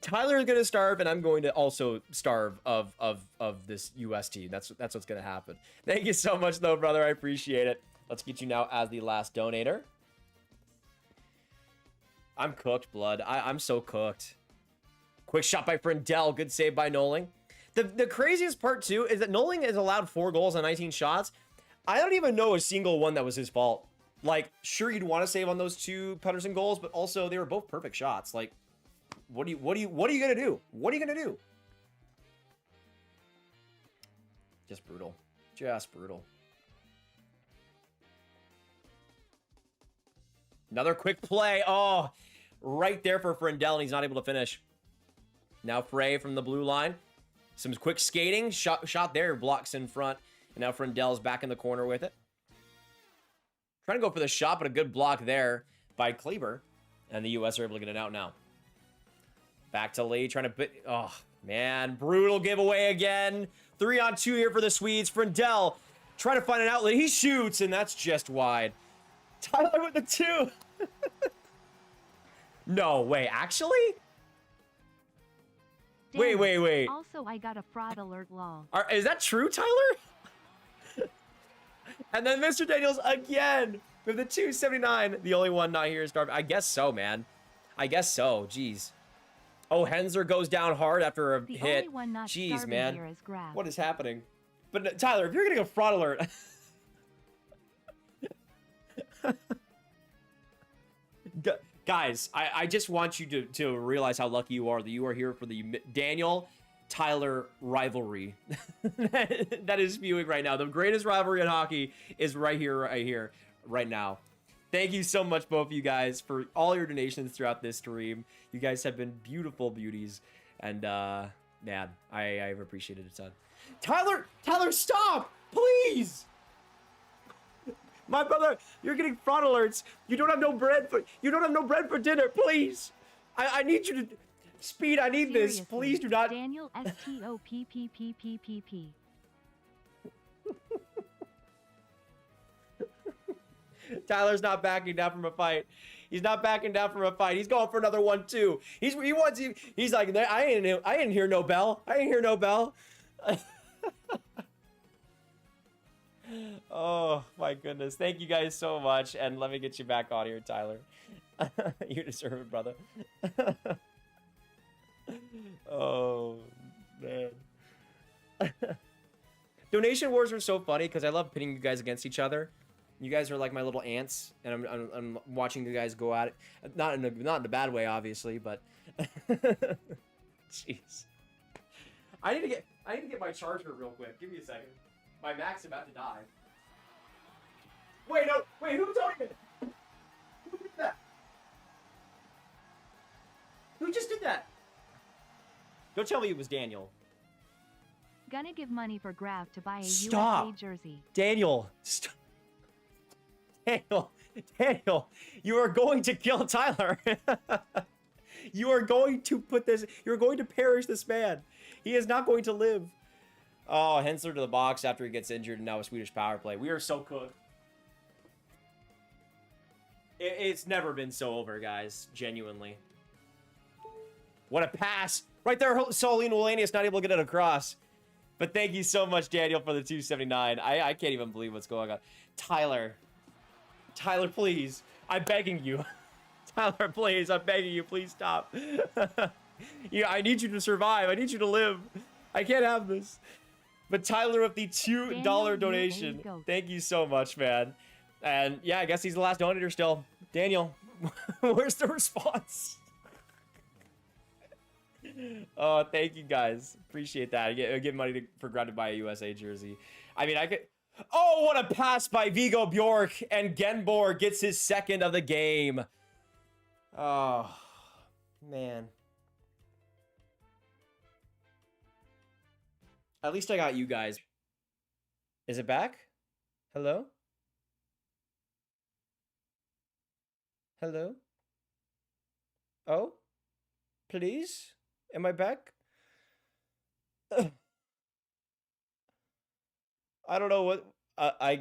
Tyler is going to starve, and I'm going to also starve of this US team. That's what's going to happen. Thank you so much, though, brother. I appreciate it. Let's get you now as the last donator. I'm cooked, blood. I'm so cooked. Quick shot by Frindell. Good save by Noling. The craziest part, too, is that Noling has allowed 4 goals on 19 shots. I don't even know a single one that was his fault. Like, sure, you'd want to save on those 2 Pedersen goals, but also they were both perfect shots. Like, what are you gonna do? What are you gonna do? Just brutal. Just brutal. Another quick play. Oh, right there for Frindell, and he's not able to finish. Now Frey from the blue line. Some quick skating. Shot there. Blocks in front. And now Frindell's back in the corner with it. Trying to go for the shot, but a good block there by Kleber. And the U.S. are able to get it out now. Back to Lee. Trying to... Oh, man. Brutal giveaway again. 3-on-2 here for the Swedes. Frindell trying to find an outlet. He shoots, and that's just wide. Tyler with the 2. No, wait. Actually? Damn. Wait. Also, I got a fraud alert, lol. Is that true, Tyler? And then Mr. Daniels again with the 279. The only one not here is Darby. I guess so, man. I guess so. Jeez. Oh, Henzer goes down hard after a hit. Only one not Jeez, man. Here is Grav. What is happening? But Tyler, if you're getting a fraud alert... Guys, I just want you to realize how lucky you are that you are here for the Daniel-Tyler rivalry that is spewing right now. The greatest rivalry in hockey is right here, right now. Thank you so much, both of you guys, for all your donations throughout this stream. You guys have been beautiful beauties, and man, I've appreciated it a ton. Tyler, stop, please. My brother, you're getting fraud alerts. You don't have no bread for dinner, please. I need you to speed. I need Seriously, this. Please do not. Daniel STOPPPPPP. Tyler's not backing down from a fight. He's not backing down from a fight. He's going for another one too. He's like, I didn't hear no bell. I didn't hear no bell. Oh my goodness. Thank you guys so much. And let me get you back on here, Tyler. You deserve it, brother. Oh man. Donation wars are so funny because I love pitting you guys against each other. You guys are like my little ants, and I'm watching you guys go at it. Not in a bad way, obviously, but jeez. I need to get my charger real quick. Give me a second. My Mac's about to die. Wait, who donated? Who did that? Who just did that? Don't tell me it was Daniel. Gonna give money for Grav to buy a Stop. USA jersey. Daniel, stop. Daniel, you are going to kill Tyler. You are going to you're going to perish this man. He is not going to live. Oh, Hensler to the box after he gets injured, and now a Swedish power play. We are so cooked. It's never been so over, guys. Genuinely. What a pass. Right there, Solino Wallanius not able to get it across. But thank you so much, Daniel, for the 279. I can't even believe what's going on. Tyler, please. I'm begging you. Tyler, please. I'm begging you. Please stop. Yeah, I need you to survive. I need you to live. I can't have this. But Tyler with the $2 donation. Thank you so much, man. And yeah, I guess he's the last donator still. Daniel, where's the response? Oh, thank you guys. Appreciate that. I get money for granted by a USA jersey. I mean, I could. Oh, what a pass by Viggo Bjork, and Genbor gets his second of the game. Oh, man. At least I got you guys. Is it back? Hello? Hello? Oh? Please? Am I back? I don't know what I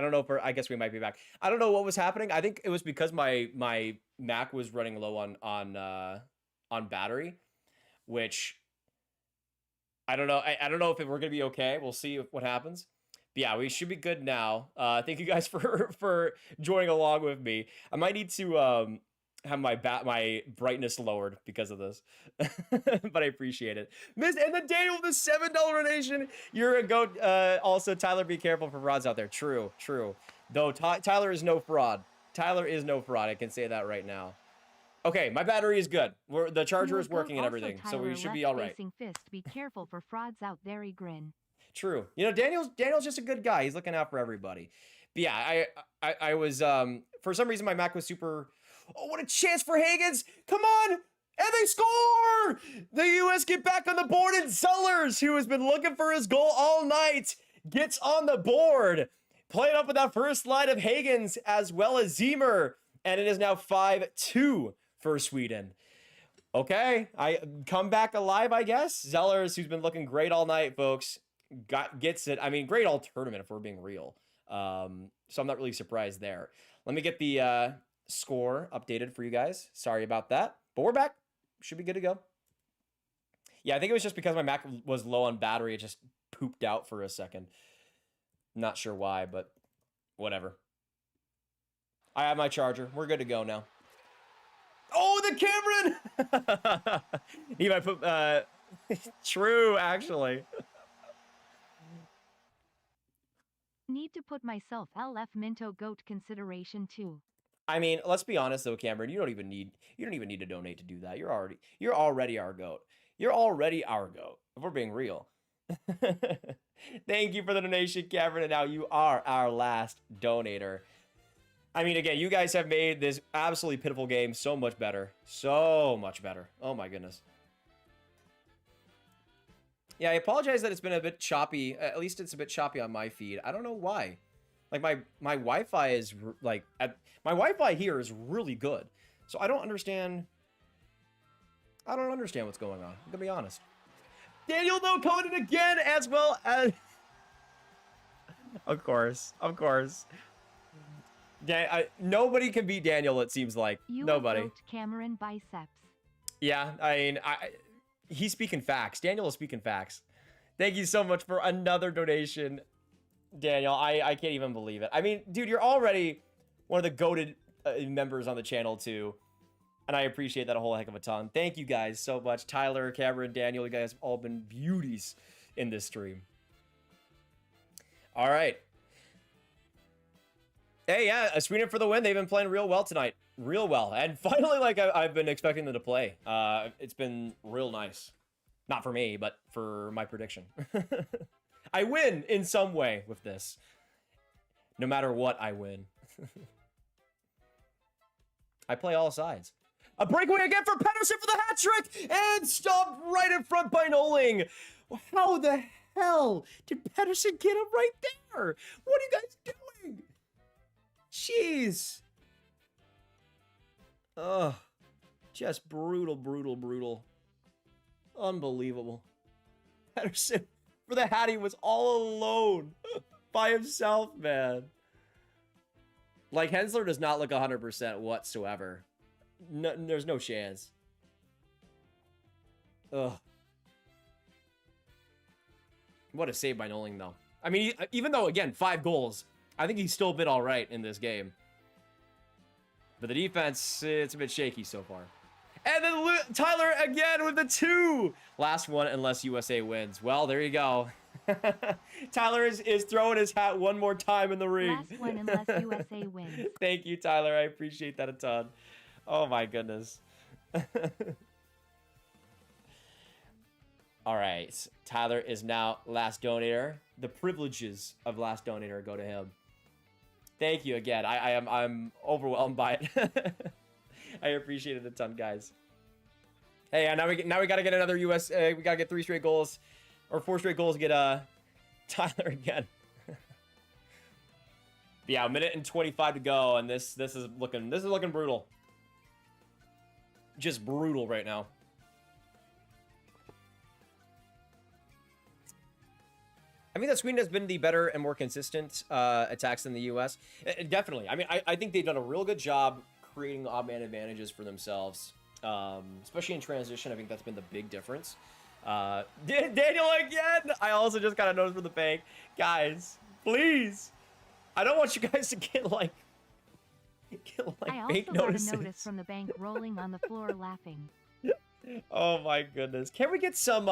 don't know if I guess we might be back. I don't know what was happening. I think it was because my Mac was running low on battery, which I don't know. I don't know if we're gonna be okay. We'll see what happens. But yeah, we should be good now. Thank you guys for joining along with me. I might need to have my brightness lowered because of this, but I appreciate it. Miss and then Daniel with the $7 donation. You're a goat. Also, Tyler, be careful for frauds out there. True. Though Tyler is no fraud. Tyler is no fraud. I can say that right now. Okay, my battery is good. The charger is working and everything, so we should be all right. Fist. Be careful for frauds out there. He grin. True. You know, Daniel's just a good guy. He's looking out for everybody. But yeah, I was for some reason my Mac was super. Oh, what a chance for Higgins! Come on! And they score! The U.S. get back on the board, and Zellers, who has been looking for his goal all night, gets on the board. Playing up with that first line of Higgins as well as Zimmer, and it is now 5-2 for Sweden. Okay, I come back alive, I guess. Zellers, who's been looking great all night, folks, gets it. I mean, great all tournament if we're being real. So I'm not really surprised there. Let me get the score updated for you guys. Sorry about that, but we're back. Should be good to go. Yeah, I think it was just because my Mac was low on battery. It just pooped out for a second. Not sure why, but whatever. I have my charger. We're good to go now. Oh, the Cameron! He might put true, actually. Need to put myself LF Minto goat consideration too. I mean, let's be honest though, Cameron. You don't even need to donate to do that. You're already our goat. You're already our goat. If we're being real. Thank you for the donation, Cameron. And now you are our last donator. I mean, again, you guys have made this absolutely pitiful game so much better. So much better. Oh my goodness. Yeah, I apologize that it's been a bit choppy. At least it's a bit choppy on my feed. I don't know why. Like my Wi-Fi is like my Wi-Fi here is really good. So I don't understand what's going on. I'm gonna be honest. Daniel though coming in again as well as Of course. Yeah, nobody can beat Daniel, it seems like. Nobody. Cameron biceps. Yeah, I mean, he's speaking facts. Daniel is speaking facts. Thank you so much for another donation, Daniel. I can't even believe it. I mean, dude, you're already one of the goated members on the channel too, and I appreciate that a whole heck of a ton. Thank you guys so much. Tyler, Cameron, Daniel, you guys have all been beauties in this stream. All right. Hey, yeah, Sweden for the win. They've been playing real well tonight. Real well. And finally, like I've been expecting them to play. It's been real nice. Not for me, but for my prediction. I win in some way with this. No matter what, I win. I play all sides. A breakaway again for Pedersen for the hat trick! And stopped right in front by Noling. How the hell did Pedersen get him right there? What are you guys doing? Jeez. Ugh. Just brutal. Unbelievable. Pedersen for the hat, he was all alone by himself, man. Like, Hensler does not look 100% whatsoever. No, there's no chance. Ugh. What a save by Noling, though. I mean, even though, again, 5 goals, I think he's still been all right in this game. But the defense, it's a bit shaky so far. And then Tyler again with the 2. Last one, unless USA wins. Well, there you go. Tyler is throwing his hat one more time in the ring. Last one, unless USA wins. Thank you, Tyler. I appreciate that a ton. Oh, my goodness. All right, Tyler is now last donator. The privileges of last donator go to him. Thank you again. I'm overwhelmed by it. I appreciate it a ton, guys. Hey, and now we gotta get another US. We gotta get 3 straight goals, or 4 straight goals to get Tyler again. Yeah, a minute and 25 to go, and this is looking brutal. Just brutal right now. I mean that Sweden has been the better and more consistent attacks than the US. Definitely. I mean, I think they've done a real good job creating odd man advantages for themselves, especially in transition. I think that's been the big difference. Daniel again. I also just got a notice for the bank, guys. Please, I don't want you guys to get like I bank also got notices. a notice from the bank rolling on the floor laughing. Oh my goodness. Can we get some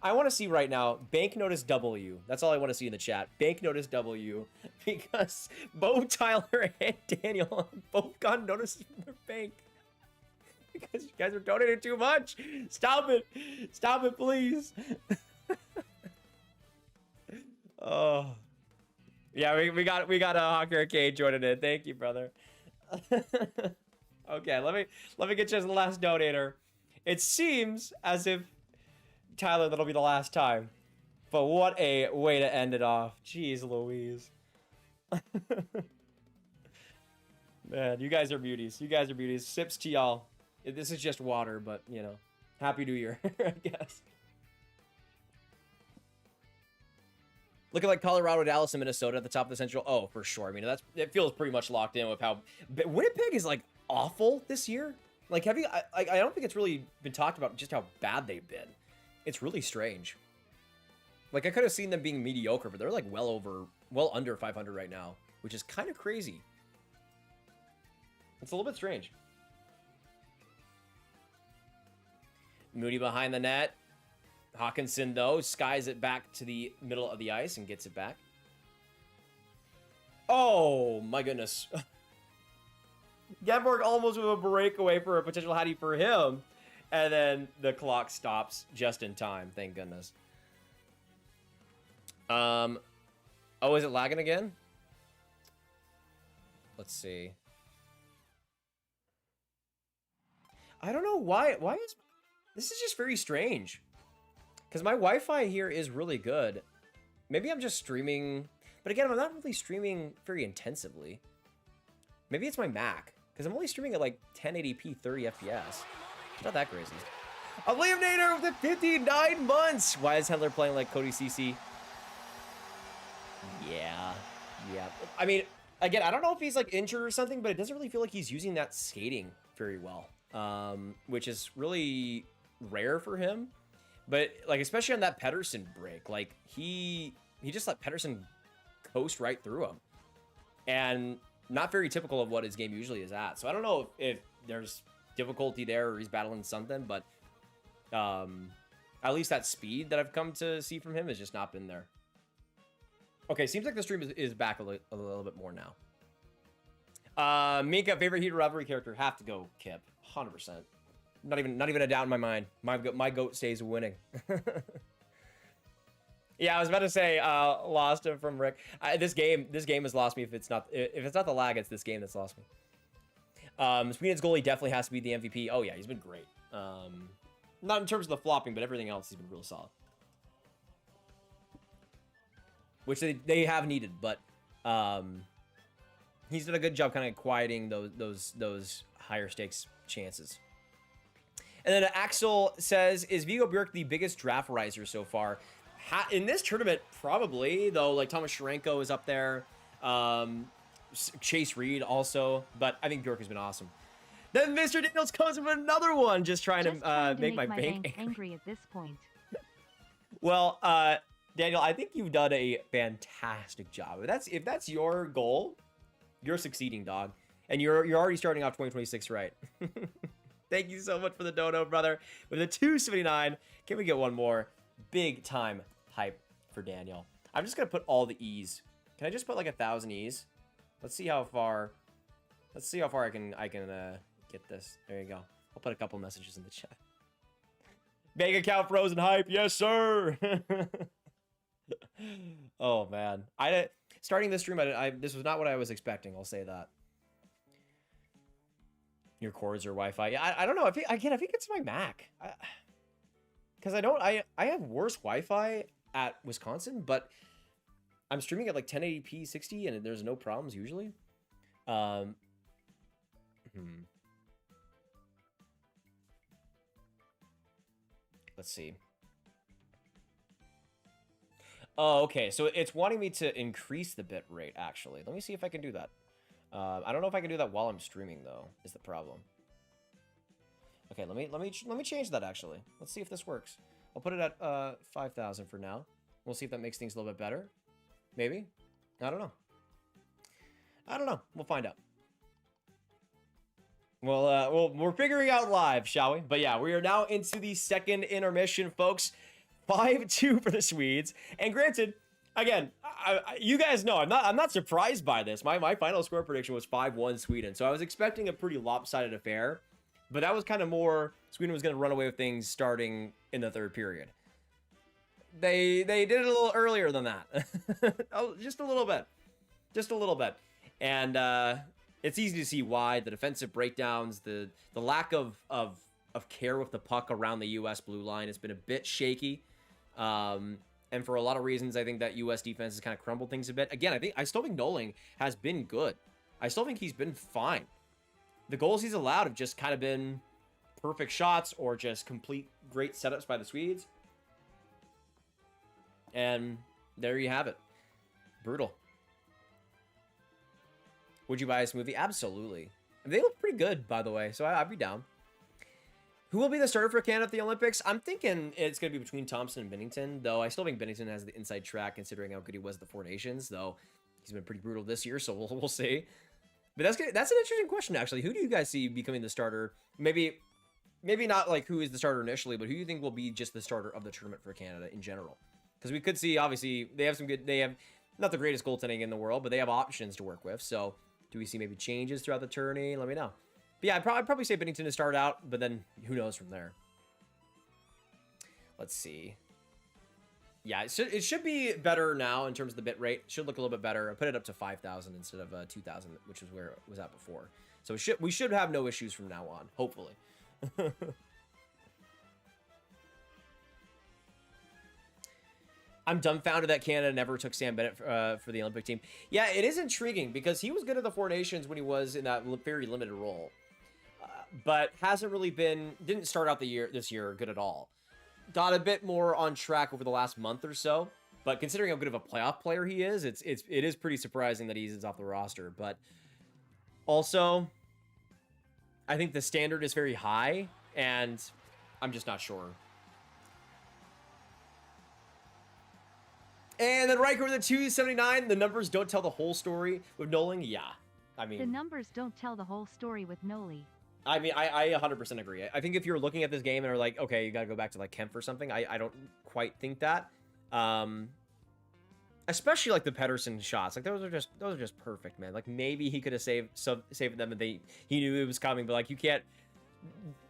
I want to see right now bank notice W. That's all I want to see in the chat. Bank notice W, because both Tyler and Daniel both got notices from their bank because you guys are donating too much. Stop it, please. Oh yeah, we got a Hawker Arcade joining in. Thank you, brother. Okay, let me get you as the last donator. It seems as if, Tyler, that'll be the last time. But what a way to end it off. Jeez Louise. Man, you guys are beauties. You guys are beauties. Sips to y'all. This is just water, but, you know, Happy New Year, I guess. Looking like Colorado, Dallas, and Minnesota at the top of the Central. Oh, for sure. I mean, it feels pretty much locked in with how Winnipeg is like awful this year. Like, I don't think it's really been talked about just how bad they've been. It's really strange. Like, I could have seen them being mediocre, but they're like well under 500 right now, which is kind of crazy. It's a little bit strange. Moody behind the net. Hawkinson, though, skies it back to the middle of the ice and gets it back. Oh, my goodness. Geborg almost with a breakaway for a potential Hattie for him. And then the clock stops just in time. Thank goodness. Oh, is it lagging again? Let's see. I don't know why. Why is this is just very strange. Because my Wi-Fi here is really good. Maybe I'm just streaming. But again, I'm not really streaming very intensively. Maybe it's my Mac. Because I'm only streaming at like 1080p 30 FPS. Not that crazy. eLiaminator with 59 months. Why is Hendler playing like Cody CC? Yeah. I mean, again, I don't know if he's like injured or something, but it doesn't really feel like he's using that skating very well. Which is really rare for him. But like, especially on that Pedersen break, like he just let Pedersen coast right through him. And not very typical of what his game usually is at. So I don't know if there's difficulty there or he's battling something, but at least that speed that I've come to see from him has just not been there. Okay, seems like the stream is back a little bit more now. Minka, favorite Heater Rivalry character, have to go Kip, 100%. Not even a doubt in my mind. My goat stays winning. Yeah, I was about to say lost him from Rick. This game has lost me. If it's not the lag, it's this game that's lost me. Sweden's goalie definitely has to be the MVP. Oh yeah, he's been great. Not in terms of the flopping, but everything else he's been real solid. Which they have needed, but he's done a good job kind of quieting those higher stakes chances. And then Axel says, is Viggo Bjork the biggest draft riser so far? In this tournament, probably, though. Like Thomas Sharenko is up there. Chase Reed also. But I think Bjork has been awesome. Then Mr. Daniels comes with another one, just trying to make my bank angry at this point. Well, Daniel, I think you've done a fantastic job. If that's your goal, you're succeeding, dog. And you're already starting off 2026 right. Thank you so much for the dono, brother. With a 279, can we get one more? Big time hype for Daniel. I'm just gonna put all the E's. Can I just put like 1,000 E's? Let's see how far I can get this. There you go. I'll put a couple messages in the chat. Bank account frozen hype. Yes, sir. Oh, man. Starting this stream, this was not what I was expecting. I'll say that. Your cords or Wi-Fi. Yeah, I don't know. I think it's my Mac. Because I have worse Wi-Fi at Wisconsin, but I'm streaming at like 1080p 60 and there's no problems usually. Let's see. Oh, okay. So it's wanting me to increase the bit rate, actually. Let me see if I can do that. I don't know if I can do that while I'm streaming, though, is the problem. Okay, let me change that, actually. Let's see if this works. I'll put it at 5,000 for now. We'll see if that makes things a little bit better. Maybe. I don't know. I don't know. We'll find out. Well, we're figuring out live, shall we? But yeah, we are now into the second intermission, folks. 5-2 for the Swedes. And granted, again, you guys know I'm not surprised by this. My final score prediction was 5-1 Sweden, so I was expecting a pretty lopsided affair. But that was kind of more Sweden was going to run away with things starting in the third period. They did it a little earlier than that. Oh, just a little bit. Just a little bit. And it's easy to see why. The defensive breakdowns, the lack of care with the puck around the U.S. blue line has been a bit shaky. And for a lot of reasons, I think that U.S. defense has kind of crumbled things a bit. Again, I still think Noling has been good. I still think he's been fine. The goals he's allowed have just kind of been perfect shots or just complete great setups by the Swedes. And there you have it. Brutal. Would you buy this movie? Absolutely. They look pretty good, by the way, so I'd be down. Who will be the starter for Canada at the Olympics? I'm thinking it's going to be between Thompson and Binnington, though I still think Binnington has the inside track considering how good he was at the Four Nations, though he's been pretty brutal this year, so we'll see. But that's an interesting question, actually. Who do you guys see becoming the starter? Maybe not like who is the starter initially, but who do you think will be just the starter of the tournament for Canada in general? Because we could see, obviously, they have not the greatest goaltending in the world, but they have options to work with. So do we see maybe changes throughout the tourney? Let me know. But yeah, I'd probably say Binnington to start out, but then who knows from there. Let's see. Yeah, it should be better now in terms of the bit rate. It should look a little bit better. I put it up to 5,000 instead of 2,000, which is where it was at before. So we should have no issues from now on, hopefully. I'm dumbfounded that Canada never took Sam Bennett for the Olympic team. Yeah, it is intriguing because he was good at the Four Nations when he was in that very limited role. But hasn't really didn't start out this year good at all. Got a bit more on track over the last month or so, but considering how good of a playoff player he is, it is pretty surprising that he's off the roster. But also, I think the standard is very high, and I'm just not sure. And then Riker with a 279. The numbers don't tell the whole story with Noling. Yeah, I mean, the numbers don't tell the whole story with Noli. I mean, I 100% agree. I think if you're looking at this game and are like, okay, you got to go back to like Kemp or something, I don't quite think that. Especially like the Pedersen shots, like those are just perfect, man. Like maybe he could have saved them, and he knew it was coming, but like you can't.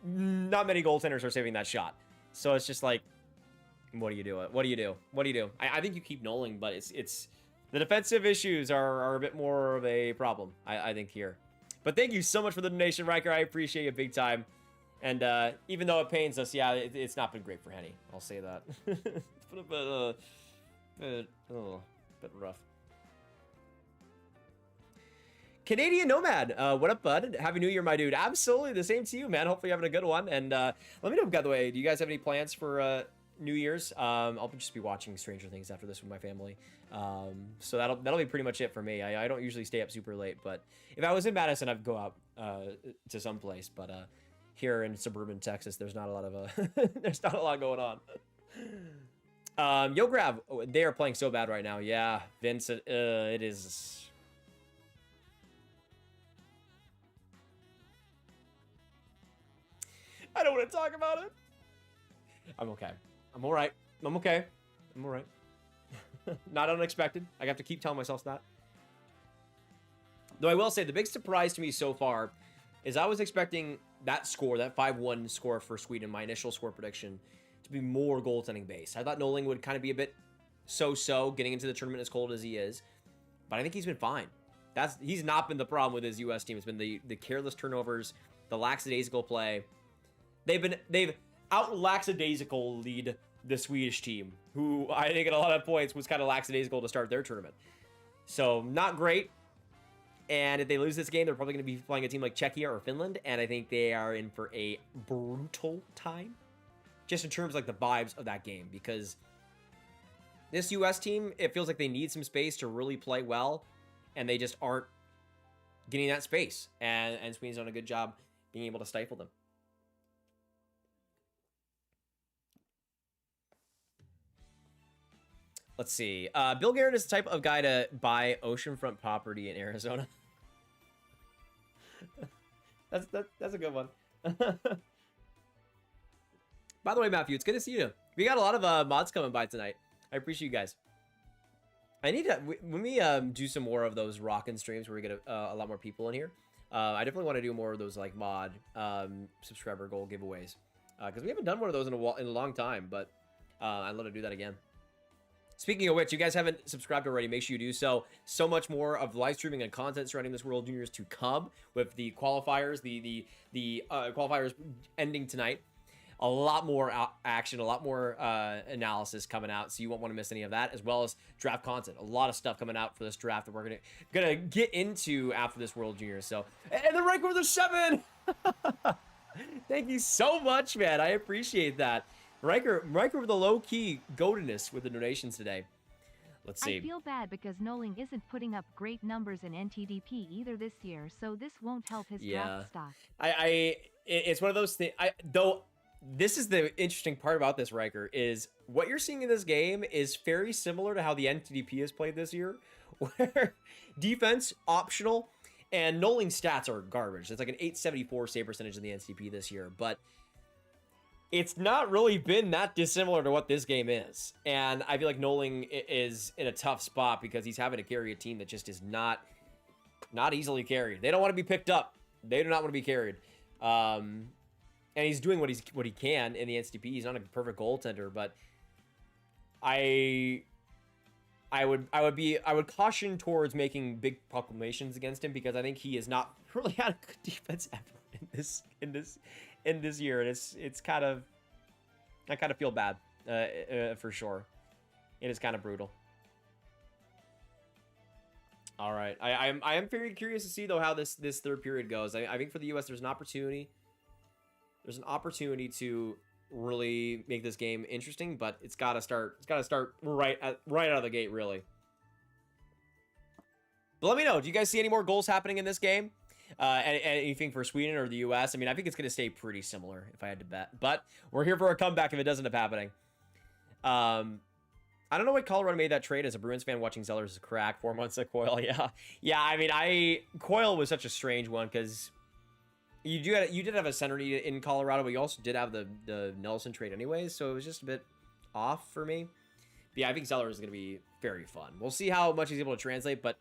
Not many goaltenders are saving that shot, so it's just like, what do you do? What do you do? What do you do? I think you keep Noling, but it's the defensive issues are a bit more of a problem, I think here. But thank you so much for the donation, Riker. I appreciate you big time. And even though it pains us, yeah, it's not been great for Henny. I'll say that. It's been a bit rough. Canadian Nomad, what up, bud? Happy New Year, my dude. Absolutely, the same to you, man. Hopefully you're having a good one. And let me know, by the way, do you guys have any plans for New Year's? I'll just be watching Stranger Things after this with my family. So that'll be pretty much it for me. I don't usually stay up super late, but if I was in Madison, I'd go out to some place. But here in suburban Texas, there's not a lot of there's not a lot going on. Yo, Grav, they are playing so bad right now. Yeah, Vince, it is. I don't want to talk about it. I'm okay. I'm all right. I'm okay. I'm all right. Not unexpected. I have to keep telling myself that. Though I will say the big surprise to me so far is I was expecting that score, that 5-1 score for Sweden, my initial score prediction, to be more goaltending based. I thought Noling would kind of be a bit so-so getting into the tournament as cold as he is, but I think he's been fine. He's not been the problem with his U.S. team. It's been the careless turnovers, the lackadaisical play. They've out lackadaisical lead the Swedish team, who I think at a lot of points was kind of lackadaisical to start their tournament. So not great. And if they lose this game, they're probably going to be playing a team like Czechia or Finland, and I think they are in for a brutal time, just in terms of like the vibes of that game, because this U.S. team, it feels like they need some space to really play well, and they just aren't getting that space. And Sweden's done a good job being able to stifle them. Let's see. Bill Garrett is the type of guy to buy oceanfront property in Arizona. That's a good one. By the way, Matthew, it's good to see you. We got a lot of mods coming by tonight. I appreciate you guys. I need to, when we do some more of those rockin' streams where we get a lot more people in here, I definitely want to do more of those like mod subscriber goal giveaways, because we haven't done one of those in a long time, but I'd love to do that again. Speaking of which, you guys haven't subscribed already, make sure you do so. So much more of live streaming and content surrounding this World Juniors to come, with the qualifiers, the qualifiers ending tonight. A lot more action, a lot more analysis coming out, so you won't want to miss any of that, as well as draft content. A lot of stuff coming out for this draft that we're gonna get into after this World Juniors. So, and the rank over the 7. Thank you so much, man. I appreciate that. Riker with the low-key goatedness with the donations today. Let's see. I feel bad because Noling isn't putting up great numbers in NTDP either this year, so this won't help his draft stock. It's one of those things. Though this is the interesting part about this, Riker, is what you're seeing in this game is very similar to how the NTDP is played this year, where defense optional and Noling's stats are garbage. It's like an 874 save percentage in the NTDP this year, but it's not really been that dissimilar to what this game is. And I feel like Noling is in a tough spot because he's having to carry a team that just is not easily carried. They don't want to be picked up. They do not want to be carried. And he's doing what he can in the NCTP. He's not a perfect goaltender, but I would caution towards making big proclamations against him, because I think he has not really had a good defense ever in this year, and it's kind of, I kind of feel bad for sure. It is kind of brutal. All right, I am very curious to see though how this third period goes. I think for the U.S. there's an opportunity to really make this game interesting, but it's got to start right out of the gate, really. But let me know, do you guys see any more goals happening in this game? Anything for Sweden or the U.S.? I mean, I think it's going to stay pretty similar if I had to bet. But we're here for a comeback if it doesn't end up happening. I don't know why Colorado made that trade. As a Bruins fan, watching Zellers is crack. 4 months at Coyle. Yeah. I mean, Coyle was such a strange one, because you did have a center need in Colorado, but you also did have the Nelson trade anyways. So it was just a bit off for me. But yeah, I think Zellers is going to be very fun. We'll see how much he's able to translate, but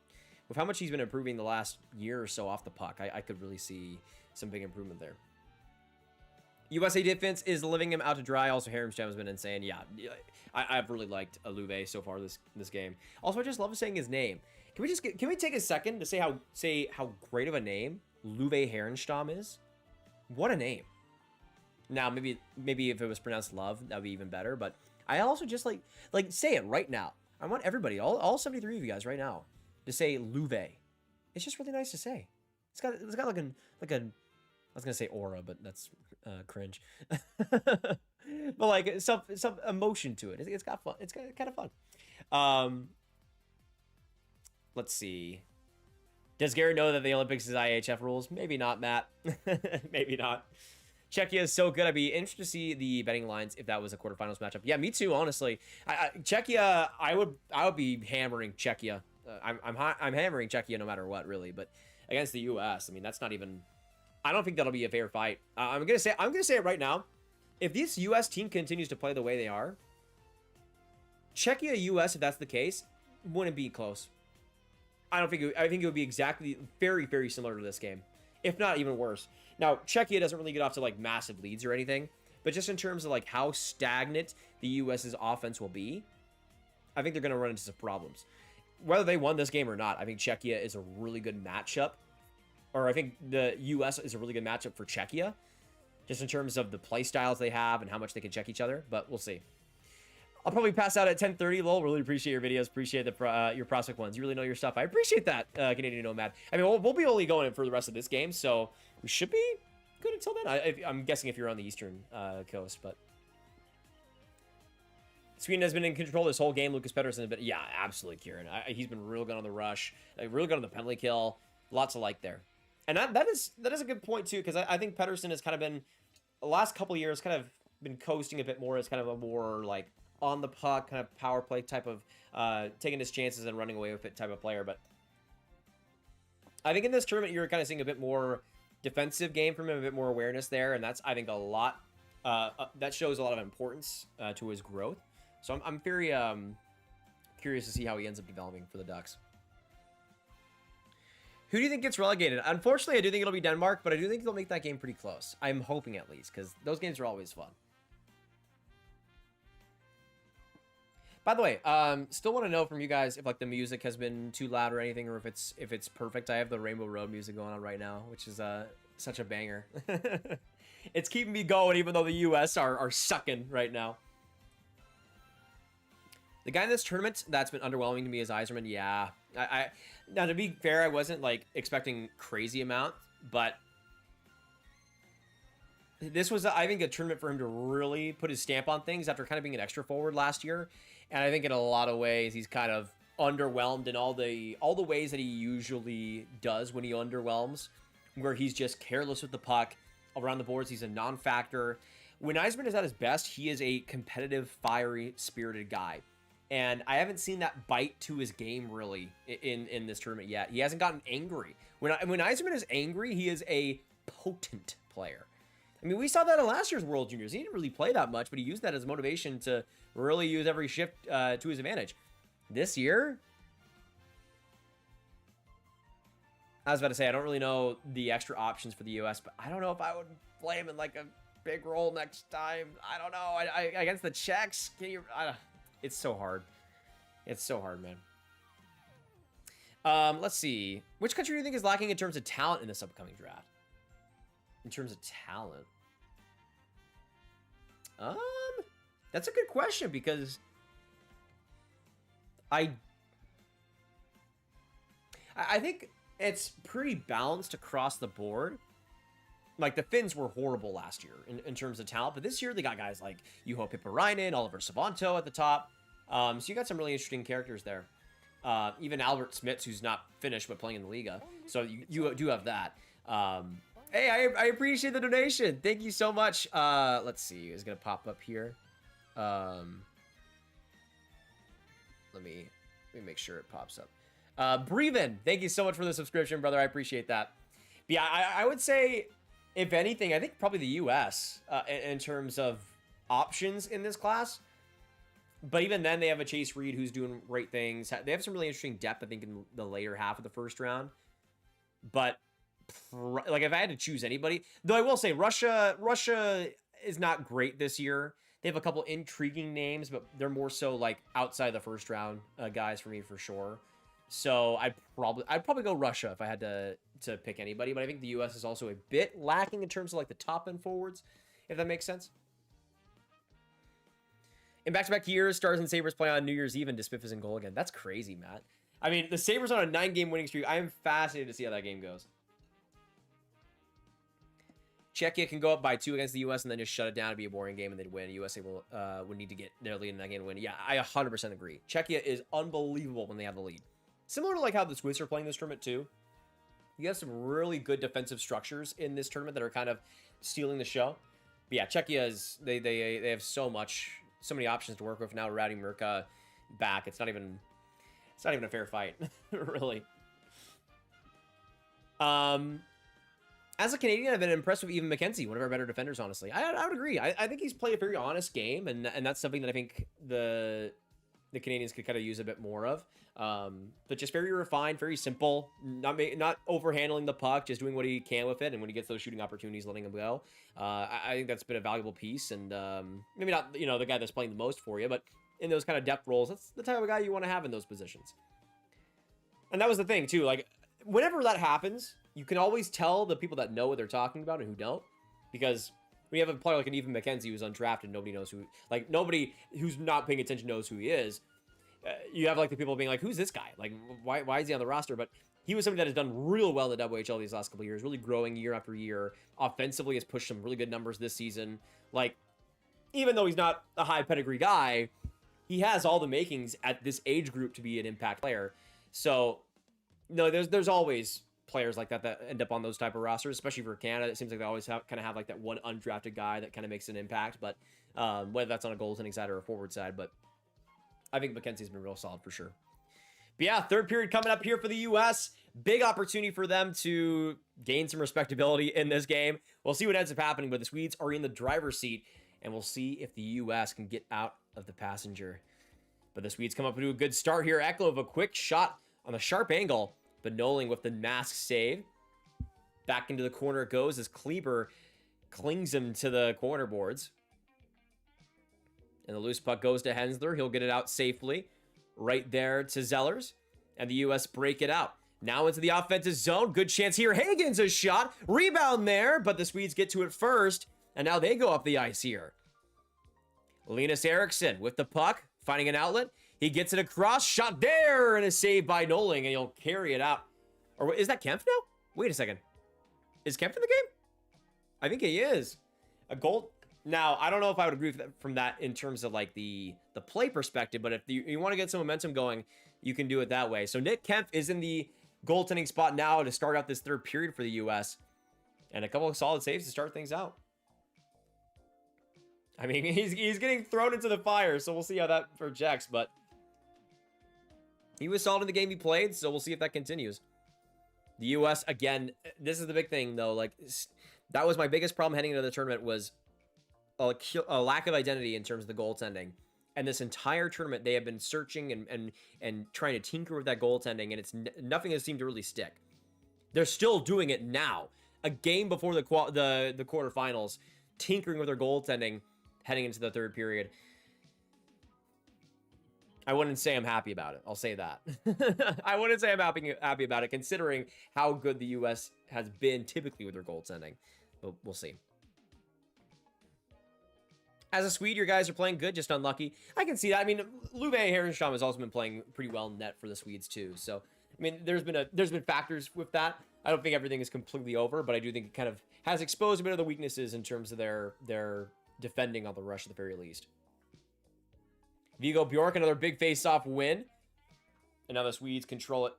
with how much he's been improving the last year or so off the puck, I could really see some big improvement there. USA defense is living him out to dry. Also, Haremstam has been insane. Yeah, I've really liked Aluve so far this game. Also, I just love saying his name. Can we take a second to say how great of a name Luve Herenstam is? What a name. Now, maybe if it was pronounced Love, that'd be even better. But I also just like say it right now. I want everybody, all 73 of you guys right now, to say Luve. It's just really nice to say. It's got like a I was gonna say aura, but that's cringe. But like some emotion to it. It's got fun. It's kind of fun. Let's see. Does Gary know that the Olympics is IHF rules? Maybe not, Matt. Maybe not. Czechia is so good. I'd be interested to see the betting lines if that was a quarterfinals matchup. Yeah, me too. Honestly, Czechia. I would be hammering Czechia. I'm hammering Czechia no matter what, really. But against the U.S., I mean, that's not even. I don't think that'll be a fair fight. I'm gonna say it right now. If this U.S. team continues to play the way they are, Czechia U.S. if that's the case, wouldn't be close. I think it would be exactly very, very similar to this game, if not even worse. Now, Czechia doesn't really get off to like massive leads or anything, but just in terms of like how stagnant the US's offense will be, I think they're going to run into some problems. Whether they won this game or not, I think Czechia is a really good matchup, or I think the US is a really good matchup for Czechia, just in terms of the play styles they have and how much they can check each other, but we'll see. I'll probably pass out at 10:30, lol. Really appreciate your videos. Appreciate your prospect ones. You really know your stuff. I appreciate that, Canadian Nomad. I mean, we'll be only going for the rest of this game, so we should be good until then. I'm guessing if you're on the Eastern coast, but... Sweden has been in control this whole game. Lucas Pettersson, but yeah, absolutely, Kieran. He's been real good on the rush, like, real good on the penalty kill. Lots of like there. And that is a good point, too, because I think Pettersson has kind of been, the last couple of years, kind of been coasting a bit more as kind of a more, like, on the puck, kind of power play type of taking his chances and running away with it type of player. But I think in this tournament, you're kind of seeing a bit more defensive game from him, a bit more awareness there. And that's, I think, a lot, that shows a lot of importance to his growth. So I'm very curious to see how he ends up developing for the Ducks. Who do you think gets relegated? Unfortunately, I do think it'll be Denmark, but I do think they'll make that game pretty close. I'm hoping at least, because those games are always fun. By the way, still want to know from you guys if like the music has been too loud or anything, or if it's perfect. I have the Rainbow Road music going on right now, which is such a banger. It's keeping me going, even though the US are sucking right now. The guy in this tournament that's been underwhelming to me is Yzerman. Yeah, now to be fair, I wasn't like expecting crazy amount, but this was, I think, a tournament for him to really put his stamp on things after kind of being an extra forward last year. And I think in a lot of ways, he's kind of underwhelmed in all the ways that he usually does when he underwhelms, where he's just careless with the puck around the boards. He's a non-factor. When Yzerman is at his best, he is a competitive, fiery, spirited guy. And I haven't seen that bite to his game really in this tournament yet. He hasn't gotten angry. When Yzerman is angry, he is a potent player. I mean, we saw that in last year's World Juniors. He didn't really play that much, but he used that as motivation to really use every shift to his advantage. This year, I was about to say, I don't really know the extra options for the U.S., but I don't know if I would play him in like a big role next time. I don't know. I against the Czechs, it's so hard. It's so hard, man. Let's see. Which country do you think is lacking in terms of talent in this upcoming draft? In terms of talent? That's a good question, because I think it's pretty balanced across the board. Like, the Finns were horrible last year in terms of talent, but this year they got guys like Juho Pipparainen, Oliver Savanto at the top. So you got some really interesting characters there. Even Albert Smits, who's not Finnish but playing in the Liga. So you do have that. Hey, I appreciate the donation. Thank you so much. Let's see. It's going to pop up here. Let me make sure it pops up. Breven, thank you so much for the subscription, brother. I appreciate that. But yeah, I would say, if anything, I think probably the U.S. In terms of options in this class. But even then, they have a Chase Reed who's doing great things. They have some really interesting depth, I think, in the later half of the first round. But like, if I had to choose anybody, though, I will say Russia is not great this year. They have a couple intriguing names, but they're more so like outside the first round guys for me for sure. So I'd probably go Russia if I had to pick anybody. But I think the U.S. is also a bit lacking in terms of like the top end forwards, if that makes sense. In back-to-back years, Stars and Sabres play on New Year's Eve and Despiff is in goal again. That's crazy, Matt. I mean, the Sabres on a 9-game winning streak. I am fascinated to see how that game goes. Czechia can go up by 2 against the U.S. and then just shut it down and be a boring game and they'd win. USA would need to get their lead in that game to win. Yeah, I 100% agree. Czechia is unbelievable when they have the lead. Similar to like how the Swiss are playing this tournament too. You have some really good defensive structures in this tournament that are kind of stealing the show. But yeah, Czechia is they have so many options to work with now. Rowdy Mirka back. It's not even a fair fight, really. As a Canadian, I've been impressed with even McKenzie, one of our better defenders, honestly. I would agree. I think he's played a very honest game, and that's something that I think the the Canadians could kind of use a bit more of. But just very refined, very simple, not overhandling the puck, just doing what he can with it, and when he gets those shooting opportunities, letting them go. I think that's been a valuable piece, and maybe not, you know, the guy that's playing the most for you, but in those kind of depth roles, that's the type of guy you want to have in those positions. And that was the thing too, like whenever that happens, you can always tell the people that know what they're talking about and who don't, because we have a player like an Evan McKenzie who's undrafted, nobody knows who, like nobody who's not paying attention knows who he is. You have like the people being like, who's this guy? Like, why is he on the roster? But he was somebody that has done real well in the WHL these last couple of years, really growing year after year. Offensively has pushed some really good numbers this season. Like, even though he's not a high pedigree guy, he has all the makings at this age group to be an impact player. So, no, there's always players like that end up on those type of rosters, especially for Canada. It seems like they always kind of have like that one undrafted guy that kind of makes an impact, but whether that's on a goaltending side or a forward side, but I think McKenzie's been real solid for sure. But yeah, third period coming up here for the U.S. Big opportunity for them to gain some respectability in this game. We'll see what ends up happening, but the Swedes are in the driver's seat, and we'll see if the U.S. can get out of the passenger. But the Swedes come up to a good start here. Eklo with a quick shot on a sharp angle, but Noling with the mask save. Back into the corner it goes as Kleber clings him to the corner boards. And the loose puck goes to Hensler. He'll get it out safely. Right there to Zellers. And the U.S. break it out. Now into the offensive zone. Good chance here. Hagen's a shot. Rebound there, but the Swedes get to it first. And now they go up the ice here. Linus Eriksson with the puck. Finding an outlet. He gets it across. Shot there. And a save by Noling. And he'll carry it out. Or is that Kempf now? Wait a second. Is Kempf in the game? I think he is. A goal. Now, I don't know if I would agree with that from that in terms of like the play perspective, but if you want to get some momentum going, you can do it that way. So Nick Kempf is in the goaltending spot now to start out this third period for the U.S. And a couple of solid saves to start things out. I mean, he's getting thrown into the fire, so we'll see how that projects, but he was solid in the game he played, so we'll see if that continues. The U.S., again, this is the big thing, though. Like, that was my biggest problem heading into the tournament was a lack of identity in terms of the goaltending. And this entire tournament, they have been searching and trying to tinker with that goaltending, and it's nothing has seemed to really stick. They're still doing it now. A game before the quarterfinals, tinkering with their goaltending heading into the third period. I wouldn't say I'm happy about it. I'll say that. I wouldn't say I'm happy about it, considering how good the U.S. has been typically with their goaltending. But we'll see. As a Swede, your guys are playing good, just unlucky. I can see that. I mean, Lube Herrenstrom has also been playing pretty well in net for the Swedes too. So, I mean, there's been factors with that. I don't think everything is completely over, but I do think it kind of has exposed a bit of the weaknesses in terms of their defending on the rush at the very least. Viggo Bjork, another big face-off win. And now the Swedes control it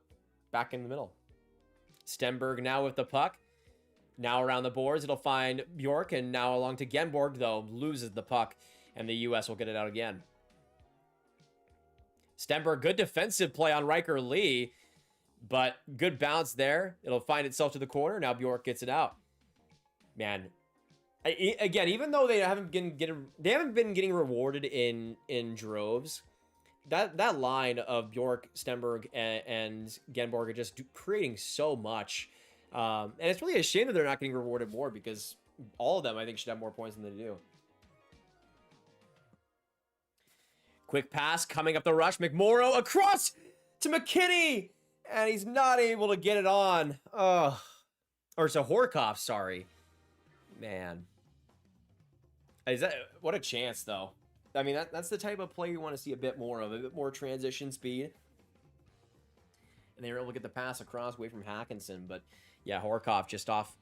back in the middle. Stenberg now with the puck. Now around the boards, it'll find Bjork, and now along to Genborg, though, loses the puck, and the U.S. will get it out again. Stenberg, good defensive play on Riker Lee, but good bounce there. It'll find itself to the corner. Now Bjork gets it out. Man, again, even though they haven't been getting rewarded in droves, that line of Bjork, Stenberg, and Genborg are just creating so much. And it's really a shame that they're not getting rewarded more, because all of them, I think, should have more points than they do. Quick pass coming up the rush. McMorrow across to McKinney, and he's not able to get it on. Oh, or it's a Horkoff, sorry. Man. What a chance, though. I mean, that's the type of play you want to see a bit more of, a bit more transition speed. And they were able to get the pass across away from Hackinson, but yeah, Horkoff just off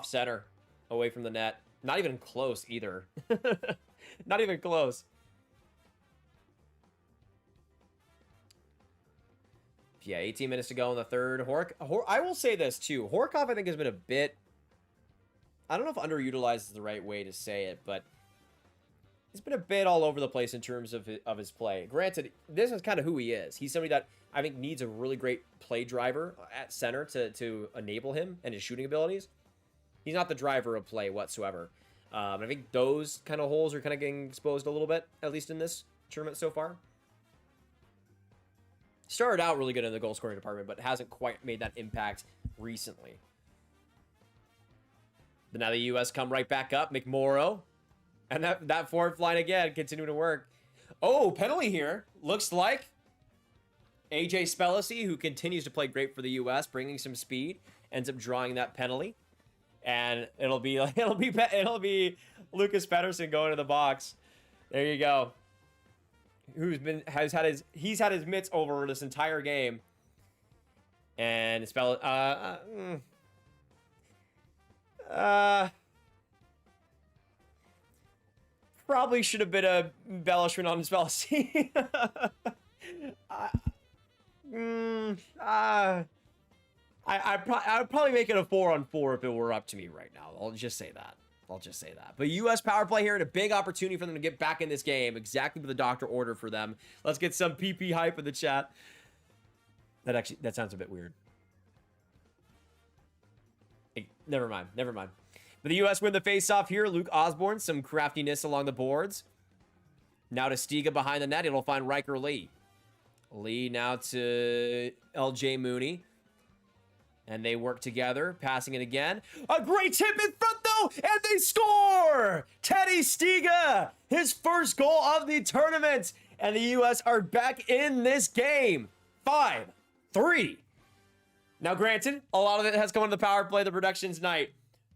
center, away from the net. Not even close either. Not even close. Yeah, 18 minutes to go in the third. I will say this too. Horkoff, I think, has been a bit, I don't know if underutilized is the right way to say it, but he's been a bit all over the place in terms of his play. Granted, this is kind of who he is. He's somebody that I think needs a really great play driver at center to enable him and his shooting abilities. He's not the driver of play whatsoever. I think those kind of holes are kind of getting exposed a little bit, at least in this tournament so far. Started out really good in the goal scoring department, but hasn't quite made that impact recently. But now the U.S. come right back up. McMorrow. And that fourth line again, continuing to work. Oh, penalty here. Looks like AJ Spellacy, who continues to play great for the U.S., bringing some speed, ends up drawing that penalty. And it'll be Lucas Pettersson going to the box. There you go. He's had his mitts over this entire game. And probably should have been a embellishment on Spellacy. I'd probably make it a 4-on-4 if it were up to me right now. I'll just say that. But U.S. power play here and a big opportunity for them to get back in this game. Exactly what the doctor ordered for them. Let's get some PP hype in the chat. That sounds a bit weird. Hey, never mind. But the U.S. win the face-off here. Luke Osborne, some craftiness along the boards. Now to Stiga behind the net. It'll find Riker Lee. Lee now to LJ Mooney. And they work together, passing it again. A great tip in front, though, and they score! Teddy Stiga, his first goal of the tournament. And the U.S. are back in this game. 5-3. Now, granted, a lot of it has come on the power play, the production's night.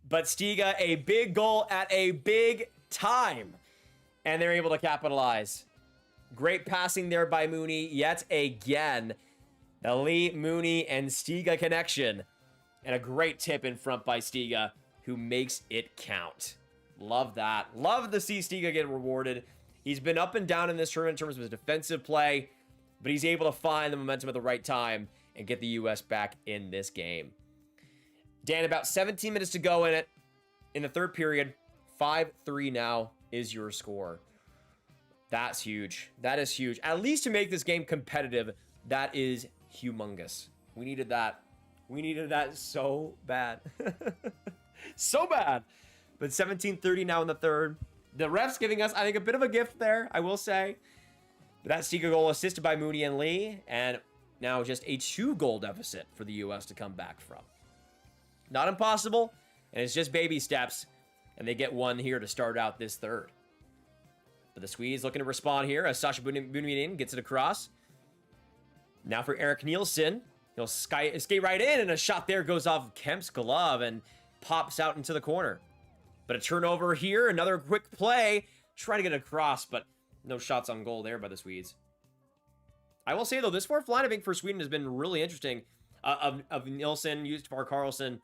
But Stiga, a big goal at a big time. And they're able to capitalize. Great passing there by Mooney yet again. The Lee, Mooney, and Stiga connection. And a great tip in front by Stiga, who makes it count. Love that. Love to see Stiga get rewarded. He's been up and down in this tournament in terms of his defensive play, but he's able to find the momentum at the right time and get the U.S. back in this game. Dan, about 17 minutes to go in it. In the third period, 5-3 now is your score. That's huge. That is huge. At least to make this game competitive, that is humongous. We needed that. We needed that so bad. So bad. But 17-30 now in the third. The ref's giving us, I think, a bit of a gift there, I will say. But that Stiga goal assisted by Mooney and Lee. And now just a 2-goal deficit for the U.S. to come back from. Not impossible. And it's just baby steps. And they get one here to start out this third. But the Swedes looking to respond here as Sasha Bunyamin gets it across. Now for Eric Nielsen. He'll skate right in, and a shot there goes off Kemp's glove and pops out into the corner. But a turnover here, another quick play. Trying to get across, but no shots on goal there by the Swedes. I will say, though, this fourth line, I think, for Sweden has been really interesting. Of Nielsen, Yusufar Karlsson,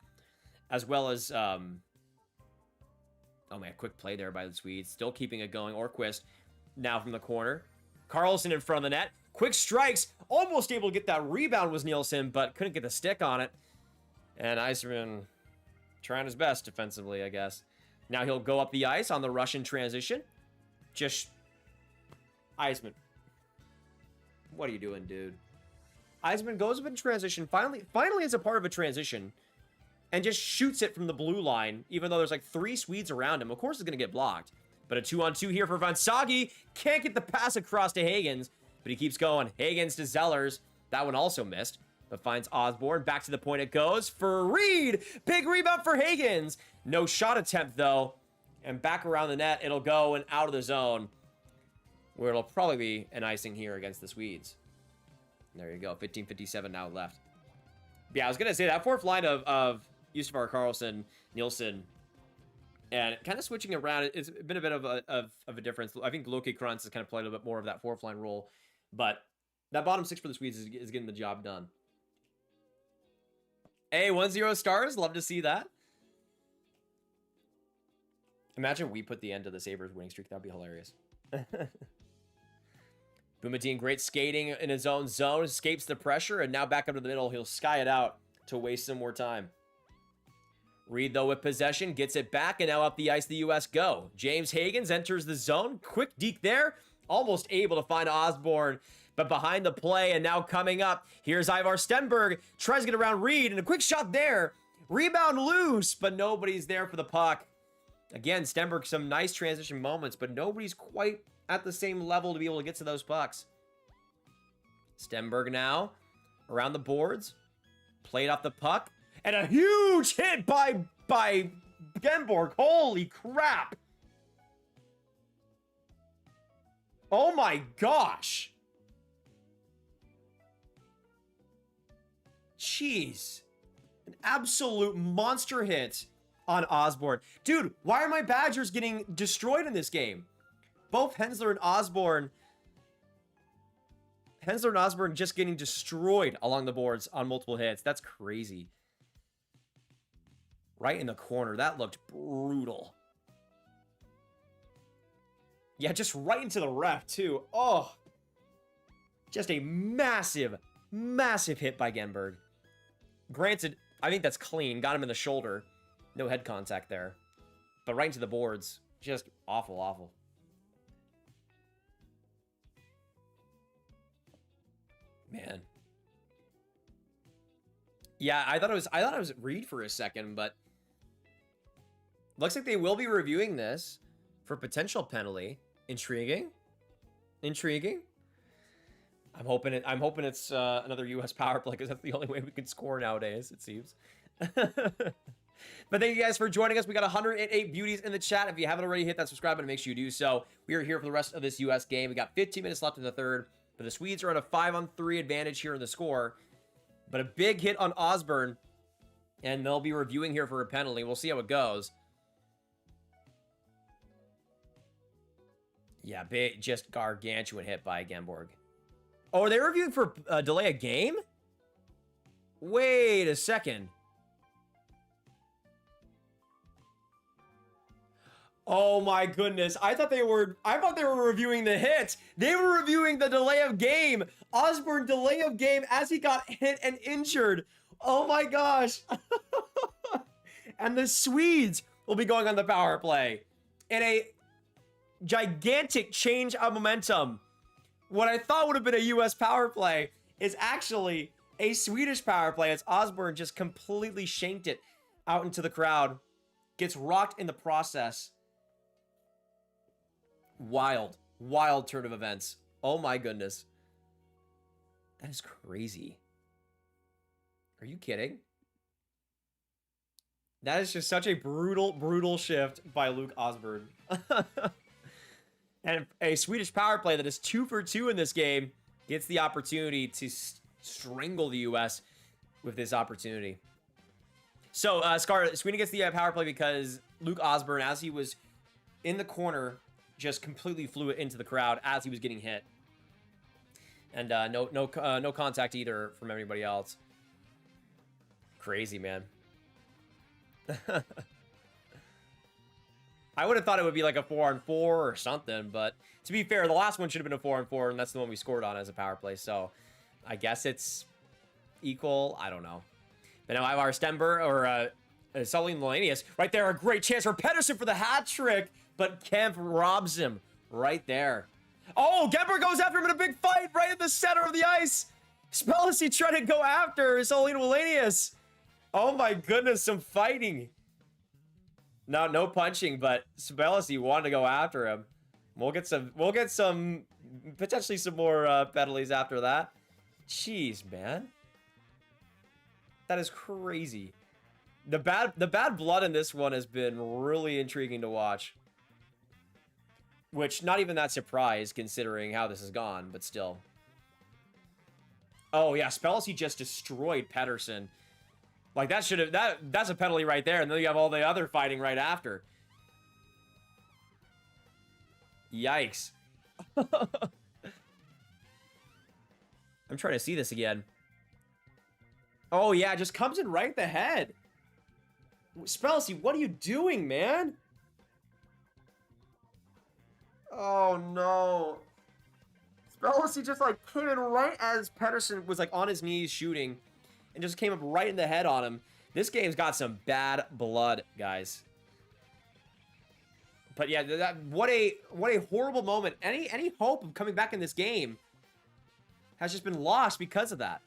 as well as... oh, man, quick play there by the Swedes. Still keeping it going. Orquist now from the corner. Karlsson in front of the net. Quick strikes. Almost able to get that rebound was Nielsen, but couldn't get the stick on it. And Iserman trying his best defensively, I guess. Now he'll go up the ice on the Russian transition. Just... Eisman. What are you doing, dude? Eisman goes up in transition. Finally is a part of a transition. And just shoots it from the blue line, even though there's like 3 Swedes around him. Of course it's going to get blocked. But a 2-on-2 here for Van Sagi. Can't get the pass across to Hagens. But he keeps going. Hagens to Zellers. That one also missed. But finds Osborne. Back to the point it goes for Reed. Big rebound for Hagens. No shot attempt, though. And back around the net, it'll go and out of the zone. Where it'll probably be an icing here against the Swedes. There you go. 15:57 now left. Yeah, I was going to say that fourth line of Yusufar Karlsson, Nielsen, and kind of switching around. It's been a bit of a difference. I think Loki Krantz has kind of played a bit more of that fourth line role. But that bottom 6 for the Swedes is getting the job done. Hey, 1-0 stars. Love to see that. Imagine we put the end to the Sabres winning streak. That'd be hilarious. Boumediene, great skating in his own zone. Escapes the pressure. And now back up to the middle. He'll sky it out to waste some more time. Reed, though, with possession. Gets it back. And now up the ice the U.S. go. James Hagens enters the zone. Quick deke there. Almost able to find Osborne, but behind the play, and now coming up, here's Ivar Stenberg, tries to get around Reed, and a quick shot there. Rebound loose, but nobody's there for the puck. Again, Stenberg, some nice transition moments, but nobody's quite at the same level to be able to get to those pucks. Stenberg now around the boards. Played off the puck. And a huge hit by Genborg. Holy crap. Oh my gosh. Jeez. An absolute monster hit on Osborne. Dude, why are my Badgers getting destroyed in this game? Both Hensler and Osborne just getting destroyed along the boards on multiple hits. That's crazy. Right in the corner. That looked brutal. Yeah, just right into the ref, too. Oh. Just a massive, massive hit by Genberg. Granted, I think that's clean. Got him in the shoulder. No head contact there. But right into the boards. Just awful, awful. Man. Yeah, I thought it was Reed for a second, but looks like they will be reviewing this for potential penalty. Intriguing. Intriguing. I'm hoping it's another US power play, because that's the only way we can score nowadays, it seems. But thank you guys for joining us. We got 108 beauties in the chat. If you haven't already, hit that subscribe button, make sure you do so. We are here for the rest of this US game. We got 15 minutes left in the third, but the Swedes are on a 5-on-3 advantage here in the score. But a big hit on Osborne, and they'll be reviewing here for a penalty. We'll see how it goes. Yeah, big, just gargantuan hit by Genborg. Oh, are they reviewing for delay of game? Wait a second. Oh my goodness. I thought they were reviewing the hit. They were reviewing the delay of game. Osborne delay of game as he got hit and injured. Oh my gosh. And the Swedes will be going on the power play in a gigantic change of momentum. What I thought would have been a US power play is actually a Swedish power play, as Osborne just completely shanked it out into the crowd. Gets rocked in the process. Wild, wild turn of events. Oh my goodness. That is crazy. Are you kidding? That is just such a brutal, brutal shift by Luke Osborne. And a Swedish power play that is 2 for 2 in this game gets the opportunity to strangle the US with this opportunity. So, Scar, Sweden gets the power play because Luke Osborne, as he was in the corner, just completely flew it into the crowd as he was getting hit. And no contact either from anybody else. Crazy, man. I would have thought it would be like a 4-on-4 or something, but to be fair, the last one should have been a 4-on-4, and that's the one we scored on as a power play, so I guess it's equal. I don't know. But now I have our Stenberg, or Sully Melanius right there. A great chance for Pedersen for the hat trick, but Kemp robs him right there. Oh, Genberg goes after him in a big fight right in the center of the ice. Spellacy trying to go after Sully Melanius. Oh my goodness, some fighting. No punching, but Spellacy wanted to go after him. We'll get some potentially some more penalties after that. Jeez, man. That is crazy. The bad blood in this one has been really intriguing to watch. Which, not even that surprised considering how this has gone, but still. Oh yeah, Spellacy just destroyed Pedersen. Like that should have that's a penalty right there, and then you have all the other fighting right after. Yikes. I'm trying to see this again. Oh yeah, it just comes in right in the head. Spellacy, what are you doing, man? Oh no. Spellacy just like came in right as Pedersen was like on his knees shooting. And just came up right in the head on him. This game's got some bad blood, guys. But yeah, what a horrible moment. Any hope of coming back in this game has just been lost because of that.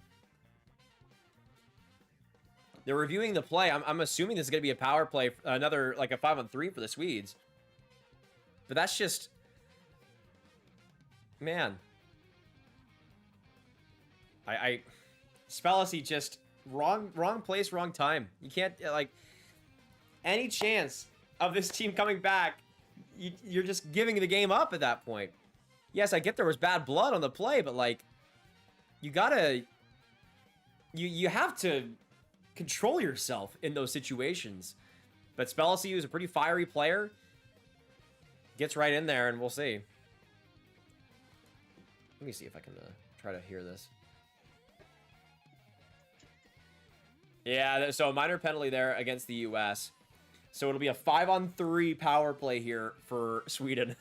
They're reviewing the play. I'm assuming this is going to be a power play, another like a 5-on-3 for the Swedes. But that's just, man. I Spellacy just wrong place, wrong time. You can't, like, any chance of this team coming back, you're just giving the game up at that point. Yes, I get there was bad blood on the play, but, like, you gotta... You have to control yourself in those situations. But Spellacy is a pretty fiery player. Gets right in there, and we'll see. Let me see if I can try to hear this. Yeah, so a minor penalty there against the U.S. So it'll be a 5-on-3 power play here for Sweden.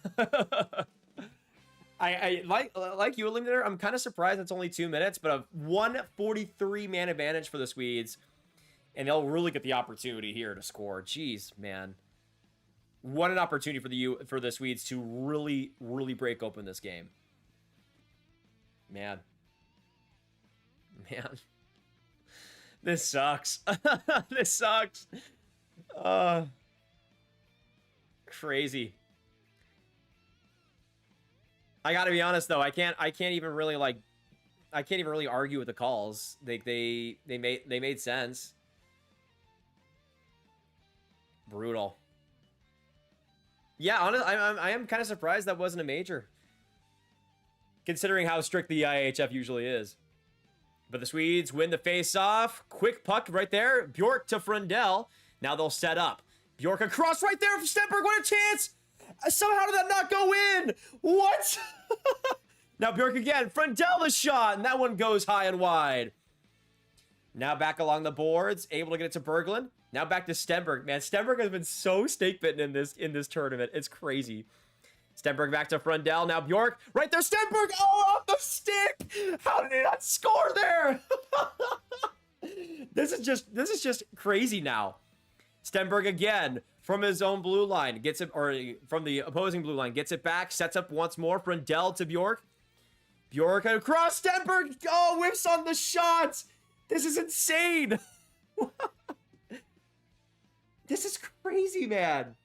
I like you, Eliminator. I'm kind of surprised it's only 2 minutes, but a 143 man advantage for the Swedes, and they'll really get the opportunity here to score. Jeez, man, what an opportunity for the Swedes to really break open this game. Man, this sucks. This sucks. Crazy. I gotta be honest though, I can't even really argue with the calls. They made sense. Brutal. Yeah, honestly, I am kind of surprised that wasn't a major, considering how strict the IHF usually is. But the Swedes win the face-off. Quick puck right there. Bjork to Frundell. Now they'll set up. Bjork across right there for Stenberg. What a chance! Somehow did that not go in? What? Now Bjork again. Frundell the shot, and that one goes high and wide. Now back along the boards, able to get it to Berglund. Now back to Stenberg. Man, Stenberg has been so snake-bitten in this tournament. It's crazy. Stenberg back to Frundell. Now Bjork. Right there, Stenberg. Oh, off the stick. How did he not score there? This is just crazy now. Stenberg again from his own blue line. Gets it, or from the opposing blue line. Gets it back. Sets up once more. Frundell to Bjork. Bjork across Stenberg. Oh, whiffs on the shots. This is insane. This is crazy, man.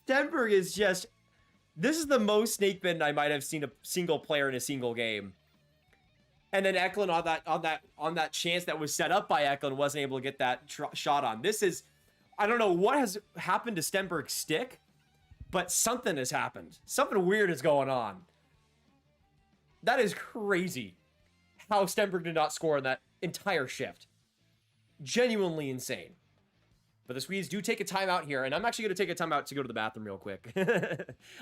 Stenberg is just... This is the most snake bitten I might have seen a single player in a single game. And then Eklund on that chance that was set up by Eklund wasn't able to get that shot on. This is, I don't know what has happened to Stenberg's stick, but something has happened. Something weird is going on. That is crazy how Stenberg did not score in that entire shift. Genuinely insane. But the Swedes do take a timeout here, and I'm actually going to take a timeout to go to the bathroom real quick.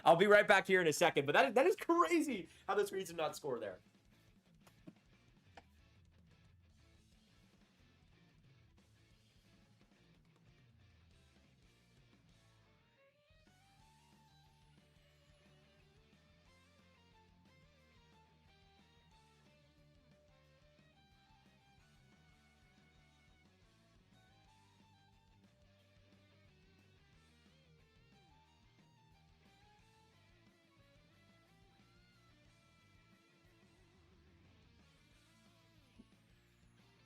I'll be right back here in a second, but that is crazy how the Swedes did not score there.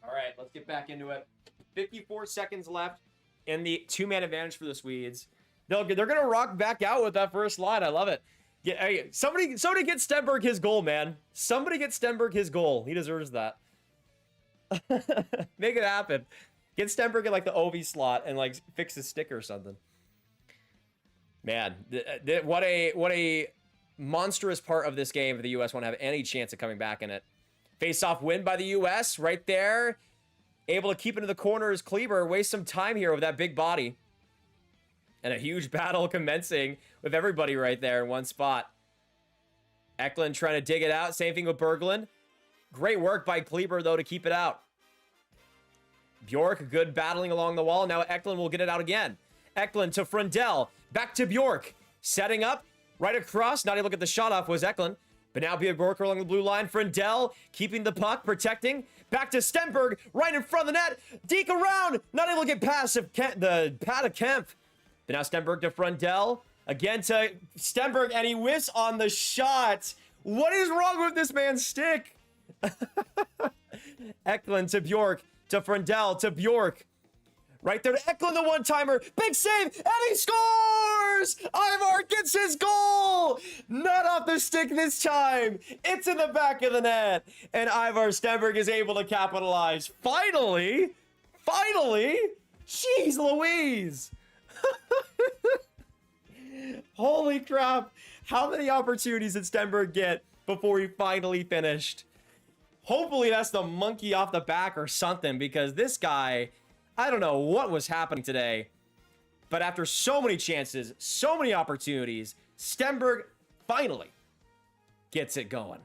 All right, let's get back into it. 54 seconds left in the two-man advantage for the Swedes. They're going to rock back out with that first line. I love it. Yeah, hey, somebody get Stenberg his goal, man. Somebody get Stenberg his goal. He deserves that. Make it happen. Get Stenberg in like the OV slot and like fix his stick or something. Man, what a monstrous part of this game if the U.S. want to have any chance of coming back in it. Face-off win by the U.S. right there. Able to keep into the corner as Kleber. Waste some time here with that big body. And a huge battle commencing with everybody right there in one spot. Eklund trying to dig it out. Same thing with Berglund. Great work by Kleber, though, to keep it out. Bjork, good battling along the wall. Now Eklund will get it out again. Eklund to Frundell. Back to Bjork. Setting up. Right across. Not able to get the shot off was Eklund. But now Bjork along the blue line. Frundell keeping the puck, protecting. Back to Stenberg, right in front of the net. Deke around, not able to get past the pad of Kemp. But now Stenberg to Frundell. Again to Stenberg, and he whiffs on the shot. What is wrong with this man's stick? Eklund to Bjork, to Frundell, to Bjork. Right there to Eklund, the one-timer. Big save, and he scores! Ivar gets his goal! Not off the stick this time. It's in the back of the net. And Ivar Stenberg is able to capitalize. Finally! Finally! Jeez Louise! Holy crap. How many opportunities did Stenberg get before he finally finished? Hopefully that's the monkey off the back or something, because this guy, I don't know what was happening today, but after so many chances, so many opportunities, Stenberg finally gets it going.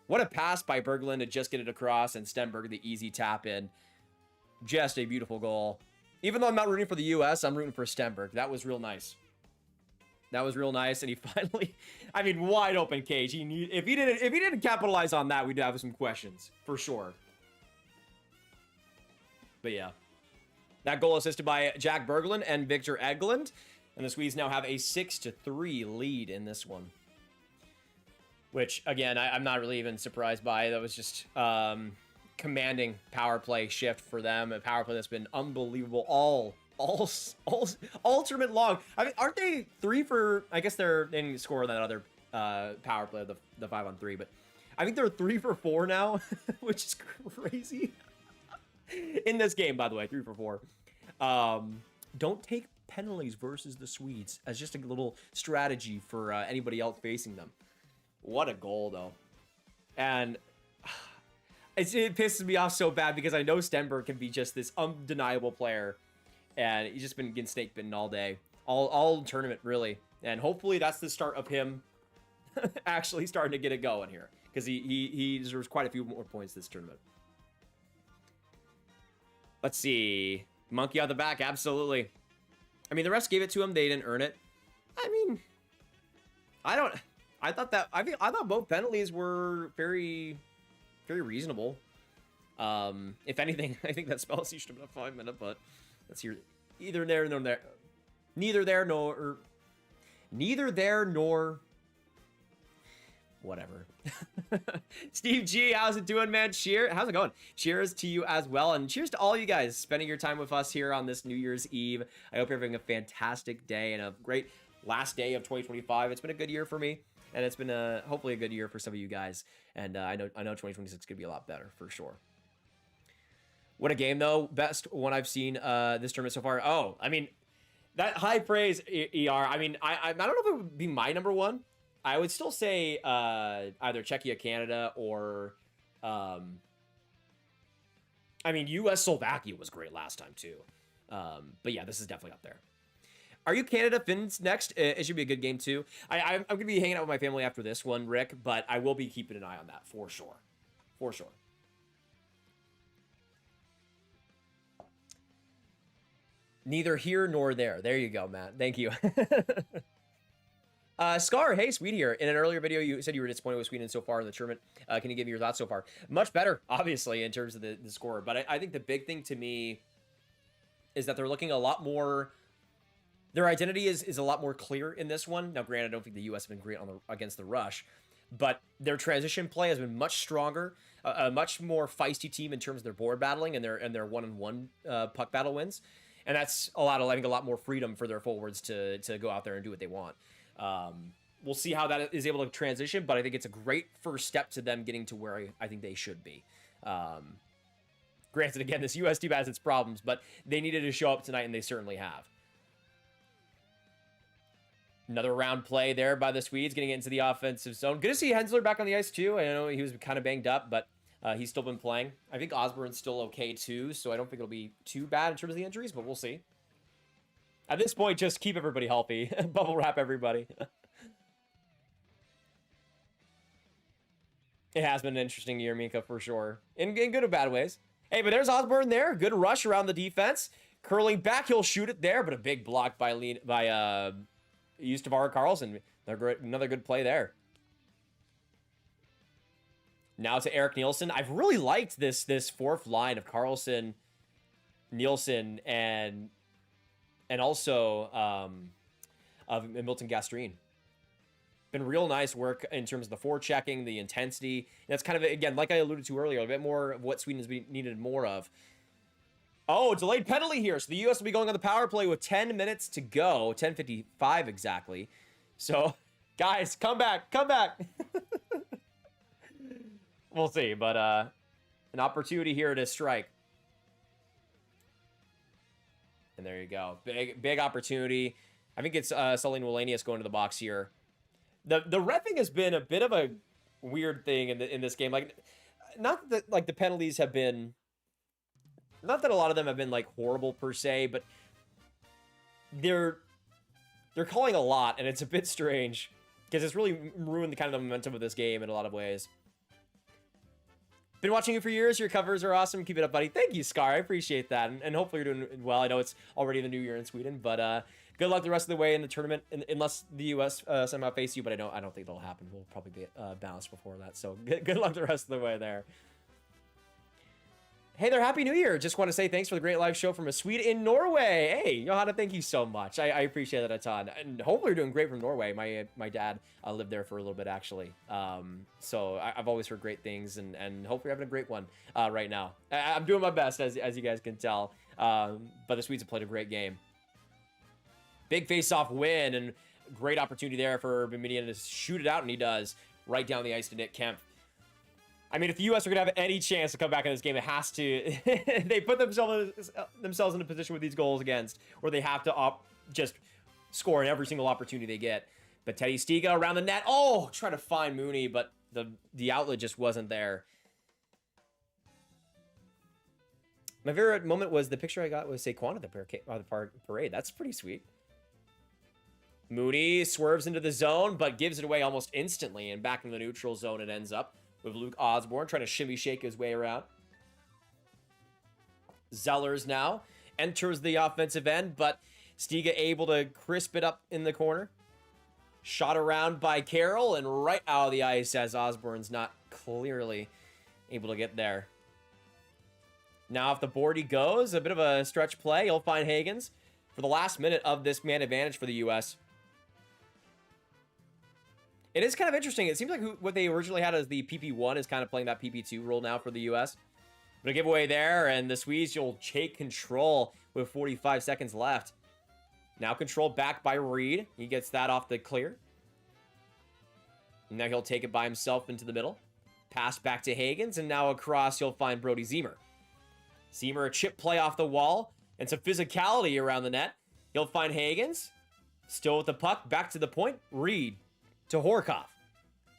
What a pass by Berglund to just get it across, and Stenberg the easy tap in. Just a beautiful goal. Even though I'm not rooting for the US, I'm rooting for Stenberg. That was real nice. That was real nice, and he finally, I mean, wide open cage. If he didn't capitalize on that, we'd have some questions for sure. But yeah, that goal assisted by Jack Berglund and Victor Eglund, and the Swedes now have a 6-3 lead in this one. Which again, I'm not really even surprised by. That was just commanding power play shift for them. A power play that's been unbelievable all tournament long. I mean, aren't they 3 for? I guess they didn't score that other power play, the 5-on-3, but I think they're 3 for 4 now, which is crazy. In this game, by the way, 3 for 4. Don't take penalties versus the Swedes as just a little strategy for anybody else facing them. What a goal, though. And it pisses me off so bad because I know Stenberg can be just this undeniable player. And he's just been getting snake bitten all day. All tournament, really. And hopefully that's the start of him actually starting to get it going here. Because he deserves quite a few more points this tournament. Let's see. Monkey out the back, absolutely. I mean, the refs gave it to him. They didn't earn it. I mean, I thought both penalties were very, very reasonable. If anything, I think that spell should have been a 5-minute, but let's hear neither there nor whatever. Steve G, how's it doing, man? How's it going? Cheers to you as well, and cheers to all you guys spending your time with us here on this New Year's Eve. I hope you're having a fantastic day and a great last day of 2025. It's been a good year for me, and it's been hopefully a good year for some of you guys. And I know 2026 could be a lot better for sure. What a game, though. Best one I've seen this tournament so far. Oh, I mean, that high praise, ER. I mean, I don't know if it would be my number one. I would still say either Czechia, Canada, or... I mean, US, Slovakia was great last time, too. But yeah, this is definitely up there. Are you Canada, Finns next? It should be a good game, too. I'm going to be hanging out with my family after this one, Rick, but I will be keeping an eye on that, for sure. For sure. Neither here nor there. There you go, Matt. Thank you. Scar, hey, Swede here. In an earlier video, you said you were disappointed with Sweden so far in the tournament. Can you give me your thoughts so far? Much better, obviously, in terms of the score. But I think the big thing to me is that they're looking a lot more... Their identity is a lot more clear in this one. Now, granted, I don't think the U.S. have been great against the rush. But their transition play has been much stronger. A much more feisty team in terms of their board battling and their one-on-one puck battle wins. And that's allowing a lot more freedom for their forwards to go out there and do what they want. We'll see how that is able to transition, but I think it's a great first step to them getting to where I think they should be. Granted, again, this US team has its problems, but they needed to show up tonight, and they certainly have. Another round play there by the Swedes, getting into the offensive zone. Good to see Hensler back on the ice, too. I know he was kind of banged up, but he's still been playing. I think Osborne's still okay, too, so I don't think it'll be too bad in terms of the injuries, but we'll see. At this point, just keep everybody healthy. Bubble wrap everybody. It has been an interesting year, Mika, for sure. In good or bad ways. Hey, but there's Osborne there. Good rush around the defense. Curling back, he'll shoot it there, but a big block by Justavara Karlsson. Another good play there. Now to Eric Nielsen. I've really liked this fourth line of Karlsson, Nielsen, and also of Milton Gastrine. Been real nice work in terms of the forechecking, the intensity. And that's kind of, again, like I alluded to earlier, a bit more of what Sweden has needed more of. Oh, delayed penalty here. So the U.S. will be going on the power play with 10 minutes to go. 10:55 exactly. So, guys, come back. Come back. We'll see. But an opportunity here to strike. And there you go. Big opportunity. I think it's Sully Wallenius going to the box here. The reffing has been a bit of a weird thing in this game. Like, not that like the penalties have been... Not that a lot of them have been, like, horrible per se, but they're calling a lot, and it's a bit strange, because it's really ruined the kind of the momentum of this game in a lot of ways. Been watching you for years. Your covers are awesome. Keep it up, buddy. Thank you, Scar. I appreciate that, and hopefully you're doing well. I know it's already the new year in Sweden, but good luck the rest of the way in the tournament, unless the U.S. somehow face you, but I don't think that'll happen. We'll probably be balanced before that, so good luck the rest of the way there. Hey there, Happy New Year. Just want to say thanks for the great live show from a Swede in Norway. Hey, Johanna, thank you so much. I appreciate that a ton. And hopefully you're doing great from Norway. My dad lived there for a little bit, actually. So I've always heard great things, and hopefully you're having a great one right now. I'm doing my best, as you guys can tell. But the Swedes have played a great game. Big face-off win, and great opportunity there for Biminian to shoot it out, and he does. Right down the ice to Nick Kemp. I mean, if the U.S. are going to have any chance to come back in this game, it has to... they put themselves in a position with these goals against, where they have to just score in every single opportunity they get. But Teddy Stiga around the net. Oh, trying to find Mooney, but the outlet just wasn't there. My favorite moment was the picture I got with Saquon at the parade. That's pretty sweet. Mooney swerves into the zone, but gives it away almost instantly. And back in the neutral zone it ends up, with Luke Osborne trying to shimmy shake his way around. Zellers now enters the offensive end, but Stiga able to crisp it up in the corner. Shot around by Carroll and right out of the ice as Osborne's not clearly able to get there. Now off the board he goes. A bit of a stretch play. He'll find Hagens for the last minute of this man advantage for the U.S. It is kind of interesting. It seems like what they originally had as the PP1 is kind of playing that PP2 role now for the U.S. But a giveaway there, and the Swedes will take control with 45 seconds left. Now controlled back by Reed. He gets that off the clear. And now he'll take it by himself into the middle. Pass back to Hagens, and now across he'll find Brody Zemer. Zemer, a chip play off the wall, and some physicality around the net. He'll find Hagens. Still with the puck, back to the point. Reed to Horkoff.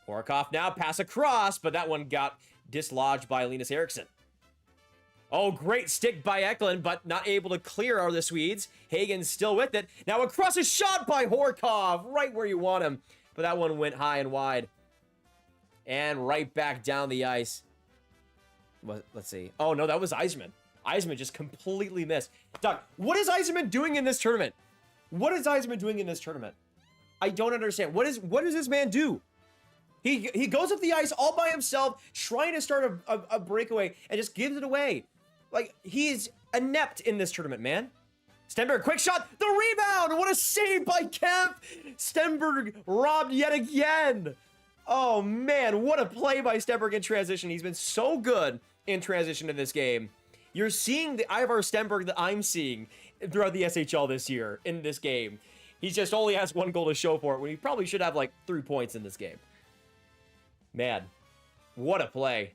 Horkoff now pass across, but that one got dislodged by Linus Eriksson. Oh, great stick by Eklund, but not able to clear are the Swedes. Hagen's still with it. Now across a shot by Horkoff, right where you want him. But that one went high and wide. And right back down the ice. Let's see. Oh, no, that was Yzerman. Yzerman just completely missed. Doug, what is Yzerman doing in this tournament? What is Yzerman doing in this tournament? I don't understand. What does this man do? He goes up the ice all by himself, trying to start a breakaway, and just gives it away. Like, he's inept in this tournament, man. Stenberg, quick shot, the rebound! What a save by Kemp! Stenberg robbed yet again! Oh, man, what a play by Stenberg in transition. He's been so good in transition in this game. You're seeing the Ivar Stenberg that I'm seeing throughout the SHL this year in this game. He just only has one goal to show for it when he probably should have like 3 points in this game. Man, what a play.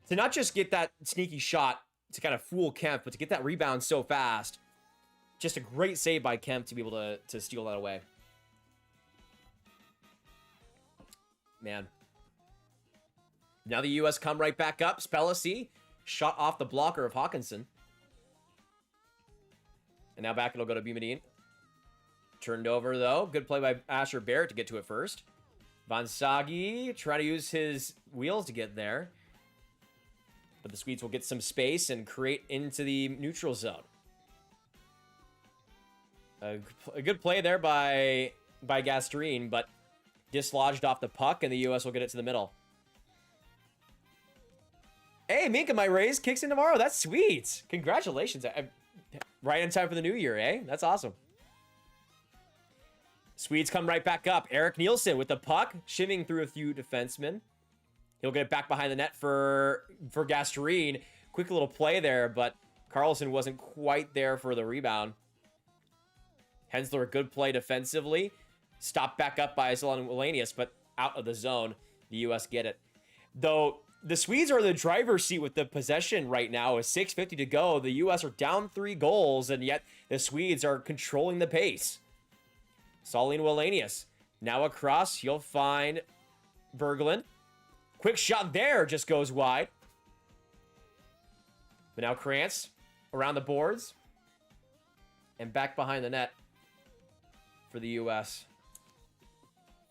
To not just get that sneaky shot to kind of fool Kemp, but to get that rebound so fast. Just a great save by Kemp to be able to steal that away. Man. Now the U.S. come right back up. Spellacy shot off the blocker of Hawkinson. And now back it'll go to Biminian. Turned over, though. Good play by Asher Barrett to get to it first. Van Sagi trying to use his wheels to get there. But the Swedes will get some space and create into the neutral zone. A good play there by Gastrine, but dislodged off the puck, and the U.S. will get it to the middle. Hey, Minka, my Rays kicks in tomorrow. That's sweet. Congratulations. Right in time for the new year, eh? That's awesome. Swedes come right back up. Eric Nielsen with the puck, shimming through a few defensemen. He'll get it back behind the net for Gastrine. Quick little play there, but Carlson wasn't quite there for the rebound. Hensler, good play defensively. Stopped back up by Solon Wallenius, but out of the zone. The U.S. get it. Though the Swedes are in the driver's seat with the possession right now. With 6:50 to go, the U.S. are down 3 goals, and yet the Swedes are controlling the pace. Solon Wallenius. Now across, you'll find Berglund. Quick shot there, just goes wide. But now Krantz around the boards. And back behind the net for the U.S.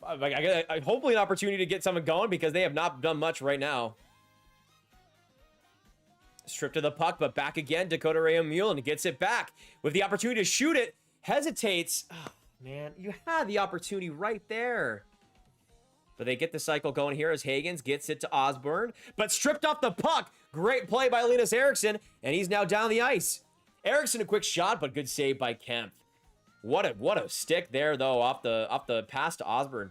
Hopefully an opportunity to get someone going because they have not done much right now. Stripped to the puck, but back again. Dakota Rayamulin gets it back with the opportunity to shoot it. Hesitates. Oh, man, you had the opportunity right there. But they get the cycle going here as Hagens gets it to Osborne, but stripped off the puck. Great play by Linus Eriksson, and he's now down the ice. Eriksson, a quick shot, but good save by Kemp. What a stick there, though, off the pass to Osborne.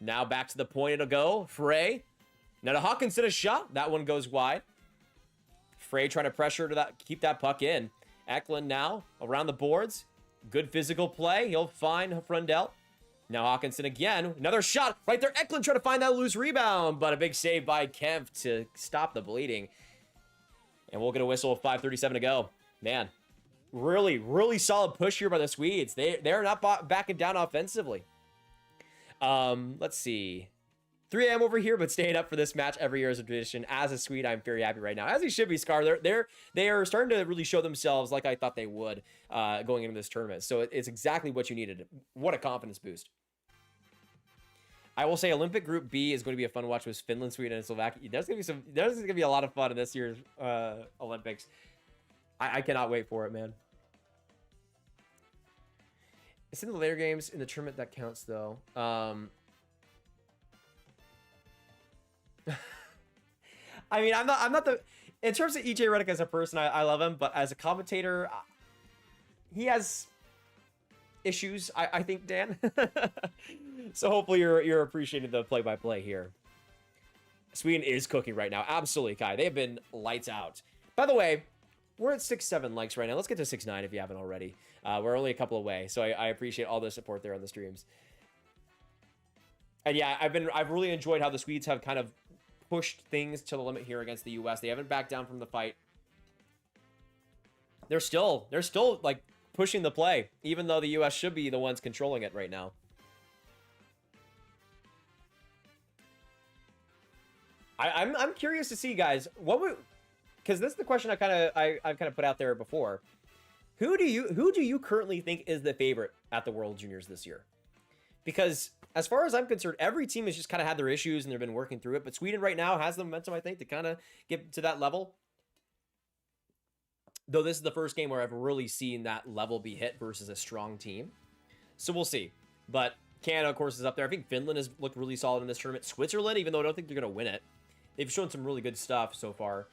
Now back to the point it'll go. Frey. Now to Hawkinson, a shot. That one goes wide. Frey trying to pressure to keep that puck in. Eklund now around the boards. Good physical play. He'll find Frundell. Now Hawkinson again. Another shot right there. Eklund trying to find that loose rebound, but a big save by Kemp to stop the bleeding. And we'll get a whistle with 5:37 to go. Man, really, really solid push here by the Swedes. They're not backing down offensively. Let's see. 3am over here, but staying up for this match every year as a tradition. As a Swede, I'm very happy right now. As he should be, Scar. They are starting to really show themselves like I thought they would going into this tournament. So it's exactly what you needed. What a confidence boost. I will say Olympic Group B is going to be a fun watch with Finland, Sweden, and Slovakia. There's going to be a lot of fun in this year's Olympics. I cannot wait for it, man. It's in the later games in the tournament that counts, though. I mean, I'm not the... In terms of EJ Redick as a person, I love him, but as a commentator, he has issues, I think, Dan. So hopefully you're appreciating the play-by-play here. Sweden is cooking right now. Absolutely, Kai. They have been lights out. By the way, we're at 6-7 likes right now. Let's get to 6-9 if you haven't already. We're only a couple away, so I appreciate all the support there on the streams. And yeah, I've really enjoyed how the Swedes have kind of pushed things to the limit here against the US. They haven't backed down from the fight. They're still like pushing the play, even though the US should be the ones controlling it right now. I'm curious to see, guys, because this is the question I've kind of put out there before. Who do you currently think is the favorite at the World Juniors this year? Because as far as I'm concerned, every team has just kind of had their issues and they've been working through it. But Sweden right now has the momentum, I think, to kind of get to that level. Though this is the first game where I've really seen that level be hit versus a strong team. So we'll see. But Canada, of course, is up there. I think Finland has looked really solid in this tournament. Switzerland, even though I don't think they're going to win it, they've shown some really good stuff so far.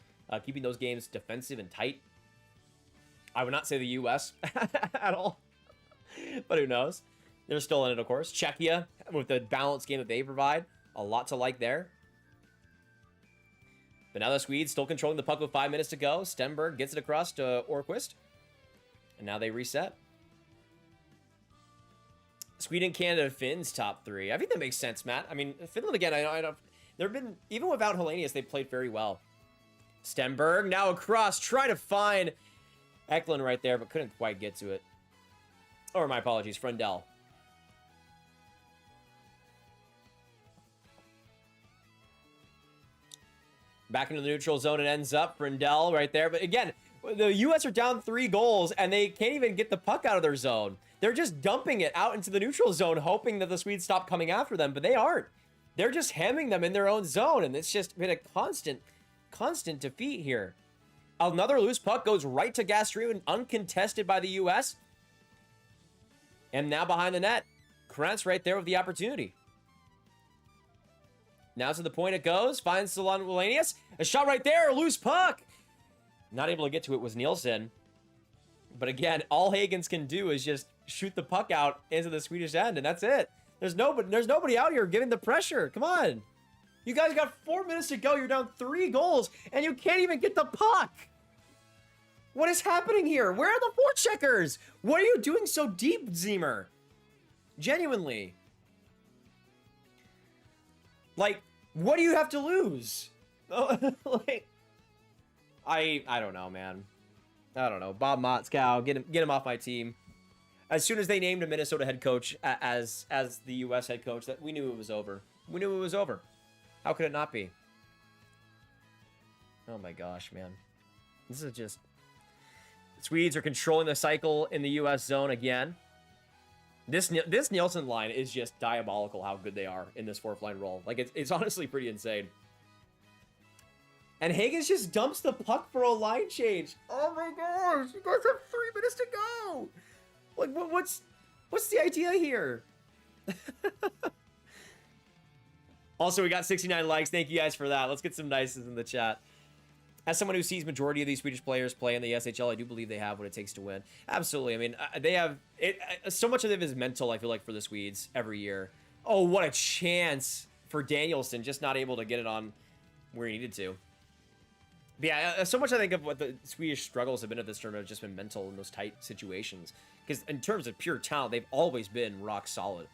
Keeping those games defensive and tight. I would not say the U.S. at all. But who knows? They're still in it, of course. Czechia, with the balanced game that they provide. A lot to like there. But now the Swedes still controlling the puck with 5 minutes to go. Stenberg gets it across to Orquist. And now they reset. Sweden, Canada, Finns top 3. I think that makes sense, Matt. I mean, Finland, again, I don't... They've been... Even without Hellenius, they played very well. Stenberg now across. Try to find Eklund right there, but couldn't quite get to it. Or my apologies, Frundell. Back into the neutral zone, it ends up. Frundell right there. But again, the U.S. are down 3 goals, and they can't even get the puck out of their zone. They're just dumping it out into the neutral zone, hoping that the Swedes stop coming after them, but they aren't. They're just hemming them in their own zone, and it's just been a constant defeat here. Another loose puck goes right to Gastrin, uncontested by the U.S. And now behind the net. Krantz right there with the opportunity. Now to the point it goes. Finds Solon Wallenius. A shot right there. A loose puck. Not able to get to it was Nielsen. But again, all Hagens can do is just shoot the puck out into the Swedish end, and that's it. There's nobody out here giving the pressure. Come on. You guys got 4 minutes to go. You're down 3 goals, and you can't even get the puck. What is happening here? Where are the forecheckers? What are you doing so deep, Zemer? Genuinely. Like, what do you have to lose? Like, I don't know, man. I don't know. Bob Motzkow, get him off my team. As soon as they named a Minnesota head coach as the U.S. head coach, that we knew it was over. We knew it was over. How could it not be? Oh my gosh, man. This is just... Swedes are controlling the cycle in the U.S. zone again. This Nielsen line is just diabolical how good they are in this fourth line role. Like, it's honestly pretty insane. And Higgins just dumps the puck for a line change. Oh my gosh, you guys have 3 minutes to go. Like, what's the idea here? Also, we got 69 likes. Thank you guys for that. Let's get some nices in the chat. As someone who sees majority of these Swedish players play in the SHL, I do believe they have what it takes to win. Absolutely. I mean, they have it. So much of it is mental, I feel like, for the Swedes every year. Oh, what a chance for Danielson, just not able to get it on where he needed to. But yeah, so much I think of what the Swedish struggles have been at this tournament have just been mental in those tight situations. Because in terms of pure talent, they've always been rock solid.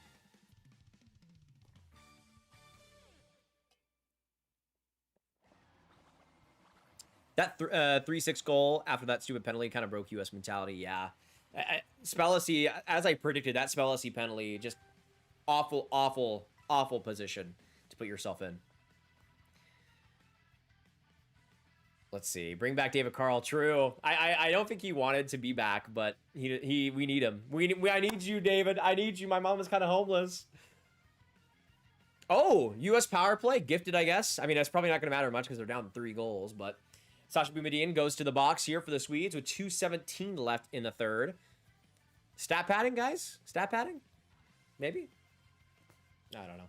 That 3-6 goal after that stupid penalty kind of broke U.S. mentality. Yeah. Spellacy, as I predicted, that Spellacy penalty, just awful, awful, awful position to put yourself in. Let's see. Bring back David Carl. True. I don't think he wanted to be back, but we need him. I need you, David. I need you. My mom is kind of homeless. Oh, U.S. power play. Gifted, I guess. I mean, that's probably not going to matter much because they're down 3 goals, but... Sasha Boumediene goes to the box here for the Swedes with 2:17 left in the third. Stat padding, guys? Stat padding? Maybe? I don't know.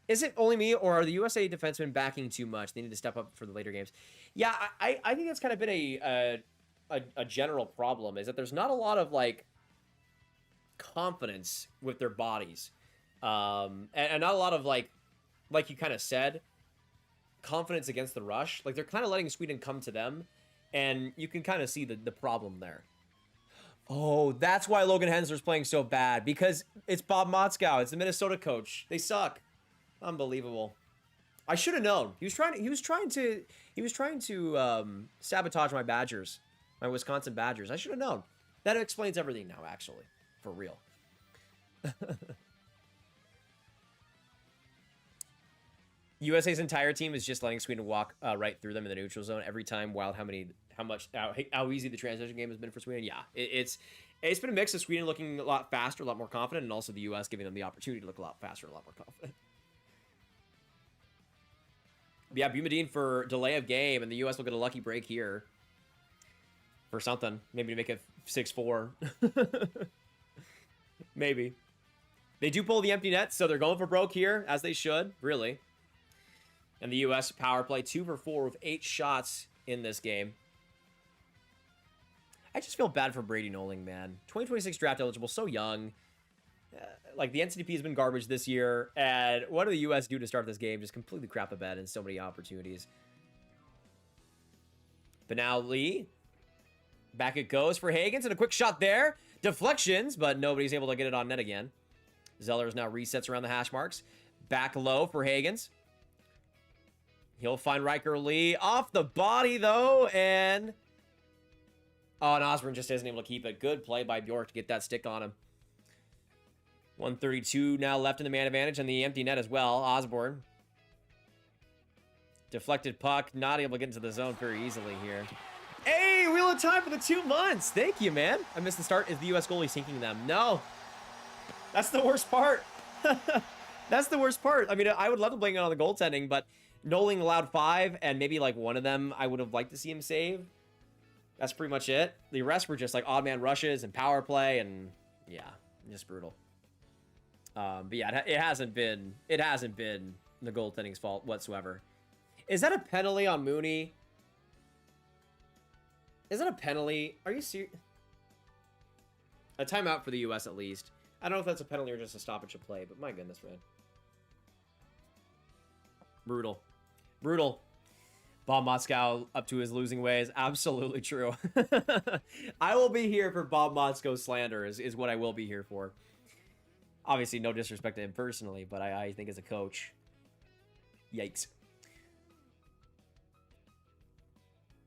Is it only me, or are the USA defensemen backing too much? They need to step up for the later games. Yeah, I think that's kind of been a general problem, is that there's not a lot of, like, confidence with their bodies. And not a lot of, like you kind of said, confidence against the rush. Like, they're kind of letting Sweden come to them, and you can kind of see the problem there. Oh, that's why Logan Hensler's playing so bad, because it's Bob Motzkow. It's the Minnesota coach. They suck. Unbelievable. I should have known. He was trying to sabotage my Badgers, my Wisconsin Badgers. I should have known. That explains everything now, actually, for real. USA's entire team is just letting Sweden walk right through them in the neutral zone every time. Wild how easy the transition game has been for Sweden. Yeah, it's been a mix of Sweden looking a lot faster, a lot more confident, and also the US giving them the opportunity to look a lot faster, a lot more confident. But yeah, Boumediene for delay of game, and the US will get a lucky break here for something. Maybe to make it 6-4. Maybe. They do pull the empty net, so they're going for broke here, as they should, really. And the U.S. power play 2 for 4 with 8 shots in this game. I just feel bad for Brady Noling, man. 2026 draft eligible, so young. Like, the NCDP has been garbage this year. And what do the U.S. do to start this game? Just completely crap the bed in so many opportunities. But now Lee. Back it goes for Higgins. And a quick shot there. Deflections, but nobody's able to get it on net again. Zellers now resets around the hash marks. Back low for Higgins. He'll find Riker Lee off the body, though, and... Oh, and Osborne just isn't able to keep it. Good play by Bjork to get that stick on him. 132 now left in the man advantage, and the empty net as well. Osborne. Deflected puck, not able to get into the zone very easily here. Hey, Wheel of Time for the 2 months. Thank you, man. I missed the start. Is the U.S. goalie sinking them? No. That's the worst part. That's the worst part. I mean, I would love to blame it on the goaltending, but... Noling allowed 5, and maybe, like, one of them I would have liked to see him save. That's pretty much it. The rest were just, like, odd man rushes and power play, and, yeah, just brutal. But, yeah, it hasn't been the goaltending's fault whatsoever. Is that a penalty on Mooney? Is that a penalty? Are you serious? A timeout for the U.S. at least. I don't know if that's a penalty or just a stoppage of play, but my goodness, man. Brutal. Brutal. Bob Moscow up to his losing ways. Absolutely true. I will be here for Bob Moscow slander is what I will be here for. Obviously, no disrespect to him personally, but I think as a coach, yikes.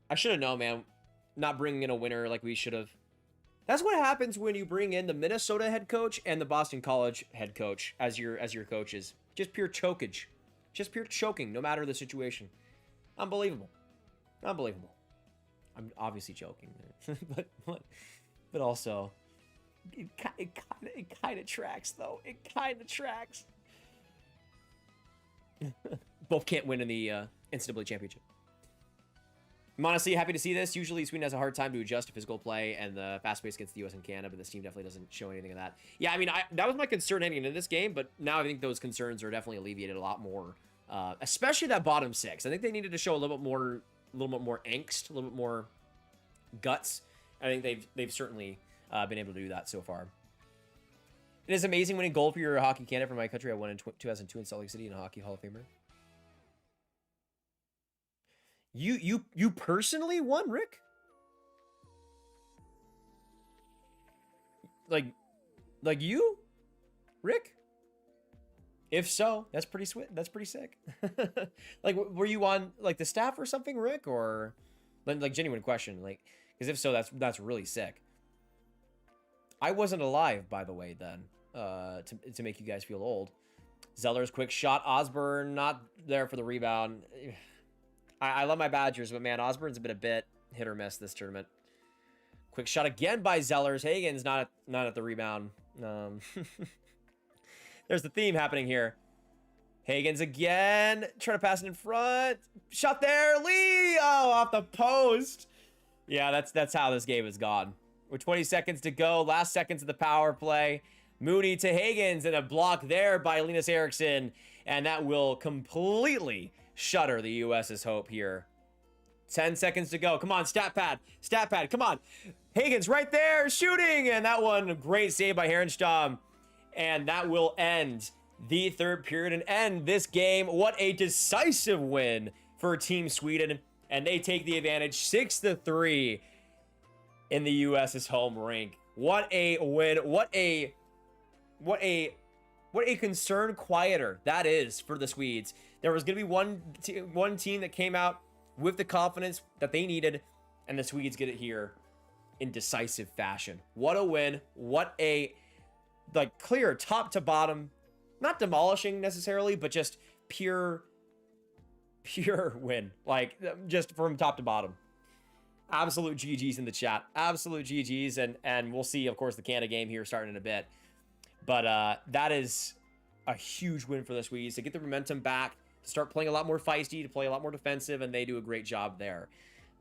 I should have known, man. Not bringing in a winner like we should have. That's what happens when you bring in the Minnesota head coach and the Boston College head coach as your coaches. Just pure chokage. Just pure choking, no matter the situation. Unbelievable. Unbelievable. I'm obviously joking, but also, it kind of tracks, though. It kind of tracks. Both can't win in the NCAA championship. I'm honestly happy to see this. Usually Sweden has a hard time to adjust to physical play and the fast pace against the US and Canada, but this team definitely doesn't show anything of that. Yeah, I mean, that was my concern heading into this game, but now I think those concerns are definitely alleviated a lot more. Especially that bottom six. I think they needed to show a little bit more angst, a little bit more guts. I think they've certainly been able to do that so far. It is amazing winning gold for your hockey candidate for my country. I won in 2002 in Salt Lake City in a Hockey Hall of Famer. You personally won, Rick? Like you, Rick? If so, that's pretty sweet. That's pretty sick. Like, were you on like the staff or something, Rick? Or like genuine question, like, because if so, that's really sick. I wasn't alive, by the way, then, to make you guys feel old. Zeller's quick shot. Osborne not there for the rebound. I love my Badgers, but man, Osborne's been a bit hit or miss this tournament. Quick shot again by Zellers. Hagen's not at the rebound. There's the theme happening here. Hagen's again. Trying to pass it in front. Shot there. Lee! Oh, off the post. Yeah, that's how this game has gone. With 20 seconds to go. Last seconds of the power play. Mooney to Hagens and a block there by Linus Eriksson. And that will completely shutter the US's hope here. 10 seconds to go. Come on, stat pad. Stat pad. Come on. Hagens right there shooting. And that one, great save by Herenstam. And that will end the third period and end this game. What a decisive win for Team Sweden. And they take the advantage 6-3 in the US's home rink. What a win. What a concern quieter that is for the Swedes. There was going to be one team that came out with the confidence that they needed, and the Swedes get it here in decisive fashion. What a win. What a clear top to bottom, not demolishing necessarily, but just pure win. Like, just from top to bottom. Absolute GGs in the chat. Absolute GGs, and we'll see, of course, the Canada game here starting in a bit. But that is a huge win for the Swedes to get the momentum back, to start playing a lot more feisty, to play a lot more defensive, and they do a great job there.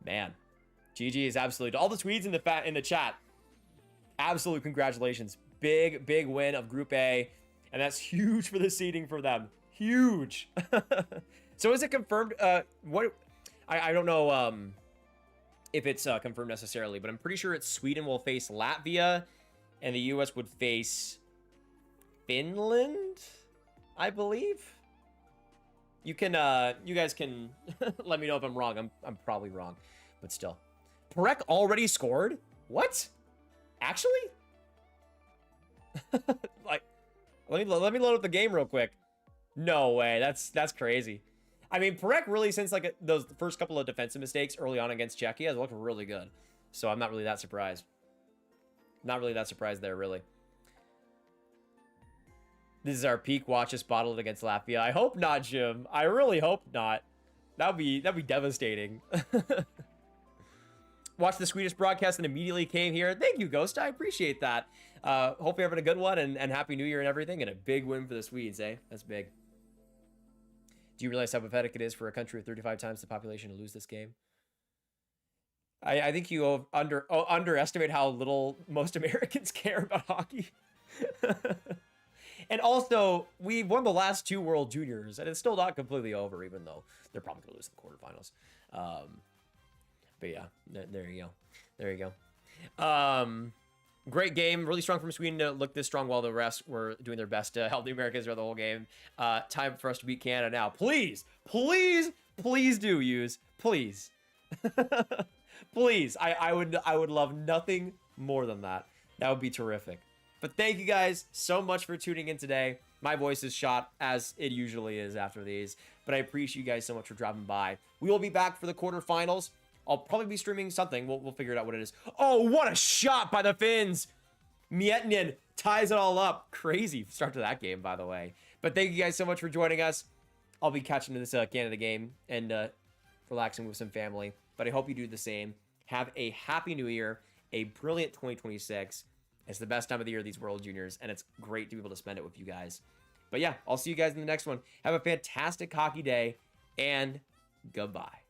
Man, GG is absolutely to all the Swedes in the chat. Absolute congratulations. Big win of Group A, and that's huge for the seeding for them. Huge. So is it confirmed? What? I don't know if it's confirmed necessarily, but I'm pretty sure it's Sweden will face Latvia, and the US would face Finland, I believe. You guys can let me know if I'm wrong. I'm probably wrong, but still. Perek already scored? What? Actually? Like, let me load up the game real quick. No way. That's crazy. I mean, Perek really, since like those first couple of defensive mistakes early on against Czechia, has looked really good. So I'm not really that surprised. Not really that surprised there, really. This is our peak. Watch us bottle it against Latvia. I hope not, Jim. I really hope not. That'd be devastating. Watched the Swedish broadcast and immediately came here. Thank you, Ghost. I appreciate that. Hope you're having a good one, and Happy New Year and everything, and a big win for the Swedes, eh? That's big. Do you realize how pathetic it is for a country with 35 times the population to lose this game? I think you underestimate how little most Americans care about hockey. And also, we won the last 2 World Juniors, and it's still not completely over, even though they're probably going to lose the quarterfinals. But yeah, there you go. There you go. Great game. Really strong from Sweden to look this strong while the rest were doing their best to help the Americans throughout the whole game. Time for us to beat Canada now. Please, please, please do use. Please. Please. I would love nothing more than that. That would be terrific. But thank you guys so much for tuning in today. My voice is shot as it usually is after these, but I appreciate you guys so much for dropping by. We will be back for the quarterfinals. I'll probably be streaming something. We'll figure it out what it is. Oh, what a shot by the Finns! Miettinen ties it all up. Crazy start to that game, by the way. But thank you guys so much for joining us. I'll be catching this Canada game and relaxing with some family. But I hope you do the same. Have a happy new year, a brilliant 2026. It's the best time of the year, these World Juniors, and it's great to be able to spend it with you guys. But yeah, I'll see you guys in the next one. Have a fantastic hockey day, and goodbye.